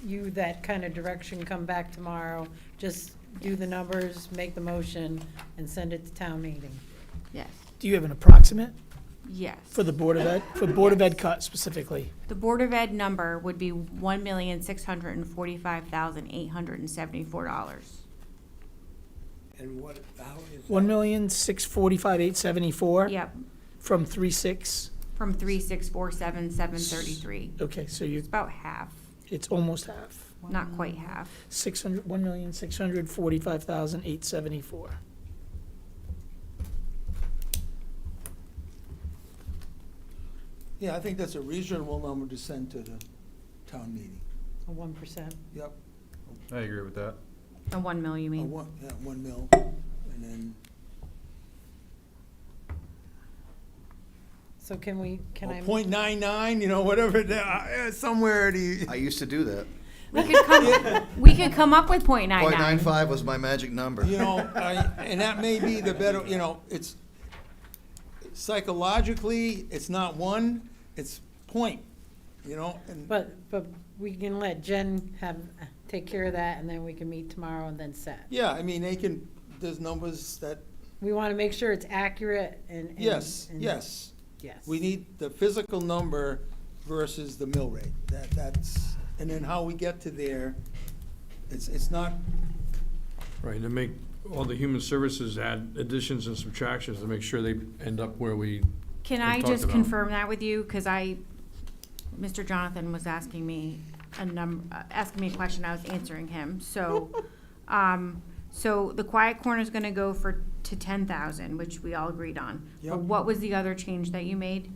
S16: you that kind of direction, come back tomorrow, just do the numbers, make the motion, and send it to town meeting?
S20: Yes.
S15: Do you have an approximate
S20: Yes.
S15: for the Board of Ed, for Board of Ed cut specifically?
S20: The Board of Ed number would be $1,645,874.
S13: And what, how is that?
S15: 1,645,874.
S20: Yep,
S15: From 3.6.
S20: from 3,647,733.
S15: Okay, so you,
S20: It's about half,
S15: it's almost half.
S20: not quite half.
S15: 1,645,874.
S1: Yeah, I think that's a reasonable number to send to the town meeting.
S16: A 1%?
S1: Yep.
S18: I agree with that.
S20: A 1 mil, you mean?
S1: 1 mil, and then,
S16: So can we, can I?
S1: .99, you know, whatever, somewhere the.
S19: I used to do that.
S20: We could come up with .99.
S19: .95 was my magic number.
S1: You know, and that may be the better, you know, it's psychologically, it's not one, it's point, you know, and.
S16: But we can let Jen take care of that, and then we can meet tomorrow and then set.
S1: Yeah, I mean, there's numbers that,
S16: We want to make sure it's accurate and.
S1: yes.
S16: Yes.
S1: We need the physical number versus the mill rate, that's, and then how we get to there, it's not,
S14: Right, to make all the human services add additions and subtractions to make sure they end up where we
S20: Can
S14: have
S20: I
S14: talked
S20: just
S14: about.
S20: confirm that with you? Because Mr. Jonathan was asking me asking me a question, I was answering him. So, so the Quiet Corner is gonna go to 10,000, which we all agreed on.
S1: Yep.
S20: But what was the other change that you made?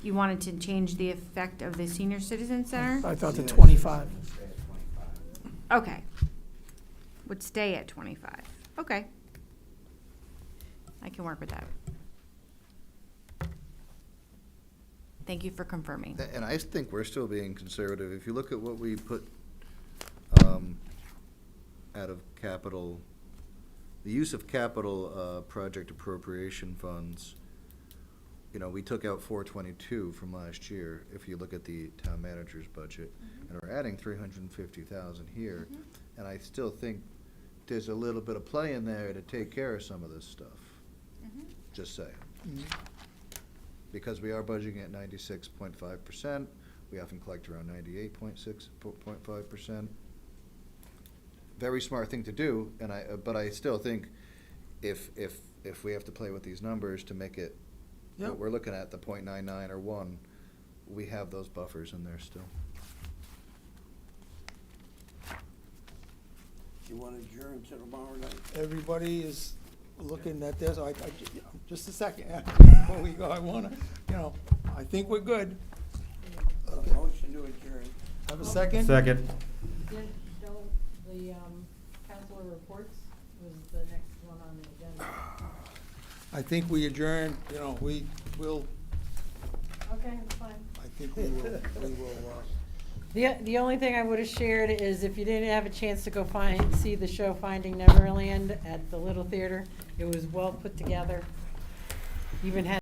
S20: You wanted to change the effect of the Senior Citizen Center?
S15: I thought the 25.
S20: Okay. Would stay at 25. Okay. I can work with that. Thank you for confirming.
S19: And I think we're still being conservative. If you look at what we put out of capital, the use of capital project appropriation funds, you know, we took out 422 from last year, if you look at the town manager's budget, and we're adding 350,000 here, and I still think there's a little bit of play in there to take care of some of this stuff. Just saying. Because we are budgeting at 96.5%, we often collect around 98.5%. Very smart thing to do, and but I still think if we have to play with these numbers to make it
S1: Yep.
S19: what we're looking at, the .99 or 1, we have those buffers in there still.
S13: You want to adjourn to tomorrow night?
S1: everybody is looking at this, just a second, before we go, I wanna, you know, I think we're good. Okay.
S13: Motion to adjourn.
S1: Have a second?
S18: Second.
S16: Don't, the counselor reports was the next one on the agenda.
S1: I think we adjourn, you know, we will,
S16: Okay, that's fine.
S1: I think we will,
S16: The only thing I would have shared is if you didn't have a chance to go see the show Finding Neverland at the Little Theater, it was well put together. Even had